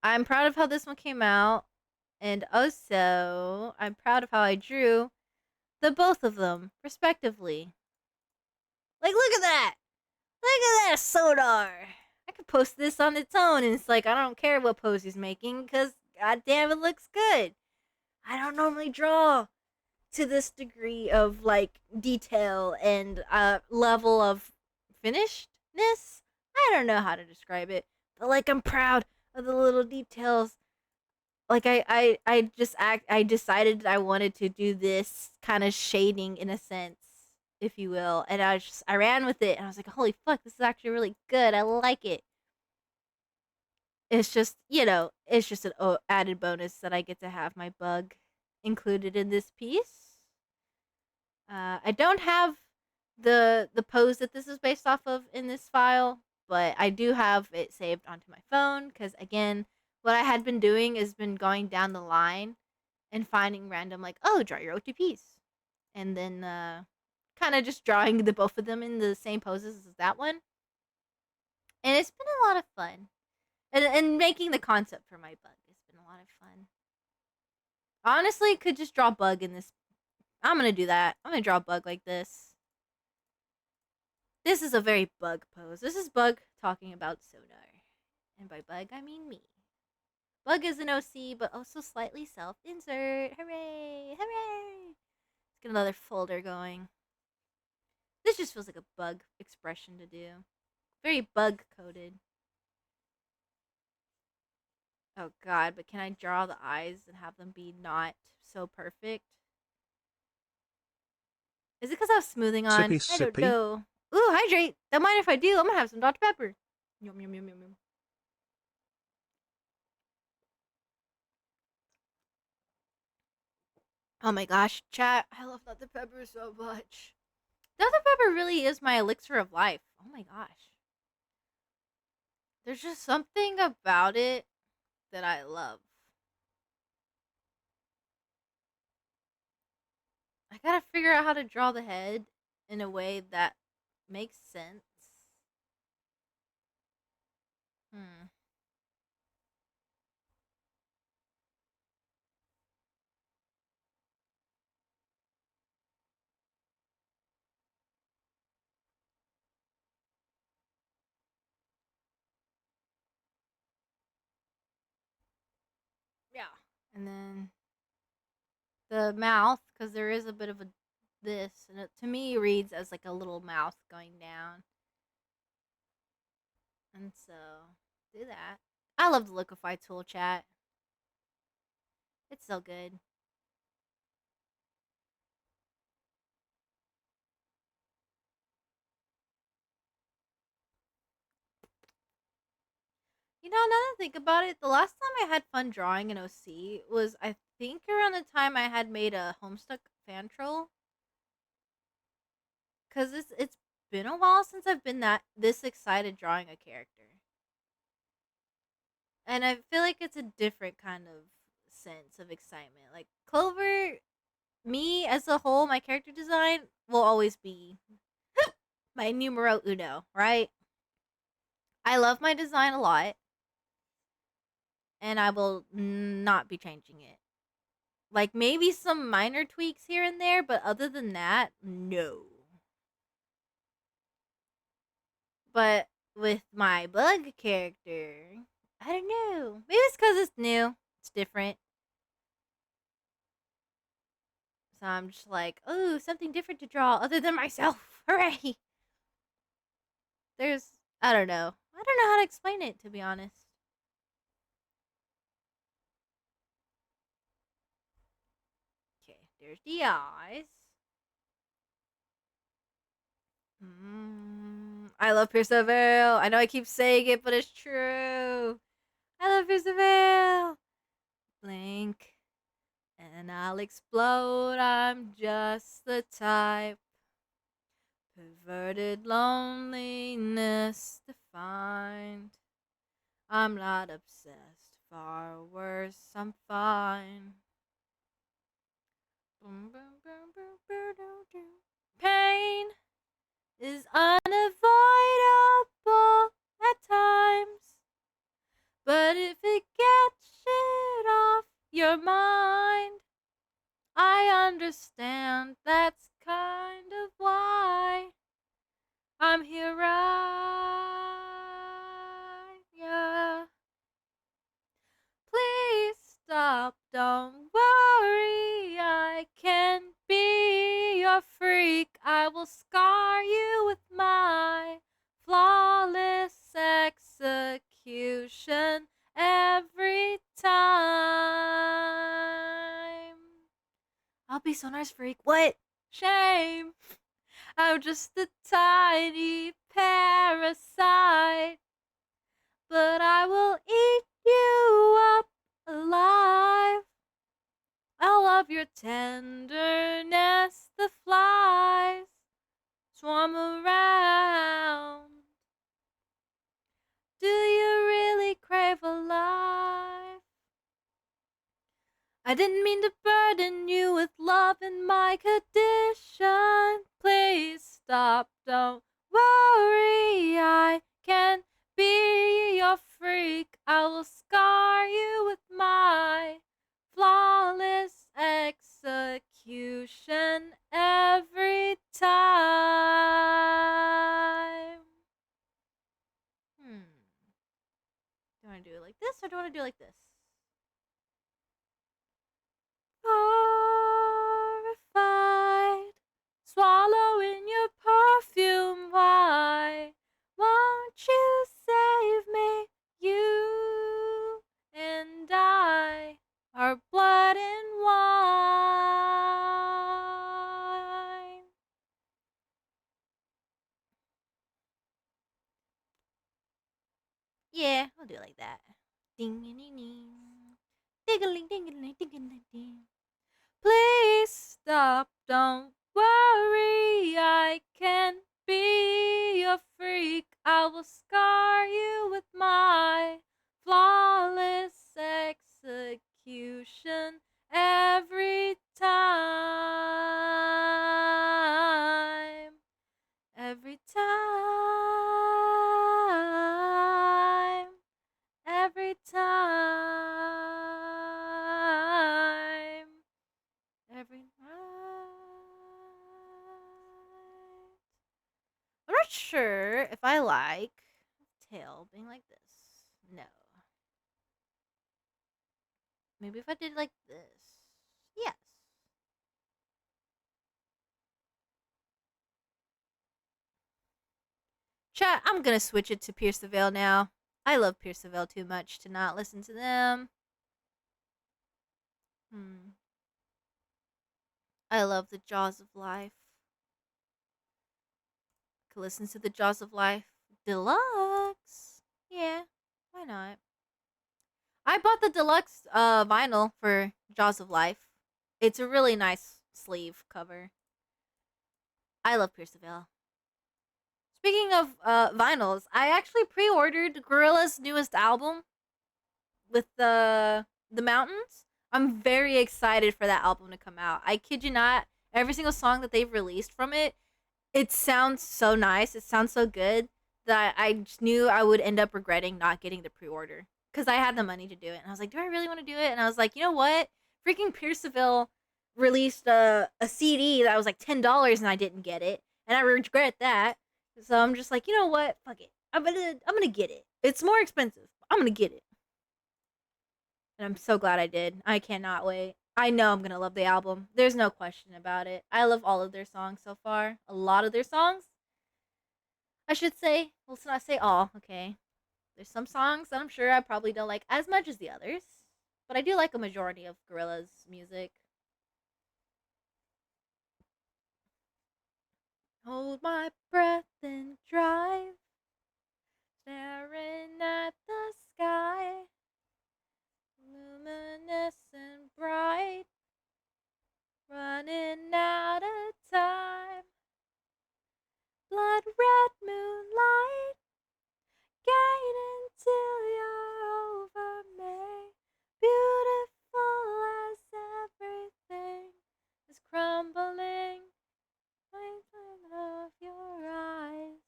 I'm proud of how this one came out. And also, I'm proud of how I drew the both of them, respectively. Like, look at that! Look at that Sonar! I could post this on its own, and it's like, I don't care what pose he's making, because goddamn, it looks good. I don't normally draw to this degree of, like, detail and level of finishedness. I don't know how to describe it, but, like, I'm proud of the little details. Like, I decided I wanted to do this kind of shading in a sense, if you will, and I ran with it, and I was like, holy fuck, this is actually really good. I like it. It's just, it's just an added bonus that I get to have my bug included in this piece. I don't have the pose that this is based off of in this file, but I do have it saved onto my phone because, again, what I had been doing is been going down the line and finding random, like, oh, draw your OTPs, and then kind of just drawing the both of them in the same poses as that one, and it's been a lot of fun. And making the concept for my bug has been a lot of fun. Honestly, could just draw bug in this. I'm gonna do that. I'm gonna draw a bug like this. This is a very bug pose. This is bug talking about Sonar. And by bug, I mean me. Bug is an OC, but also slightly self-insert. Hooray! Hooray! Let's get another folder going. This just feels like a bug expression to do. Very bug-coded. Oh god, but can I draw the eyes and have them be not so perfect? Is it because I was smoothing on? Sippy I don't sippy. know. Ooh, hydrate! Don't mind if I do. I'm gonna have some Dr. Pepper. Yum, yum, yum, yum, yum. Oh my gosh, chat. I love Dr. Pepper so much. Dr. Pepper really is my elixir of life. Oh my gosh. There's just something about it that I love. I gotta figure out how to draw the head in a way that makes sense. Hmm. Yeah. And then the mouth, because there is a bit of a this, and it to me reads as like a little mouth going down. And so, do that. I love the Liquify tool, chat. It's so good. Now that I think about it, the last time I had fun drawing an OC was, I think, around the time I had made a Homestuck fan troll. Cause it's been a while since I've been this excited drawing a character, and I feel like it's a different kind of sense of excitement. Like Clover, me as a whole, my character design will always be my numero uno, right? I love my design a lot, and I will not be changing it. Like maybe some minor tweaks here and there, but other than that, no. But with my bug character, I don't know. Maybe it's because it's new, it's different. So I'm just like, oh, something different to draw other than myself. Hooray! There's, I don't know. I don't know how to explain it, to be honest. Okay, there's the eyes. I love Perseverance. I know I keep saying it, but it's true. I love Perseverance. Blink, and I'll explode. I'm just the type. Perverted loneliness defined. I'm not obsessed, far worse, I'm fine. Pain is unavoidable at times, but if it gets shit off your mind, I understand that's kind of why I'm here right, yeah. Please stop, don't worry, I can be your freak. I will scar you with my flawless execution every time. I'll be so nice, freak. What? Shame. I'm just a tiny parasite, but I will eat you up alive. I love your tenderness. The flies swarm around. Do you really crave a life? I didn't mean to burden you with love in my condition. Please stop, don't worry. I can be your freak. I will scar you with my flawless execution every time. Do I want to do it like this or do I want to do it like this? Horrified, swallowing your perfume. Why won't you save me? You and I are blood and wine. Yeah, I'll do it like that. Ding ding ding ding. Ding ding ding ding ding. Please stop, don't worry. I can be your freak. I will scar you with my flawless execution every time. Every time. Every time. Every night. I'm not sure if I like tail being like this. No. Maybe if I did like this. Yes. Chat, I'm gonna switch it to Pierce the Veil now. I love Pierce the Veil too much to not listen to them. I love the Jaws of Life. Could listen to the Jaws of Life Deluxe. Yeah, why not? I bought the deluxe vinyl for Jaws of Life. It's a really nice sleeve cover. I love Pierce the Veil. Speaking of vinyls, I actually pre-ordered Gorilla's newest album with the mountains. I'm very excited for that album to come out. I kid you not, every single song that they've released from it, it sounds so nice. It sounds so good that I just knew I would end up regretting not getting the pre-order because I had the money to do it. And I was like, do I really want to do it? And I was like, you know what? Freaking Pierceville released a CD that was like $10 and I didn't get it, and I regret that. So I'm just like, you know what? Fuck it. I'm gonna get it. It's more expensive. I'm gonna get it. And I'm so glad I did. I cannot wait. I know I'm gonna love the album. There's no question about it. I love all of their songs so far. A lot of their songs. I should say. Well, let's not say all, okay? There's some songs that I'm sure I probably don't like as much as the others. But I do like a majority of Gorillaz music. Hold my breath. then drive, staring at the sky, luminous and bright, running out of time. Blood red moonlight, gain until you're over me. Beautiful as everything is crumbling. Of your eyes,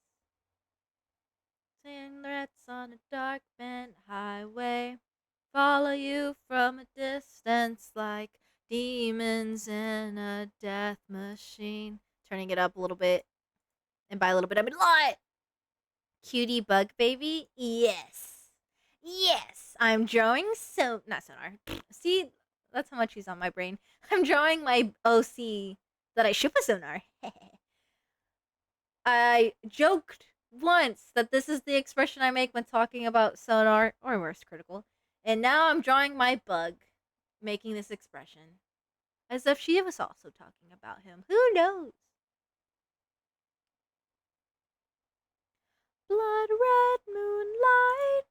cigarettes on a dark bent highway, follow you from a distance like demons in a death machine. Turning it up a little bit, and by a little bit I mean a lot. Cutie bug baby, yes, yes. I'm drawing not sonar. See, that's how much he's on my brain. I'm drawing my OC that I ship with sonar. I joked once that this is the expression I make when talking about sonar or worse critical, and now I'm drawing my bug, making this expression, as if she was also talking about him. Who knows? Blood red moonlight,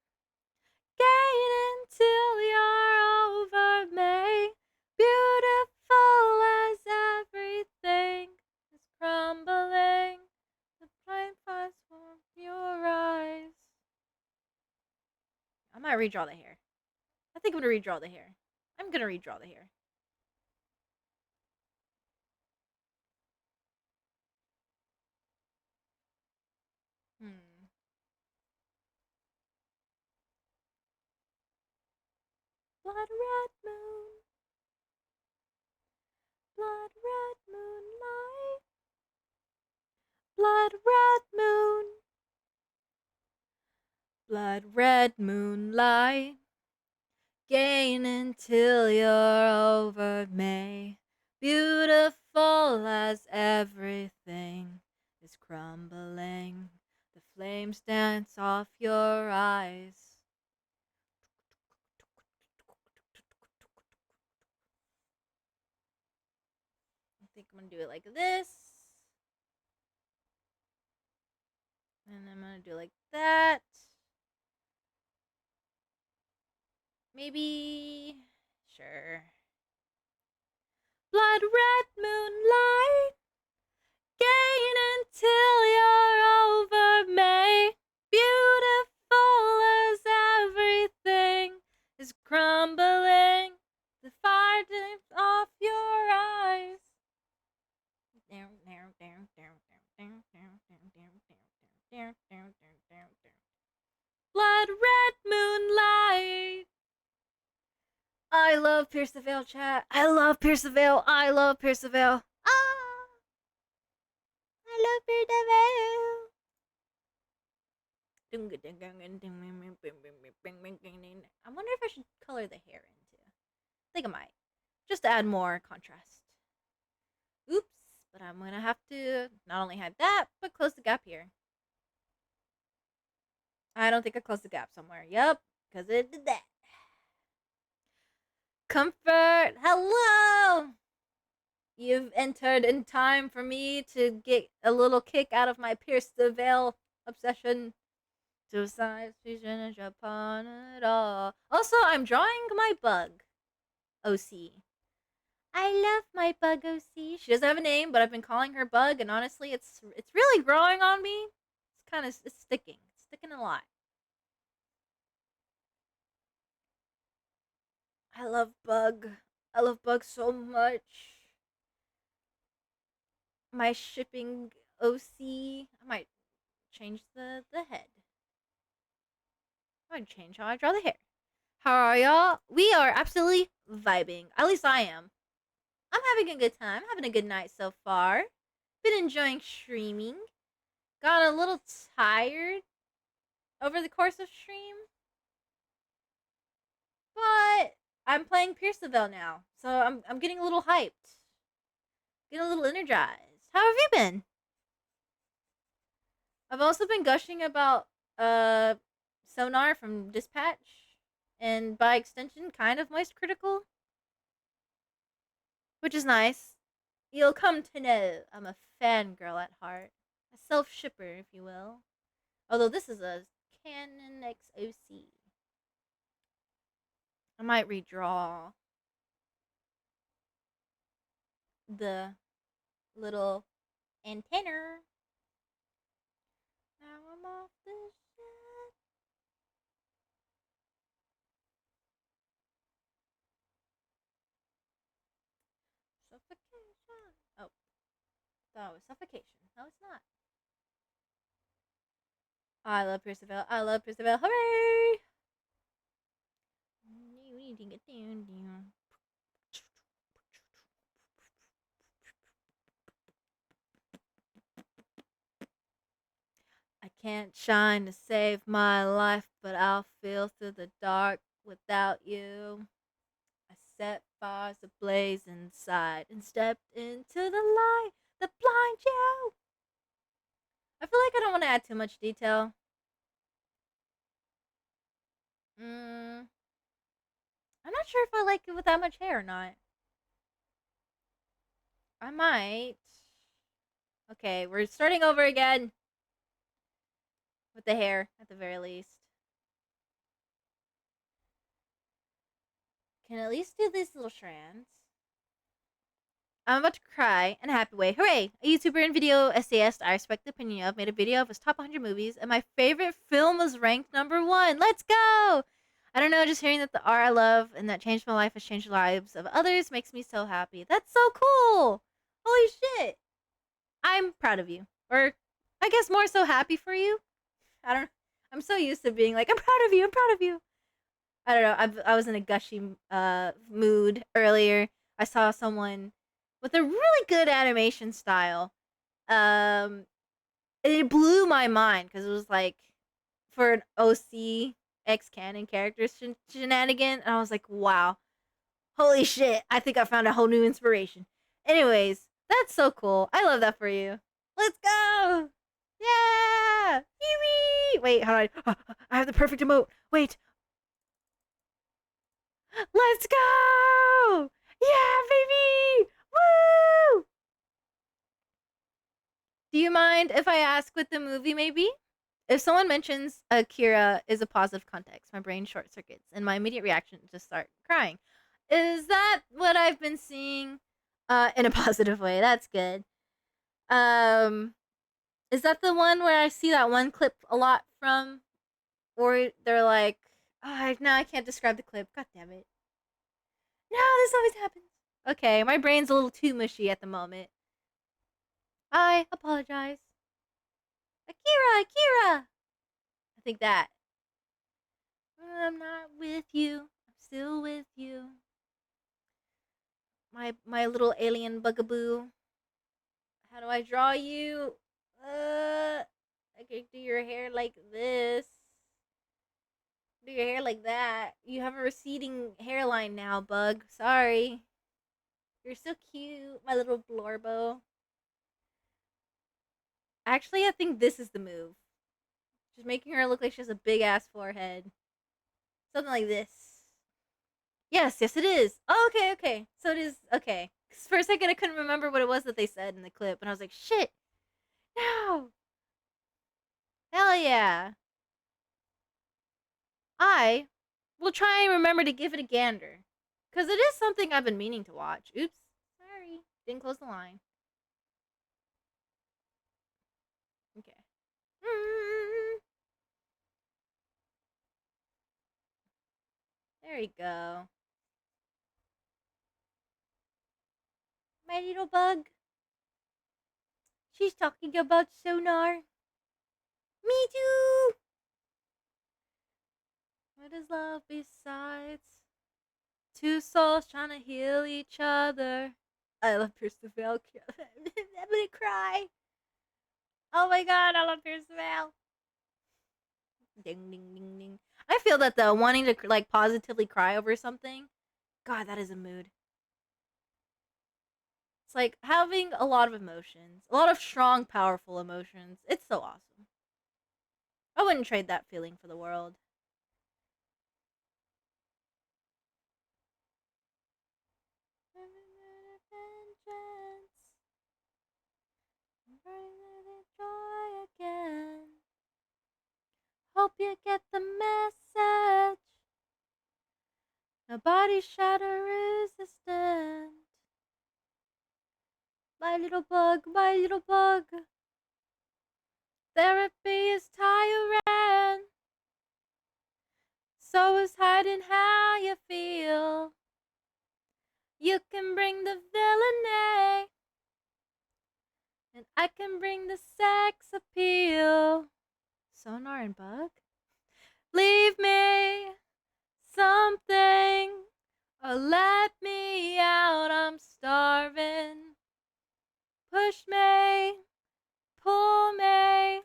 gain until you're over me. Beautiful as everything is crumbling. The blind flies from your eyes. I might redraw the hair. I think I'm gonna redraw the hair. I'm gonna redraw the hair. Hmm. Blood red moon. Blood red moonlight. Blood red moon. Blood red moonlight. Gain until you're over me. Beautiful as everything is crumbling. The flames dance off your eyes. I think I'm gonna do it like this. And I'm gonna do it like that. Maybe. Sure. Blood red moonlight, gain until you're over me. Beautiful as everything is crumbling. The fire dips off your eyes. Blood red moonlight. I love Pierce the Veil, chat. I love Pierce the Veil. I love Pierce the Veil. Ah, I love Pierce the Veil. I wonder if I should color the hair into. I think I might. Just to add more contrast. Oops. But I'm going to have to not only hide that, but close the gap here. I don't think I closed the gap somewhere. Yep. Because it did that. Comfort. Hello. You've entered in time for me to get a little kick out of my Pierce the Veil obsession. Suicide, vision, upon it all. Also, I'm drawing my bug. OC. I love my bug OC. She doesn't have a name, but I've been calling her Bug, and honestly, it's really growing on me. It's sticking. It's sticking a lot. I love Bug. I love Bug so much. My shipping OC. I might change the head. I might change how I draw the hair. How are y'all? We are absolutely vibing. At least I am. I'm having a good time. Having a good night so far. Been enjoying streaming. Got a little tired over the course of stream. But I'm playing Pierce the Veil now. So I'm getting a little hyped. Getting a little energized. How have you been? I've also been gushing about Sonar from Dispatch, and by extension, kind of Moist Critical, which is nice. You'll come to know I'm a fangirl at heart. A self-shipper, if you will. Although this is a Canon XOC. I might redraw the little antenna. Now I'm off this shit. Suffocation. Oh, that was suffocation. No, it's not. I love Percival. I love Percival. Hooray! I can't shine to save my life, but I'll feel through the dark without you. I set fires ablaze inside and stepped into the light that blinds you. I feel like I don't want to add too much detail. I'm not sure if I like it with that much hair or not. I might. Okay, we're starting over again. With the hair, at the very least. Can at least do these little strands. I'm about to cry in a happy way. Hooray! A YouTuber and video essayist I respect the opinion of made a video of his top 100 movies, and my favorite film was ranked #1. Let's go! I don't know, just hearing that the art I love and that changed my life has changed the lives of others makes me so happy. That's so cool! Holy shit! I'm proud of you. Or, I guess more so happy for you. I'm so used to being like, I'm proud of you, I'm proud of you. I don't know. I was in a gushy mood earlier. I saw someone with a really good animation style. And it blew my mind because it was like for an OC X canon character shenanigan, and I was like, wow, holy shit! I think I found a whole new inspiration. Anyways, that's so cool. I love that for you. Let's go! Yeah! Yee-wee! Wait, how do I have the perfect emote. Wait, let's go! Yeah, baby! Woo! Do you mind if I ask what the movie may be? If someone mentions Akira is a positive context, my brain short circuits and my immediate reaction is just start crying. Is that what I've been seeing in a positive way? That's good. Um is that the one where I see that one clip a lot from? Or they're like, oh, no, I can't describe the clip. God damn it. No, this always happens. Okay, my brain's a little too mushy at the moment. I apologize. Akira, Akira! I think that. I'm not with you. I'm still with you. My little alien bugaboo. How do I draw you? I can do your hair like this. Do your hair like that. You have a receding hairline now, bug. Sorry. You're so cute, my little blorbo. Actually, I think this is the move. Just making her look like she has a big ass forehead. Something like this. Yes, yes, it is. Oh, okay, okay. So it is. Okay. 'Cause for a second, I couldn't remember what it was that they said in the clip, and I was like, shit. No. Hell yeah. I will try and remember to give it a gander. Because it is something I've been meaning to watch. Oops. Sorry. Didn't close the line. Okay. There you go. My little bug. She's talking about sonar. Me too. What is love besides two souls trying to heal each other? I love Percival. I'm gonna cry. Oh my god, I love Percival. Ding ding ding ding. I feel that though, wanting to like positively cry over something. God, that is a mood. It's like having a lot of emotions, a lot of strong, powerful emotions. It's so awesome. I wouldn't trade that feeling for the world. Hope you get the message. Nobody shatter resistant. My little bug, my little bug. Therapy is tyrant. So is hiding how you feel. You can bring the villainy, and I can bring the sex appeal. Sonar and bug? Leave me something, or let me out, I'm starving. Push me, pull me,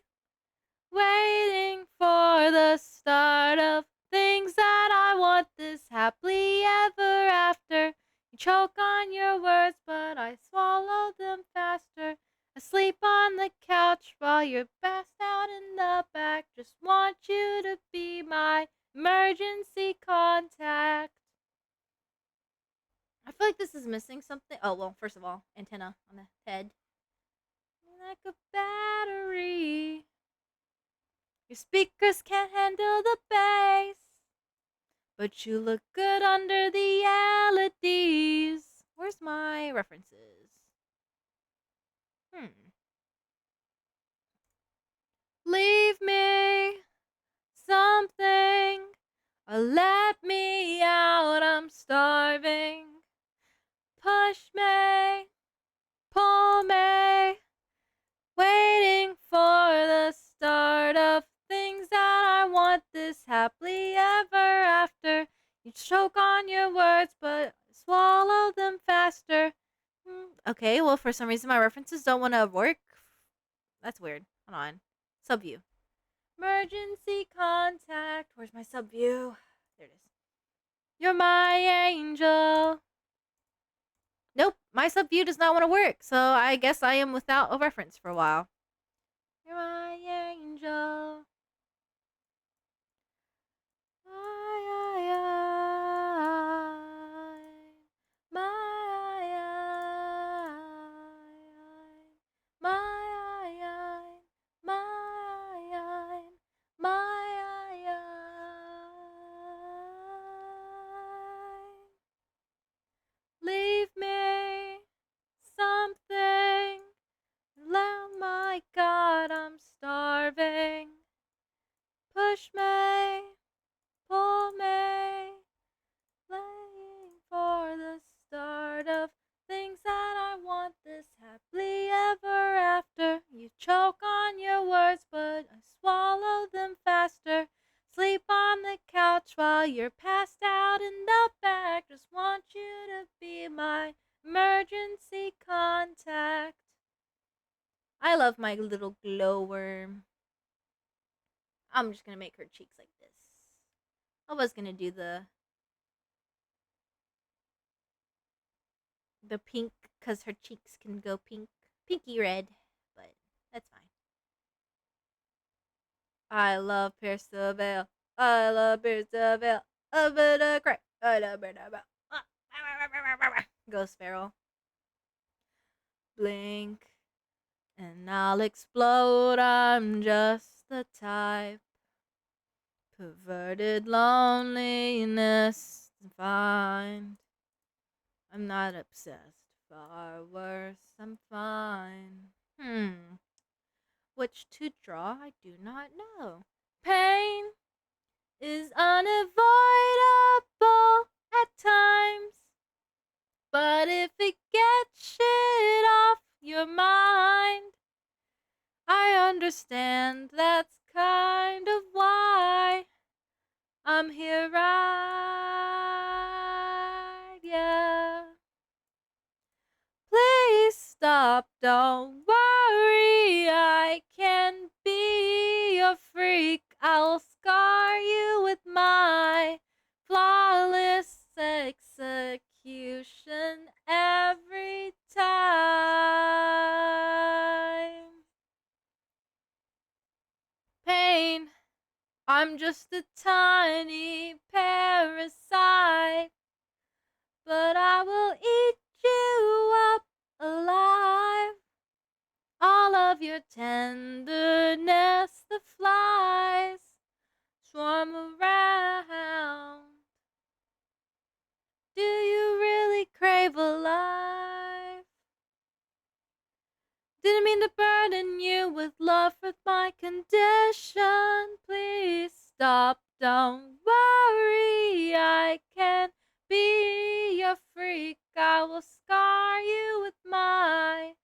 waiting for the start of things that I want this happily ever after. You choke on your words, but I swallow them faster. Asleep on the couch while you're passed out in the back. Just want you to be my emergency contact. I feel like this is missing something. Oh, well, first of all, antenna on the head. Like a battery. Your speakers can't handle the bass, but you look good under the LEDs. Where's my references? Leave me something, or let me out, I'm starving. Push me, pull me, waiting for the start of things that I want this happily ever after. You choke on your words, but swallow them faster. Okay, well, for some reason, my references don't want to work. That's weird. Hold on. Subview. Emergency contact. Where's my subview? There it is. You're my angel. Nope, my subview does not want to work, so I guess I am without a reference for a while. You're my angel. Leave me something. Oh my God, I'm starving. Push me, pull me, laying for the start of things that I want this happily ever after. You choke on your words, but I swallow them faster. Sleep on the couch while you're passed out in the back. Just want you to be my emergency contact. I love my little glowworm. I'm just gonna make her cheeks like this. I was gonna do the pink because her cheeks can go pink, pinky red, but that's fine. I love Percival. I love Percival. A bit of crack. I love Percival. Ghost Feral. Blink and I'll explode. I'm just the type. Perverted loneliness to find. I'm not obsessed. Far worse, I'm fine. Which to draw, I do not know. Pain is unavoidable at times. But if it gets shit off your mind, I understand that's kind of why I'm here right, yeah. Please stop, don't worry, I can be your freak. I'll scar you with my flawless execution every time. Pain, I'm just a tiny parasite, but I will eat you up alive. All of your tenderness, the flies Didn't mean to burden you with love with my condition. Please stop, don't worry. I can be your freak. I will scar you with my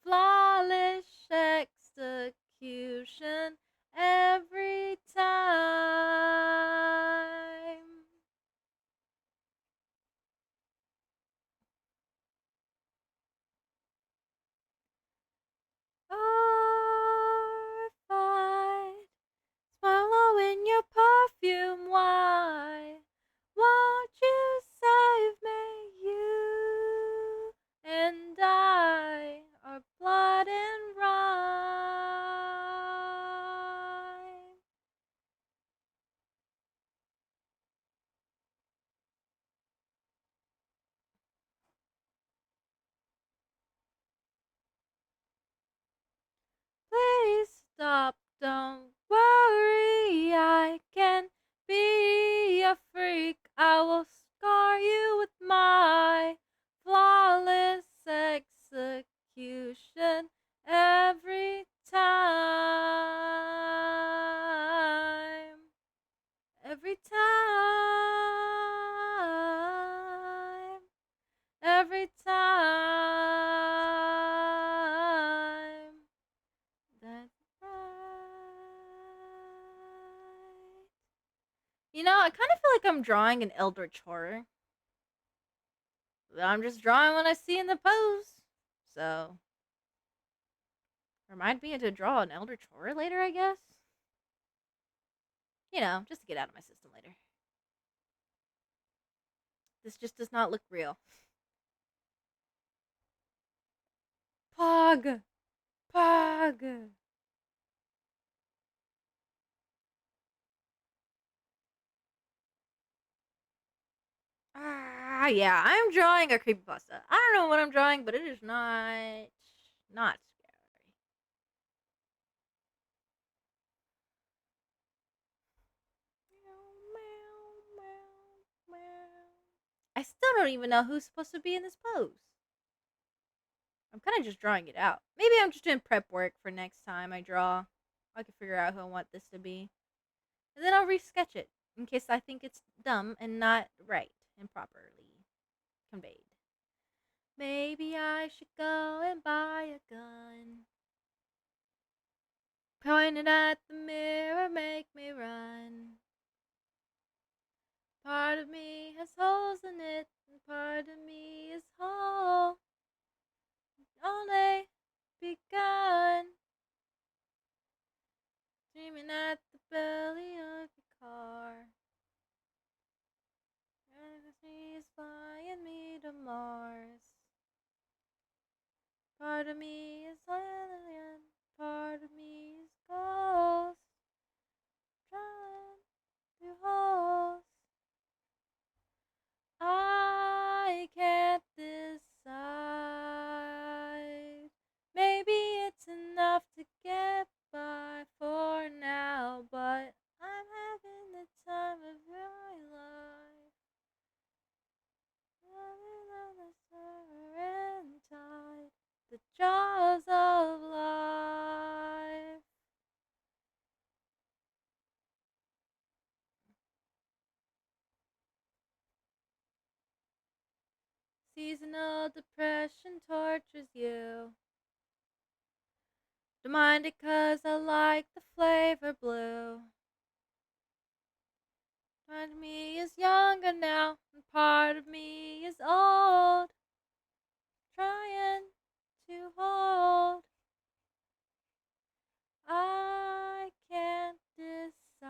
flawless execution every time. Horrified, swallowing your perfume. Why won't you save me? You and I are blood and rhyme. Please stop, don't worry. I can be a freak. I will scar you with my flawless execution every time. Every time. Every time. That's right. I kind of feel like I'm drawing an eldritch horror. I'm just drawing what I see in the pose. So, remind me to draw an eldritch horror later, I guess. Just to get out of my system later. This just does not look real. Pog! Pog! Ah, yeah, I'm drawing a creepypasta. I don't know what I'm drawing, but it is not scary. I still don't even know who's supposed to be in this pose. I'm kind of just drawing it out. Maybe I'm just doing prep work for next time I draw. I can figure out who I want this to be. And then I'll resketch it in case I think it's dumb and not right and properly conveyed. Maybe I should go and buy a gun. Point it at the mirror, make me run. Part of me has holes in it, and part of me is whole. Only begun. Dreaming at the belly of your car. Gravity is flying me to Mars. Part of me is alien, part of me is ghost. Trying to hold. I can't decide. Maybe it's enough to get by for now, but I'm having the time of my life. Running on the summer and tide, the jaws of life. Seasonal depression tortures you. Don't mind it 'cause I like the flavor blue. Part of me is younger now, and part of me is old. Trying to hold. I can't decide.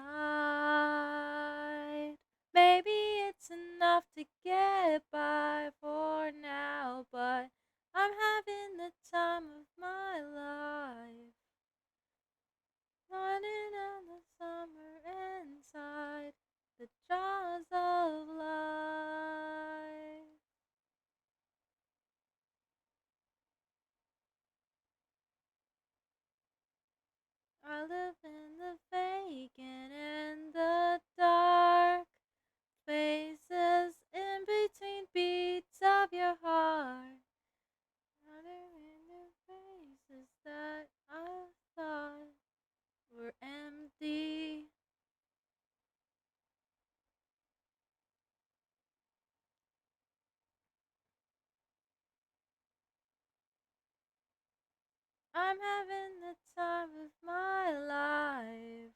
Maybe it's enough to get by for now, but I'm having the time of my life. Running on the summer inside the jaws of life. I live in the vacant and the dark spaces in between beats of your heart. Running in the faces that I'm having the time of my life.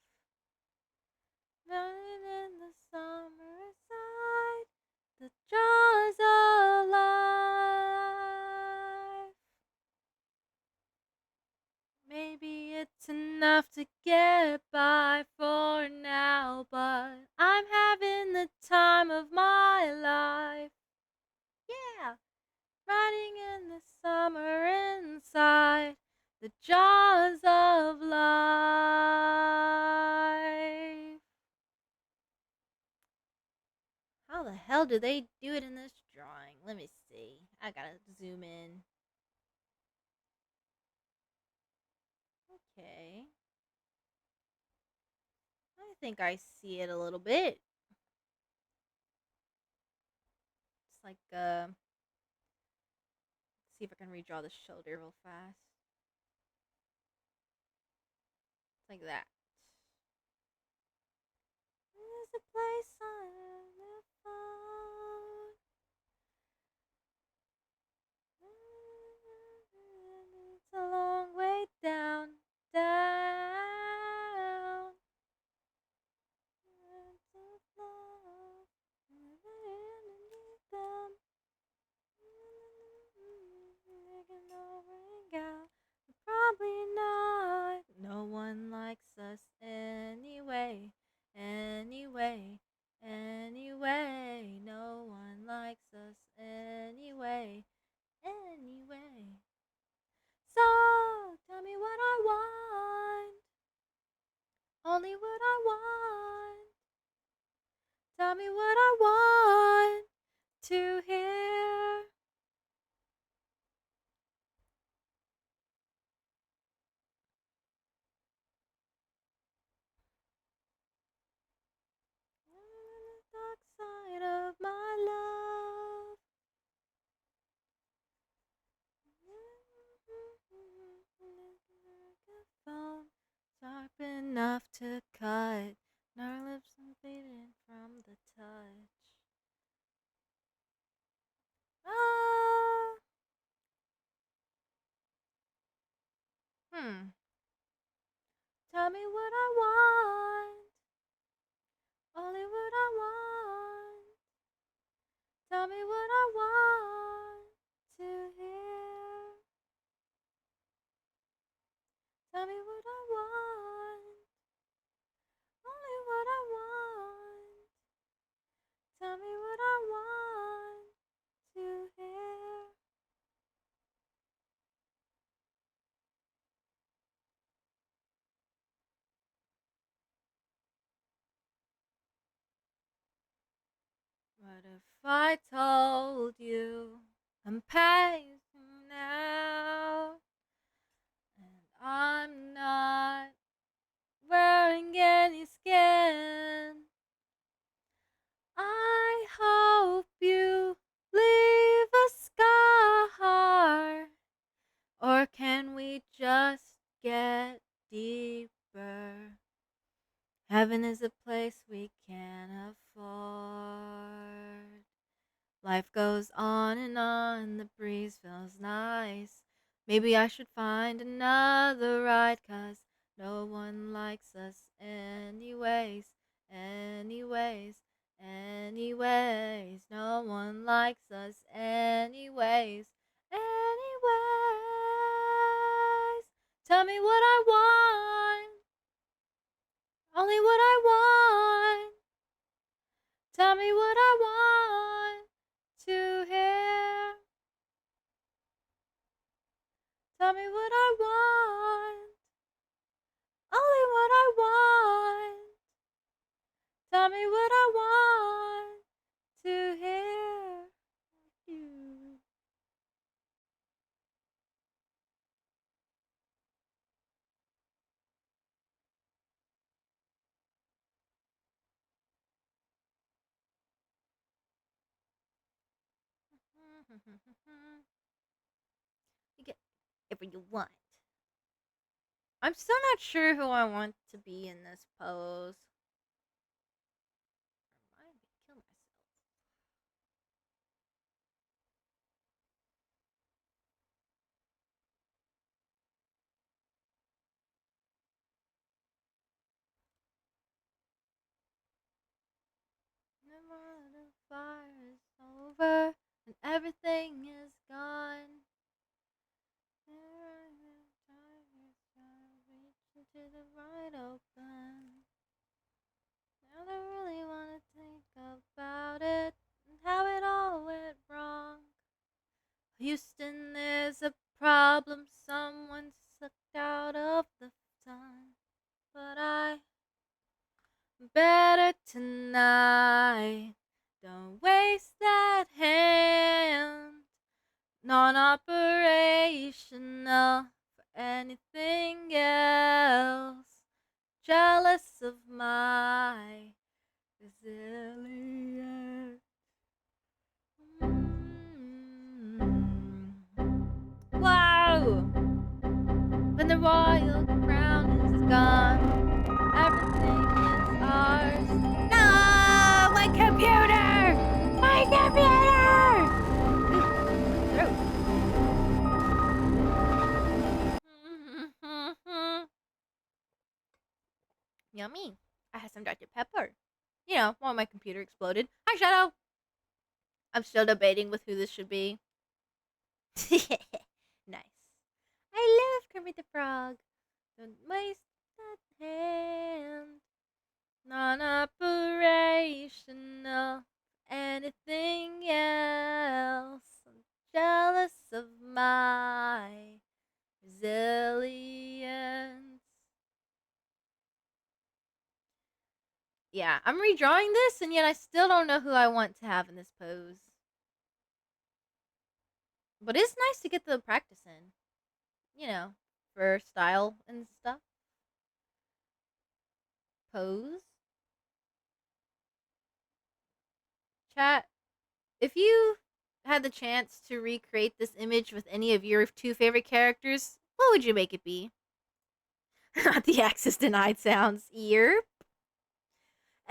Running in the summer the jaws of life. Maybe it's enough to get by for now, but I'm having the time of my life. Yeah, riding in the summer inside the jaws of life. How the hell do they do it in this drawing? Let me see. I gotta zoom in. Okay. I think I see it a little bit. It's like, see if I can redraw the shoulder real fast. It's like that. There's a place I never found. It's a long way down, down. Probably not. No one likes us anyway. Anyway. Anyway. No one likes us anyway. Anyway. So, tell me what I want. Only what I want. Tell me what I want to hear. The dark side of my love. Phone sharp enough to cut. And our lips are bleeding from the touch. Ah. Tell me what I want. Only what I want. Tell me what I want to hear. Tell me what I want. Only what I want. Tell me what I want to hear. What if I told you I'm past now and I'm not wearing any skin? I hope you leave a scar, or can we just get deeper? Heaven is a place we can't afford. Life goes on and on, the breeze feels nice. Maybe I should find another ride, 'cause no one likes us anyways, anyways, anyways. No one likes us anyways, anyways. Tell me what I want, only what I want. Tell me what I want to hear. Tell me what I want, only what I want. Tell me what I want to hear. You. You get whatever you want. I'm still not sure who I want to be in this pose. I might kill myself. the fire is over and everything is gone. Reaching to the right open. Now I really wanna think about it and how it all went wrong. Houston, there's a problem. Someone sucked out of the sun. But I better tonight. Don't waste that hand. Non-operational for anything else. Jealous of my resilience. Wow! When the royal crown is gone, everything is ours. No! My computer! My computer! Yummy. I had some Dr. Pepper. You know, while my computer exploded. Hi, Shadow! I'm still debating with who this should be. Nice. I love Kermit the Frog. Don't waste that hand. Non-operational. Anything else. I'm jealous of my resilience. Yeah, I'm redrawing this, and yet I still don't know who I want to have in this pose. But it's nice to get the practice in. You know, for style and stuff. Pose. Chat, if you had the chance to recreate this image with any of your two favorite characters, what would you make it be? Not the access denied sounds. Ear.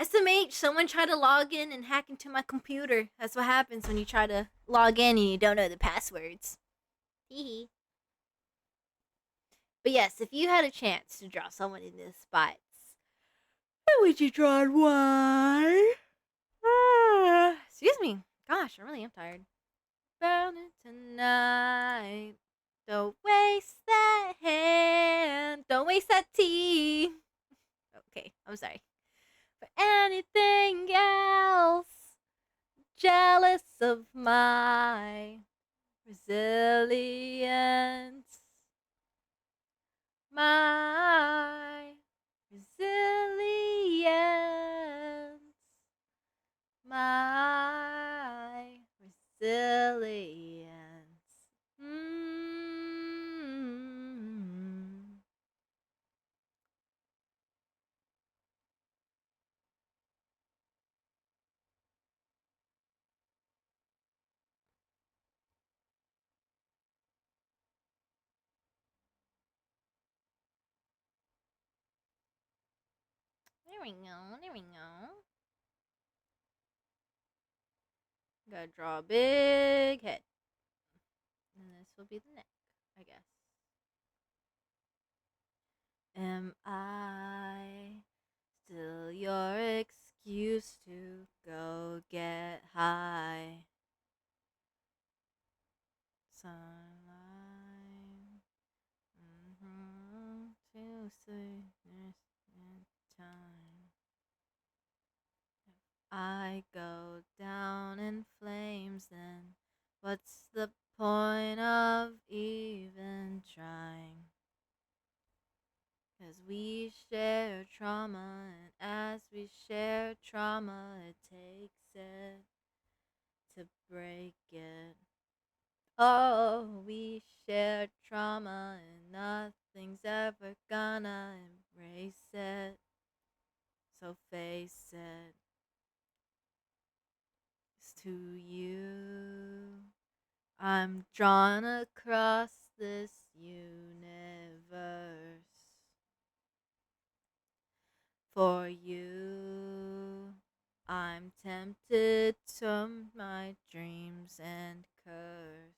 SMH, someone tried to log in and hack into my computer. That's what happens when you try to log in and you don't know the passwords. Hee. But yes, if you had a chance to draw someone in this spots, who would you draw and why? Excuse me. Gosh, I really am tired. Found it tonight. Don't waste that hand. Don't waste that tea. Okay, I'm sorry. For anything else, jealous of my resilience. My resilience. My resilience. There we go. There we go. Gotta draw a big head. And this will be the neck, I guess. Am I still your excuse to go get high? Sunlight. To sweetness and time. I go down in flames, then what's the point of even trying? 'Cause we share trauma, and as we share trauma, it takes it to break it. Oh, we share trauma, and nothing's ever gonna embrace it. So face it. It's to you. I'm drawn across this universe. For you, I'm tempted to my dreams and curse.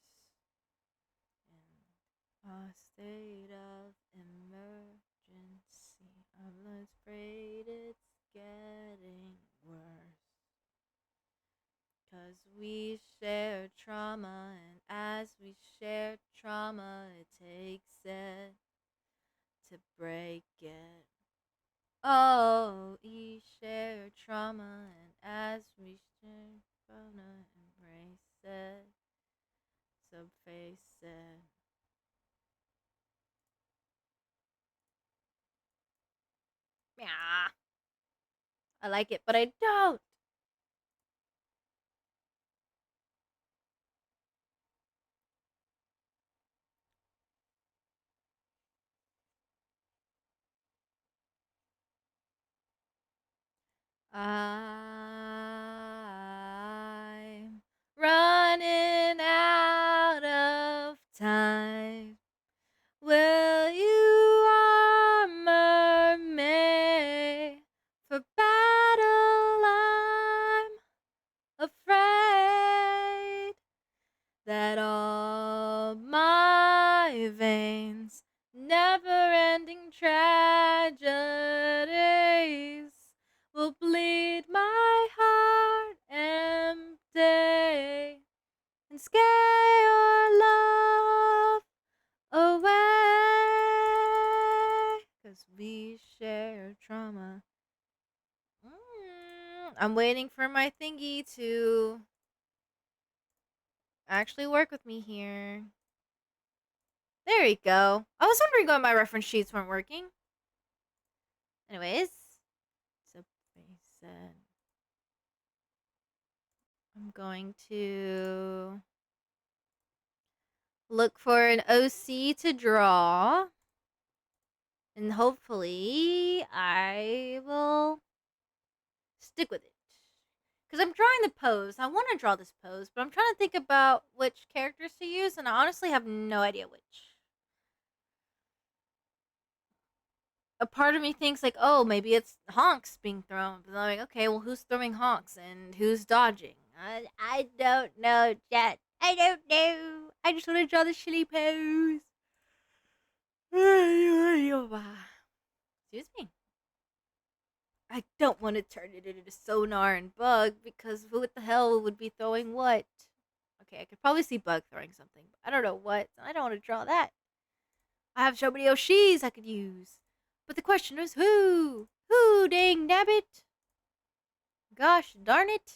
In a state of emergency, I'm afraid it's getting worse. we share trauma, and as we share trauma, it takes it to break it. Oh, we share trauma, and as we share trauma, embrace it, so face it. Yeah, I like it, but I don't. I'm running out of time. Will you armor me for battle? I'm afraid that all my veins, never ending tragedies, will bleed my heart empty and scare your love away. 'Cause we share trauma. I'm waiting for my thingy to actually work with me here. There we go. I was wondering why my reference sheets weren't working. Anyways, so said I'm going to look for an OC to draw. And hopefully I will stick with it. Because I'm drawing the pose. I want to draw this pose, but I'm trying to think about which characters to use, and I honestly have no idea which. A part of me thinks like, oh, maybe it's honks being thrown. But I'm like, okay, well, who's throwing honks and who's dodging? I don't know, Jet. I don't know. I just want to draw the shitty pose. Excuse me. I don't want to turn it into sonar and bug because who the hell would be throwing what? Okay, I could probably see bug throwing something, but I don't know what. I don't want to draw that. I have so many Oshis I could use. But the question is who? Who, dang nabbit? Gosh darn it.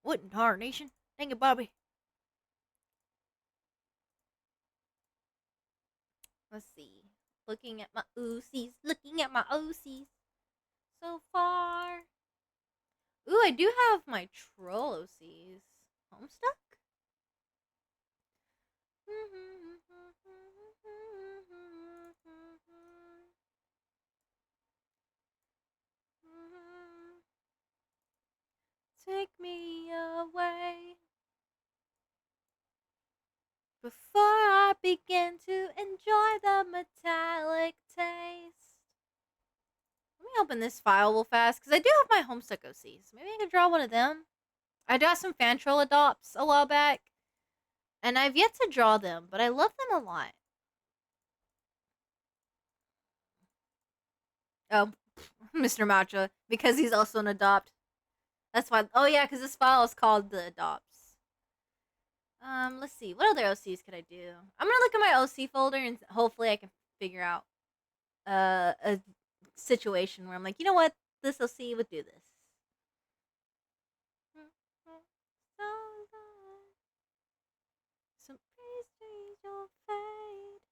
What in tarnation? Dang it, Bobby. Let's see. Looking at my OCs. Looking at my OCs. So far. Ooh, I do have my troll OCs. Homestuck? Take me away before I begin to enjoy the metallic taste. Let me open this file real fast because I do have my Homestuck OCs. Maybe I could draw one of them. I got some fan troll adopts a while back, and I've yet to draw them, but I love them a lot. Oh, Mr. Matcha, because he's also an adopt. That's why. Oh yeah, because this file is called the adopts. Let's see. What other OCs could I do? I'm gonna look at my OC folder and hopefully I can figure out a situation where I'm like, you know what, this OC would do this. Some pastries will fade.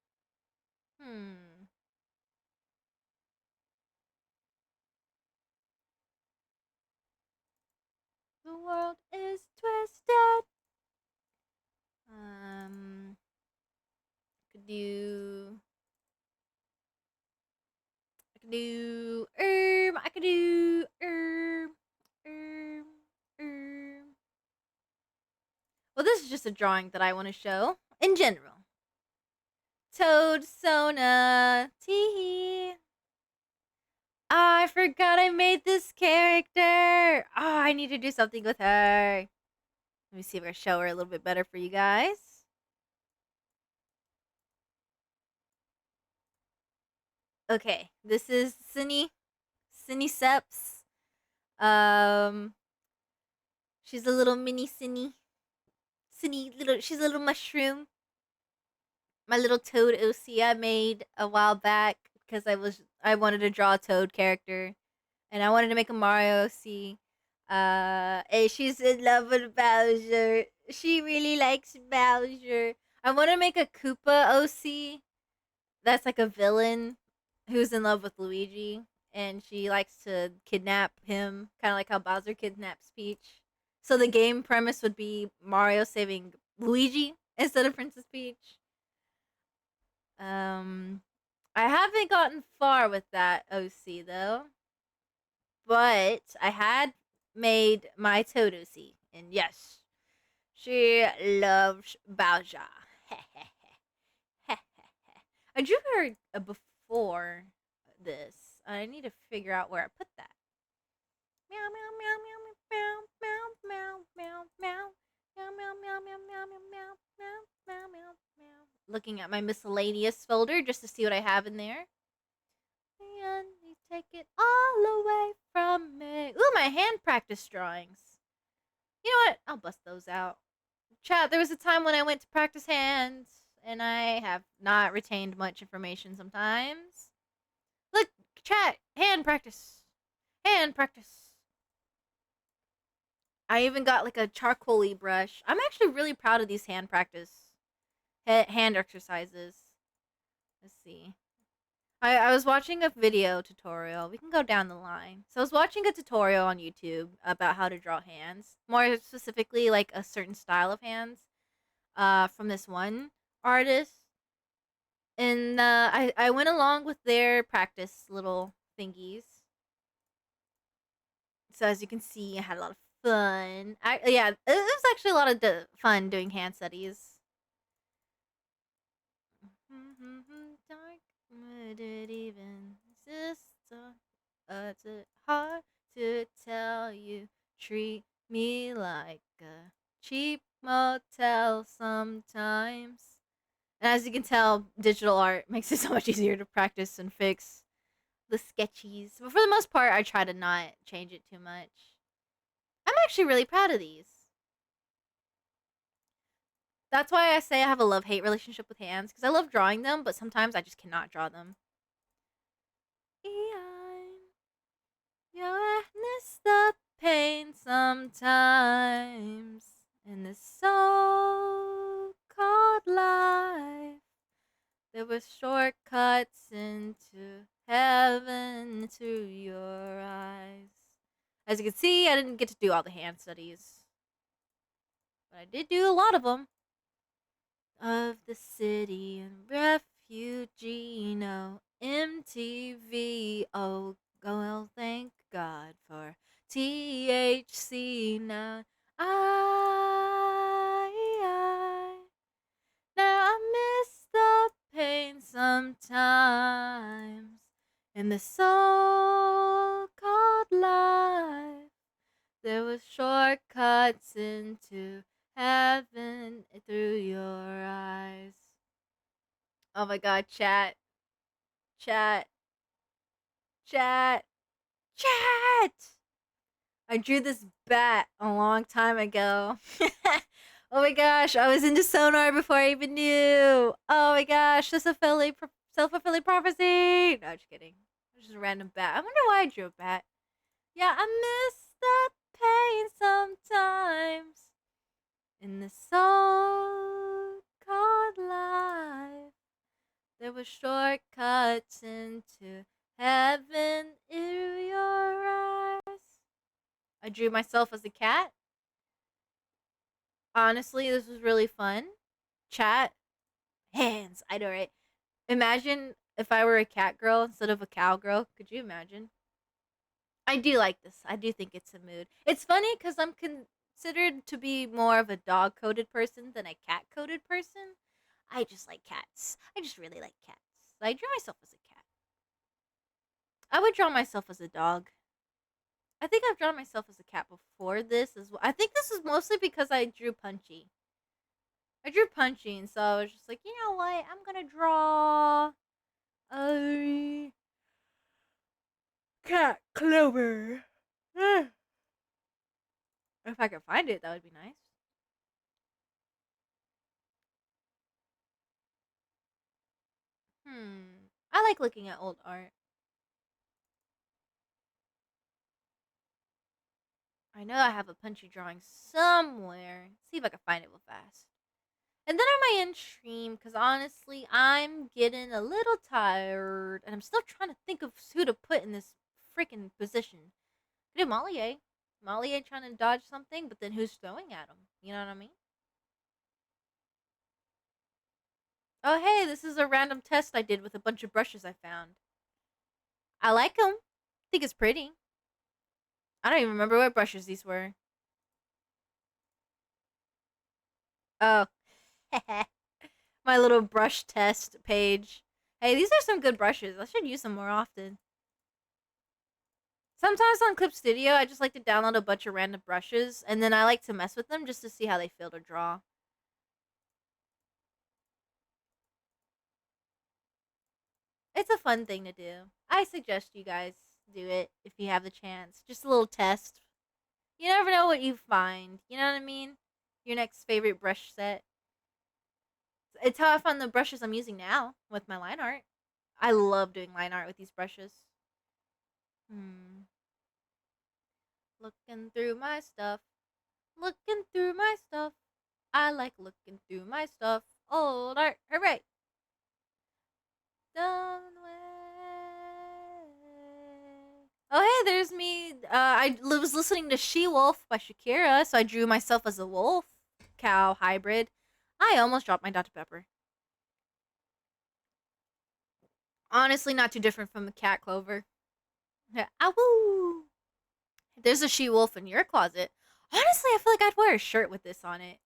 The world is twisted. Could do. I could do. I could do. Well, this is just a drawing that I want to show in general. Toad Sona Teehee. I forgot I made this character. Oh, I need to do something with her. Let me see if I can show her a little bit better for you guys. Okay, this is Cinny Seps. She's a little mini Cinny little. She's a little mushroom. My little Toad OC I made a while back because I wanted to draw a Toad character, and I wanted to make a Mario OC. And she's in love with Bowser. She really likes Bowser. I want to make a Koopa OC that's like a villain who's in love with Luigi, and she likes to kidnap him, kind of like how Bowser kidnaps Peach. So the game premise would be Mario saving Luigi instead of Princess Peach. Um, I haven't gotten far with that OC though, but I had made my Toad OC, and yes, she loves Bowser. I drew her before this. I need to figure out where I put that. Meow meow meow meow meow meow meow meow meow meow meow meow meow meow meow meow meow meow meow. Looking at my miscellaneous folder just to see what I have in there. And you take it all away from me. Ooh, my hand practice drawings. You know what? I'll bust those out. Chat, there was a time when I went to practice hands, and I have not retained much information sometimes. Look, chat, hand practice. Hand practice. I even got like a charcoal-y brush. I'm actually really proud of these hand practice hand exercises. Let's see. I was watching a video tutorial. We can go down the line. So I was watching a tutorial on YouTube about how to draw hands. More specifically, like a certain style of hands. From this one artist. And I went along with their practice little thingies. So as you can see, I had a lot of fun. Yeah, it was actually a lot of fun doing hand studies. Dark, would it even exist? It's hard to tell you. Treat me like a cheap motel sometimes. And as you can tell, digital art makes it so much easier to practice and fix the sketchies. But for the most part, I try to not change it too much. I'm actually really proud of these. That's why I say I have a love-hate relationship with hands, because I love drawing them, but sometimes I just cannot draw them. You witness the pain sometimes in this so-called life. There were shortcuts into heaven through your eyes. As you can see, I didn't get to do all the hand studies, but I did do a lot of them. Of the city and refugee, no MTV. Oh, well, thank God for THC. Now now I miss the pain sometimes in the so-called life. There were shortcuts into heaven through your eyes. Oh my god, chat. Chat. Chat. Chat! I drew this bat a long time ago. Oh my gosh, I was into sonar before I even knew. Oh my gosh, this is a self-fulfilling prophecy. No, just kidding. It's just a random bat. I wonder why I drew a bat. Yeah, I miss the pain sometimes in the so-called life. There were shortcuts into heaven through your eyes. I drew myself as a cat. Honestly, this was really fun. Chat. Hands. I know, right? Imagine if I were a cat girl instead of a cow girl. Could you imagine? I do like this. I do think it's a mood. It's funny because I'm considered to be more of a dog coded person than a cat coded person. I just like cats. I just really like cats. I drew myself as a cat. I would draw myself as a dog. I think I've drawn myself as a cat before this as well. I think this is mostly because I drew Punchy. I drew Punchy, and so I was just like, you know what? I'm gonna draw a cat Clover. If I could find it, that would be nice. I like looking at old art. I know I have a punchy drawing somewhere. See if I can find it real fast. And then I might end stream because honestly, I'm getting a little tired, and I'm still trying to think of who to put in this freaking position. I do Molly. Molly trying to dodge something, but then who's throwing at him? You know what I mean? Oh hey, this is a random test I did with a bunch of brushes I found. I like them. Think it's pretty. I don't even remember what brushes these were. Oh, my little brush test page. Hey, these are some good brushes. I should use them more often. Sometimes on Clip Studio, I just like to download a bunch of random brushes, and then I like to mess with them just to see how they feel to draw. It's a fun thing to do. I suggest you guys do it if you have the chance. Just a little test. You never know what you find. You know what I mean? Your next favorite brush set. It's how I found the brushes I'm using now with my line art. I love doing line art with these brushes. Hmm. Looking through my stuff. Looking through my stuff. I like looking through my stuff. Old art. Hooray! Done way. Oh, hey, there's me. I was listening to She Wolf by Shakira, so I drew myself as a wolf cow hybrid. I almost dropped my Dr. Pepper. Honestly, not too different from the cat Clover. Yeah. Awoo! There's a she wolf in your closet. Honestly, I feel like I'd wear a shirt with this on it.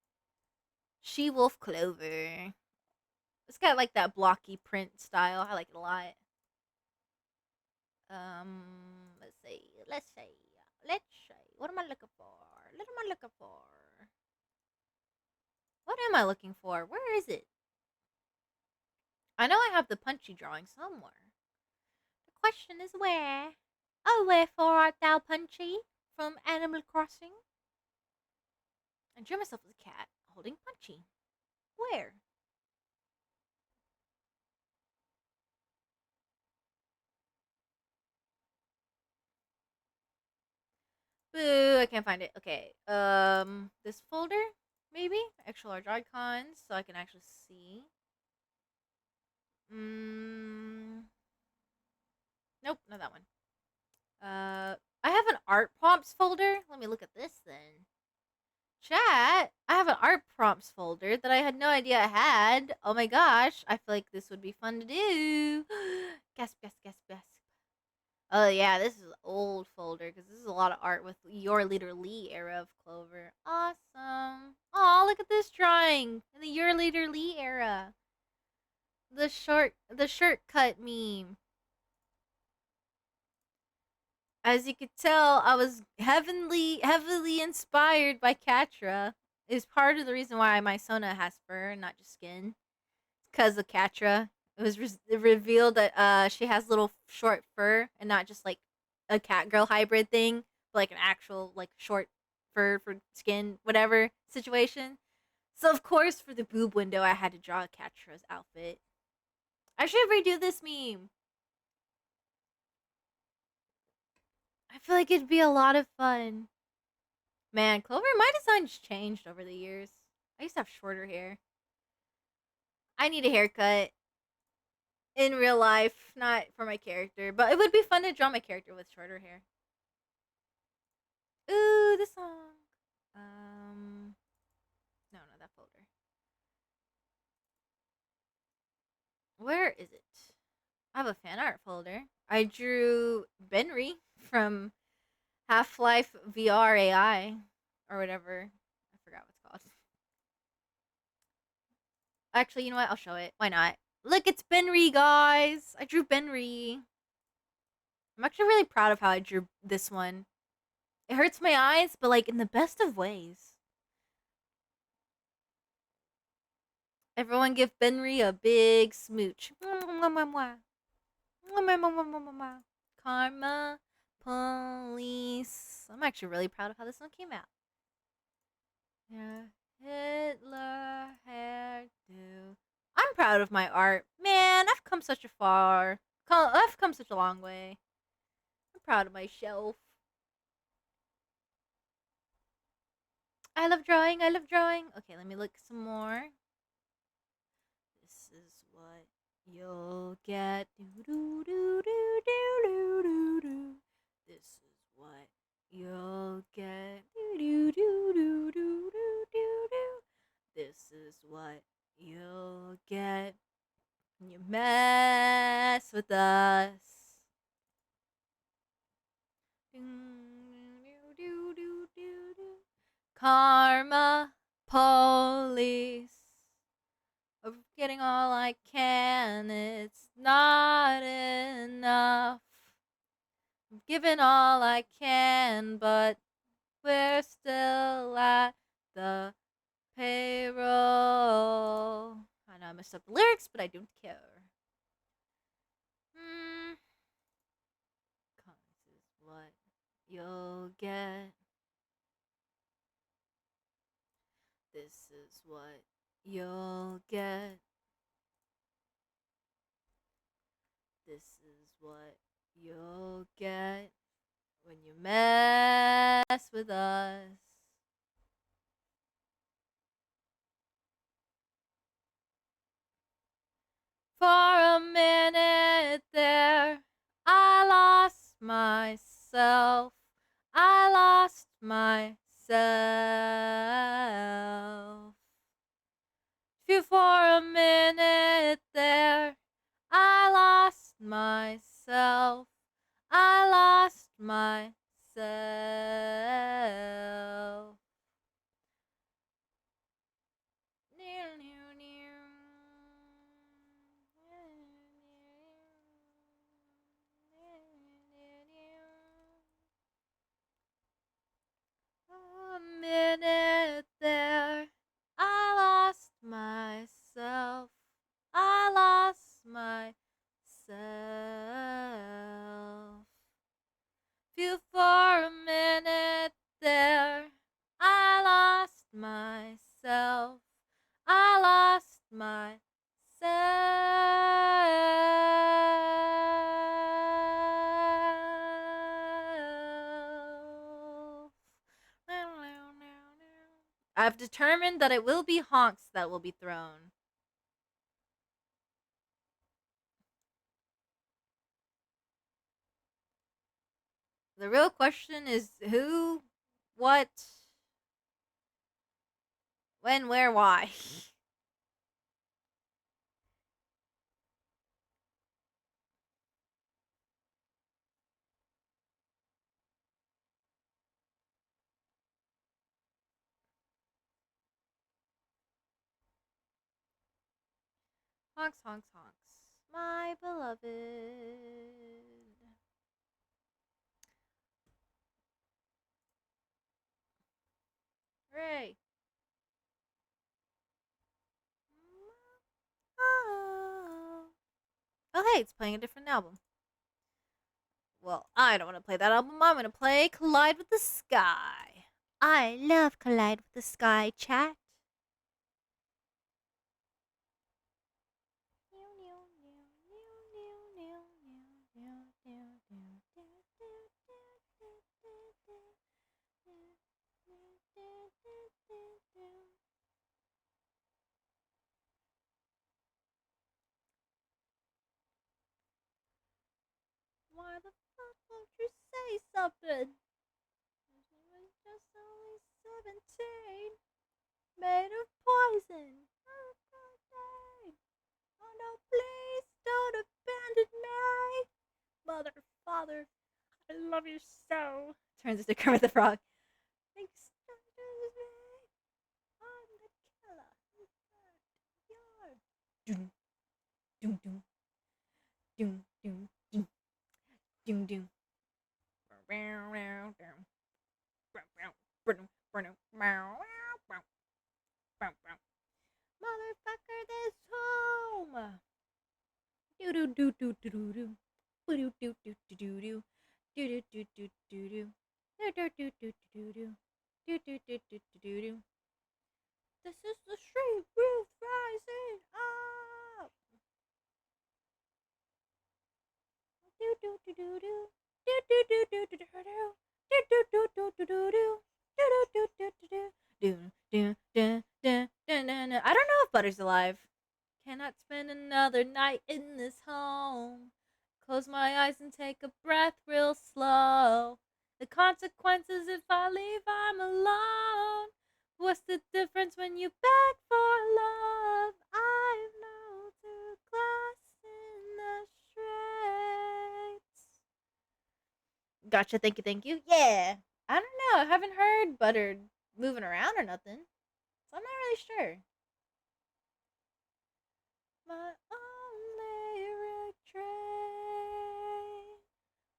She wolf Clover. It's got like that blocky print style. I like it a lot. Let's see. Let's see. Let's see. What am I looking for? What am I looking for? What am I looking for? Where is it? I know I have the punchy drawing somewhere. The question is where? Oh, wherefore art thou punchy? From Animal Crossing? I drew myself as a cat holding punchy. Where? Boo, I can't find it. Okay. This folder? Maybe? Extra large icons, so I can actually see. Nope, not that one. I have an art prompts folder. Let me look at this then. Chat, I have an art prompts folder that I had no idea I had. Oh my gosh, I feel like this would be fun to do. Gasp, gasp, gasp, gasp. Oh yeah, this is an old folder because this is a lot of art with your leader Lee era of Clover. Awesome. Oh, look at this drawing in the your leader Lee era. The shirt cut meme. As you could tell, I was heavily inspired by Catra. Is part of the reason why my Sona has fur and not just skin. Because of Catra. It was revealed that she has little short fur and not just like a cat girl hybrid thing, but like an actual like short fur for skin, whatever situation. So of course, for the boob window, I had to draw Catra's outfit. I should redo this meme. I feel like it'd be a lot of fun. Man, Clover, my design's changed over the years. I used to have shorter hair. I need a haircut in real life, not for my character, but it would be fun to draw my character with shorter hair. Ooh, this song. No, not that folder. Where is it? I have a fan art folder. I drew Benry from Half-Life VR AI or whatever. I forgot what it's called. Actually, you know what? I'll show it. Why not? Look, it's Benry, guys. I drew Benry. I'm actually really proud of how I drew this one. It hurts my eyes, but like in the best of ways. Everyone give Benry a big smooch. Karma Police. I'm actually really proud of how this one came out. Yeah, Hitler hairdo. I'm proud of my art. Man, I've come such a far. I've come such a long way. I'm proud of myself. I love drawing. I love drawing. Okay, let me look some more. This is what you'll get. Do do do do do do do do. This is what you'll get. Do do do do do do do do. This is what you'll get when you mess with us. Do do do do do. Karma police of getting all I can. It's not enough. I'm giving all I can, but we're still at the payroll. I know I messed up the lyrics, but I don't care. This is what you'll get. This is what you'll get. This is what you'll get when you mess with us. For a minute there, I lost myself. I lost myself. For a minute there, I lost myself. I lost myself. A minute there, I lost myself. I lost myself. Feel for a minute there, I lost myself. I lost myself. I've determined that it will be honks that will be thrown. The real question is who, what, when, where, why. Honks, honks, honks. My beloved. Hooray. Oh, hey, it's playing a different album. Well, I don't want to play that album. I'm going to play Collide with the Sky. I love Collide with the Sky, chat. Why the fuck won't you say something? She was just only 17, made of poison. Oh no, please don't abandon me. Mother, father, I love you so. Turns into Kermit the Frog. Thanks, don't lose me. I'm the killer. Doom, doom, doom, doom, doom, doom, doom, doom. Motherfucker, this home. Do do do do do do do. Do do do do do do. Do do do do do do. Do do do do do do. Do do do do do do. This is the street roof rising up. Do do do do do. Do do do do do do do. Do do do do do do do. Do do do do do do. Do do do do do do. I don't know if Butter's alive. Cannot spend another night in this home. Close my eyes and take a breath real slow. The consequences if I leave, I'm alone. What's the difference when you beg for love? I've no two glass in the streets. Gotcha, thank you, thank you. Yeah. I don't know. I haven't heard Butter moving around or nothing. So I'm not really sure. My only retreat.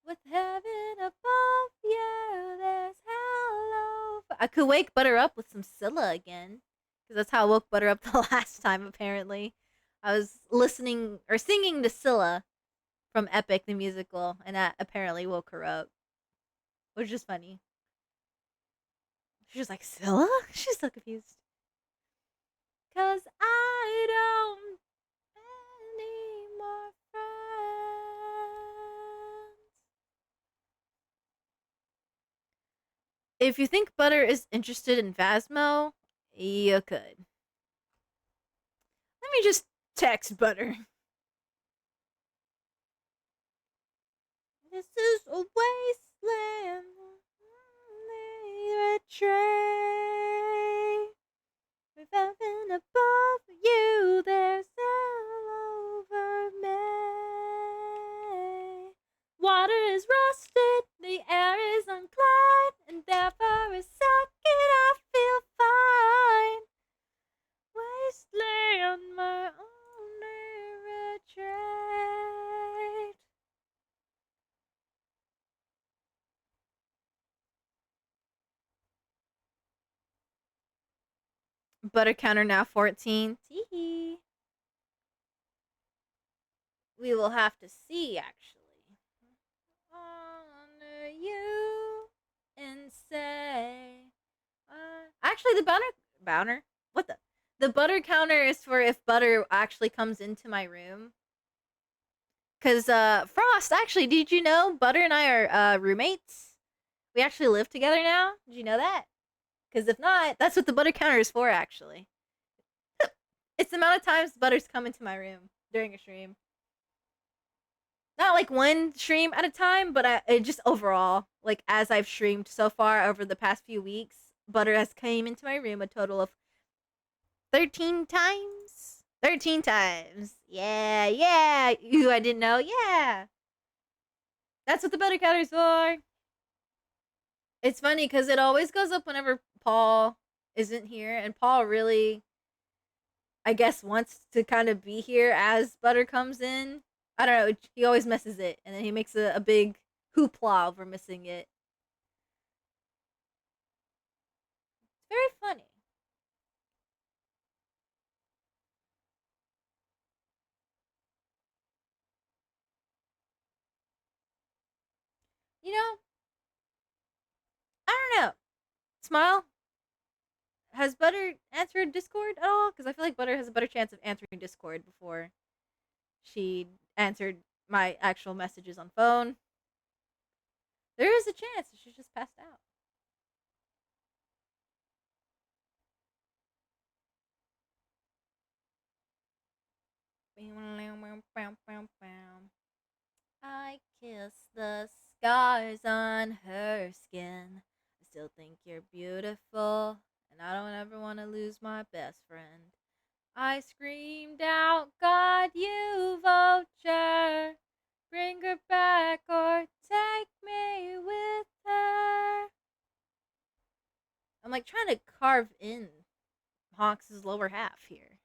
With heaven above you, there's hell over. I could wake Butter up with some Scylla again. Because that's how I woke Butter up the last time, apparently. I was listening or singing to Scylla from Epic the Musical, and that apparently woke her up. Which is funny. She's just like, Scylla? She's so confused. Cause I don't any more friends. If you think Butter is interested in Phasmo, you could. Let me just text Butter. This is a wasteland. Retreat. With heaven above you, there's hell over me. Water is rusted, the air is unclean, and there for a second I feel fine. Wasteland, my only retreat. Butter counter now 14. Teehee. We will have to see, actually. Honor you and say. Actually, the Bowner? What the? The butter counter is for if Butter actually comes into my room. Because, Frost, actually, did you know Butter and I are roommates? We actually live together now. Did you know that? Because if not, that's what the butter counter is for, actually. It's the amount of times Butter's come into my room during a stream. Not like one stream at a time, but it just overall, like as I've streamed so far over the past few weeks, Butter has came into my room a total of 13 times. 13 times. Yeah, yeah. You, I didn't know. Yeah. That's what the butter counter is for. It's funny because it always goes up whenever Paul isn't here, and Paul really, I guess, wants to kind of be here as Butter comes in. I don't know. He always messes it, and then he makes a big hoopla over missing it. It's very funny. You know, I don't know. Smile. Has Butter answered Discord at all? Because I feel like Butter has a better chance of answering Discord before she answered my actual messages on phone. There is a chance that she's just passed out. I kiss the scars on her skin. I still think you're beautiful, and I don't ever want to lose my best friend. I screamed out, God, you vulture, bring her back or take me with her. I'm like trying to carve in Honks' lower half here.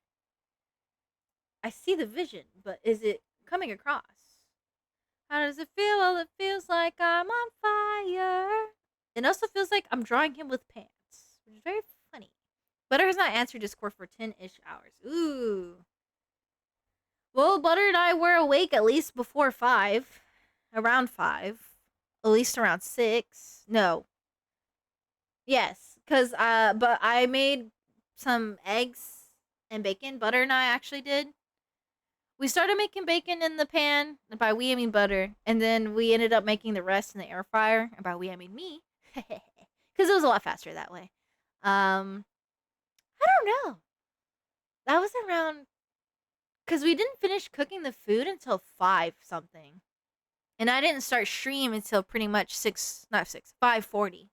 I see the vision, but is it coming across? How does it feel? Well, it feels like I'm on fire. It also feels like I'm drawing him with pants, which is very funny. Butter has not answered Discord for 10-ish hours. Ooh. Well, Butter and I were awake at least before 5. Around 5. At least around 6. No. Yes, because, but I made some eggs and bacon. Butter and I actually did. We started making bacon in the pan, and by we I mean butter, and then we ended up making the rest in the air fryer, and by we I mean me, because it was a lot faster that way. I don't know. That was around because we didn't finish cooking the food until 5 something, and I didn't start stream until pretty much 6, not 6, 5:40.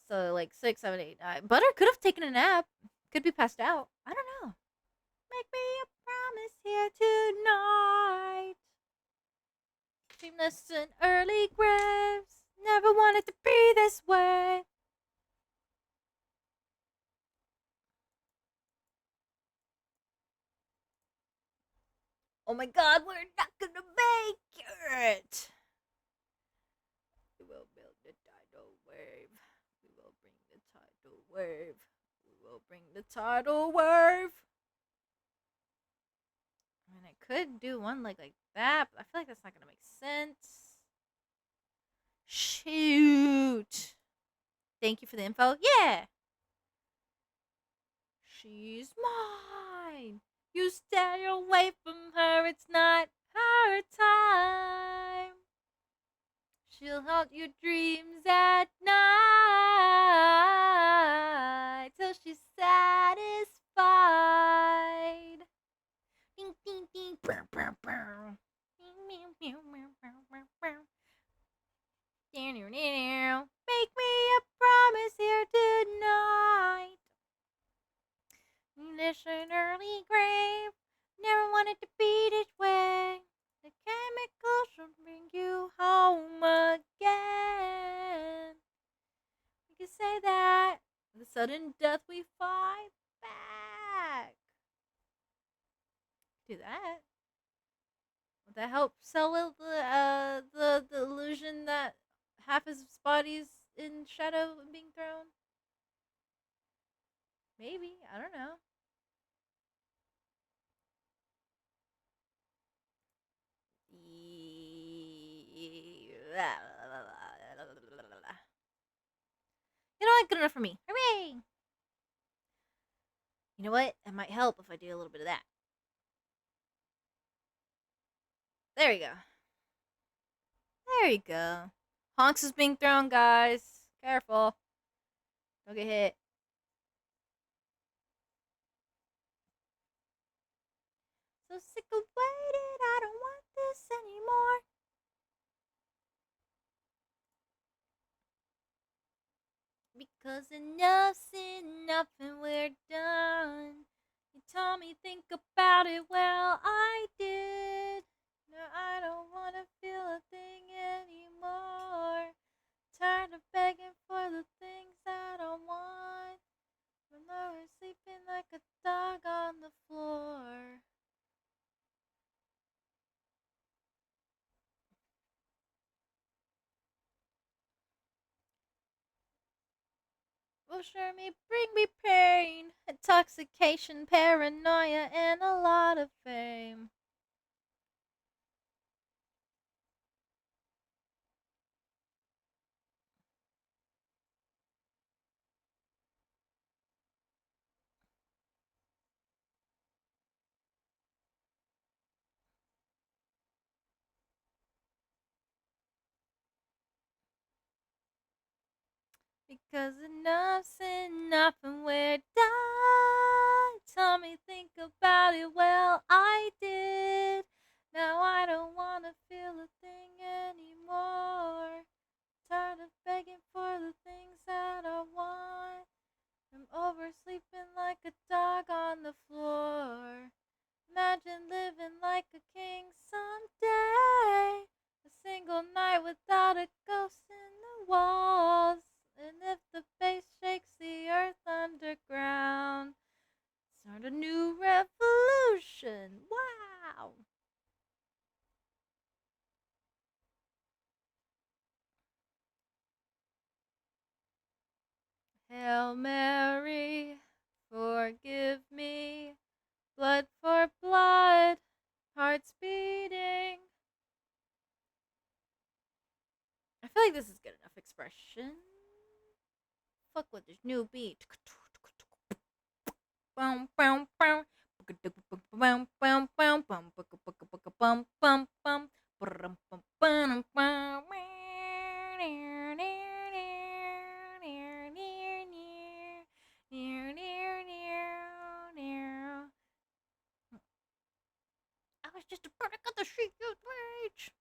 So like 6, 7, 8, 9. Butter could have taken a nap. Could be passed out. I don't know. Make me a promise here tonight. Dreamless in early graves. Never wanted to be this way. Oh my god, we're not gonna make it. We will build the tidal wave. We will bring the tidal wave. We will bring the tidal wave. I mean, I could do one like that, but I feel like that's not gonna make sense. Shoot. Thank you for the info. Yeah. She's mine. You stay away from her. It's not her time. She'll haunt your dreams at night till she's satisfied. Ding, ding, ding. Bow, bow, bow. Meow, meow, meow, meow, meow, meow. Make me a promise here tonight. This an early grave. Never wanted to be this way. The chemicals will bring you home again. You can say that. The sudden death we fight back. Do that. Would that help sell the illusion that half his body's in shadow and being thrown? Maybe. I don't know. You know what? Good enough for me. Hooray! You know what? It might help if I do a little bit of that. There you go. There you go. Honks is being thrown, guys. Careful. Don't get hit. So sick of waiting. I don't want this anymore. Because enough's enough and we're done. You told me think about it, well, I did. Now I don't want to feel a thing anymore. Tired of begging for the things that I want. When I was sleeping like a dog on the floor. Will sure me bring me pain, intoxication, paranoia, and a lot of fame. Because enough's enough and we're done. Tell me think about it, well, I did. Now I don't want to feel a thing anymore. Tired of begging for the things that I want. I'm oversleeping like a dog on the floor. Imagine living like a king someday. A single night without a ghost in the walls. And if the bass shakes the earth underground, start a new revolution. Wow. Hail Mary, forgive me. Blood for blood, hearts beating. I feel like this is good enough expression. fuck with this new beat. Bum, bum, bum. Bum, bum, bum, bum, bum, bum, bum. I was just a product of the street youth rage.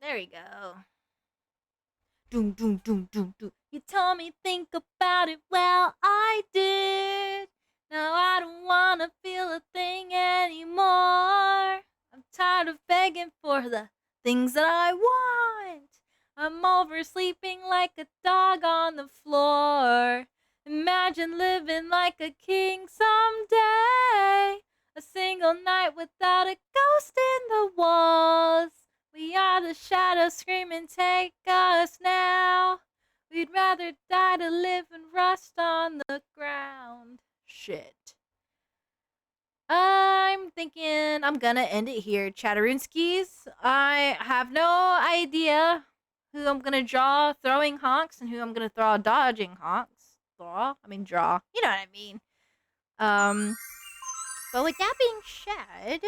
There we go. Doom, doom, doom, doom, doom. You told me think about it, well, I did. Now I don't wanna feel a thing anymore. I'm tired of begging for the things that I want. I'm oversleeping like a dog on the floor. Imagine living like a king someday. A single night without a ghost in the walls. We are the shadows screaming, take us now. We'd rather die to live and rust on the ground. Shit. I'm thinking I'm gonna end it here, Chatteroonskis. I have no idea who I'm gonna draw throwing honks and who I'm gonna draw dodging honks. Draw? I mean draw. You know what I mean. But with that being said,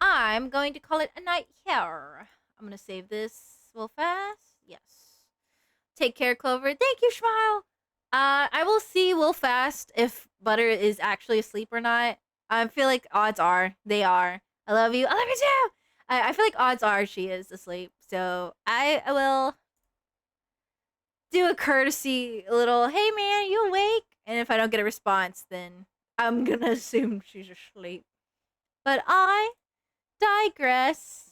I'm going to call it a night here. I'm going to save this real fast. Yes. Take care, Clover. Thank you, Smile. I will see real fast if Butter is actually asleep or not. I feel like odds are they are. I love you. I love you too. I feel like odds are she is asleep. So I will do a courtesy little, hey man, you awake? And if I don't get a response, then I'm going to assume she's asleep. But I digress.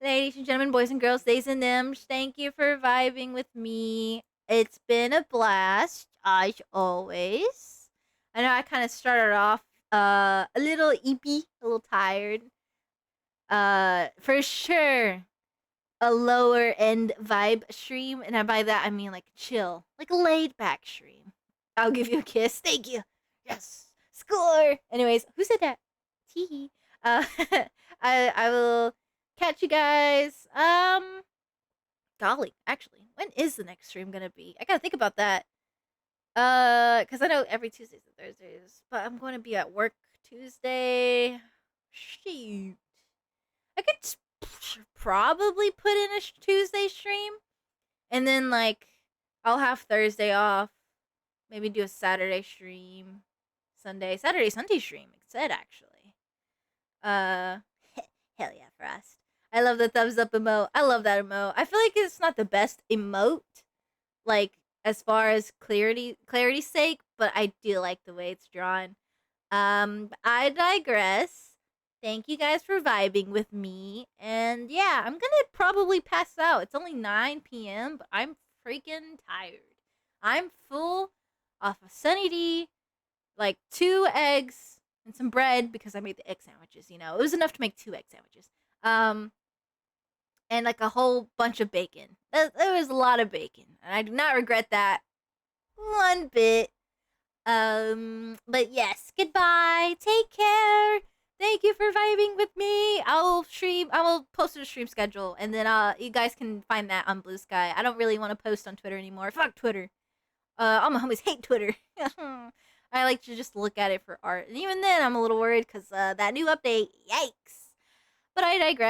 Ladies and gentlemen, boys and girls, theys and thems, thank you for vibing with me. It's been a blast, as always. I know I kind of started off a little eepy, a little tired. For sure, a lower end vibe stream, and by that I mean like chill, like a laid back stream. I'll give you a kiss. Thank you. Yes. Score. Anyways, who said that? Tee. I will catch you guys. Golly, actually, when is the next stream gonna be? I gotta think about that. Cause I know every Tuesdays and Thursdays, but I'm going to be at work Tuesday. Shoot, I could probably put in a Tuesday stream, and then like I'll have Thursday off. Maybe do a Saturday stream, Saturday Sunday stream instead. Actually, hell yeah, Frost. I love the thumbs up emote. I love that emote. I feel like it's not the best emote, like as far as clarity's sake, but I do like the way it's drawn. I digress. Thank you guys for vibing with me. And yeah, I'm gonna probably pass out. It's only 9 p.m., but I'm freaking tired. I'm full off of Sunny D, like 2 eggs and some bread because I made the egg sandwiches, you know. It was enough to make 2 egg sandwiches. And like a whole bunch of bacon. There was a lot of bacon, and I do not regret that one bit. But yes, goodbye. Take care. Thank you for vibing with me. I will post a stream schedule, and then you guys can find that on Blue Sky. I don't really want to post on Twitter anymore. Fuck Twitter. All my homies hate Twitter. I like to just look at it for art, and even then, I'm a little worried because that new update. Yikes! But I digress.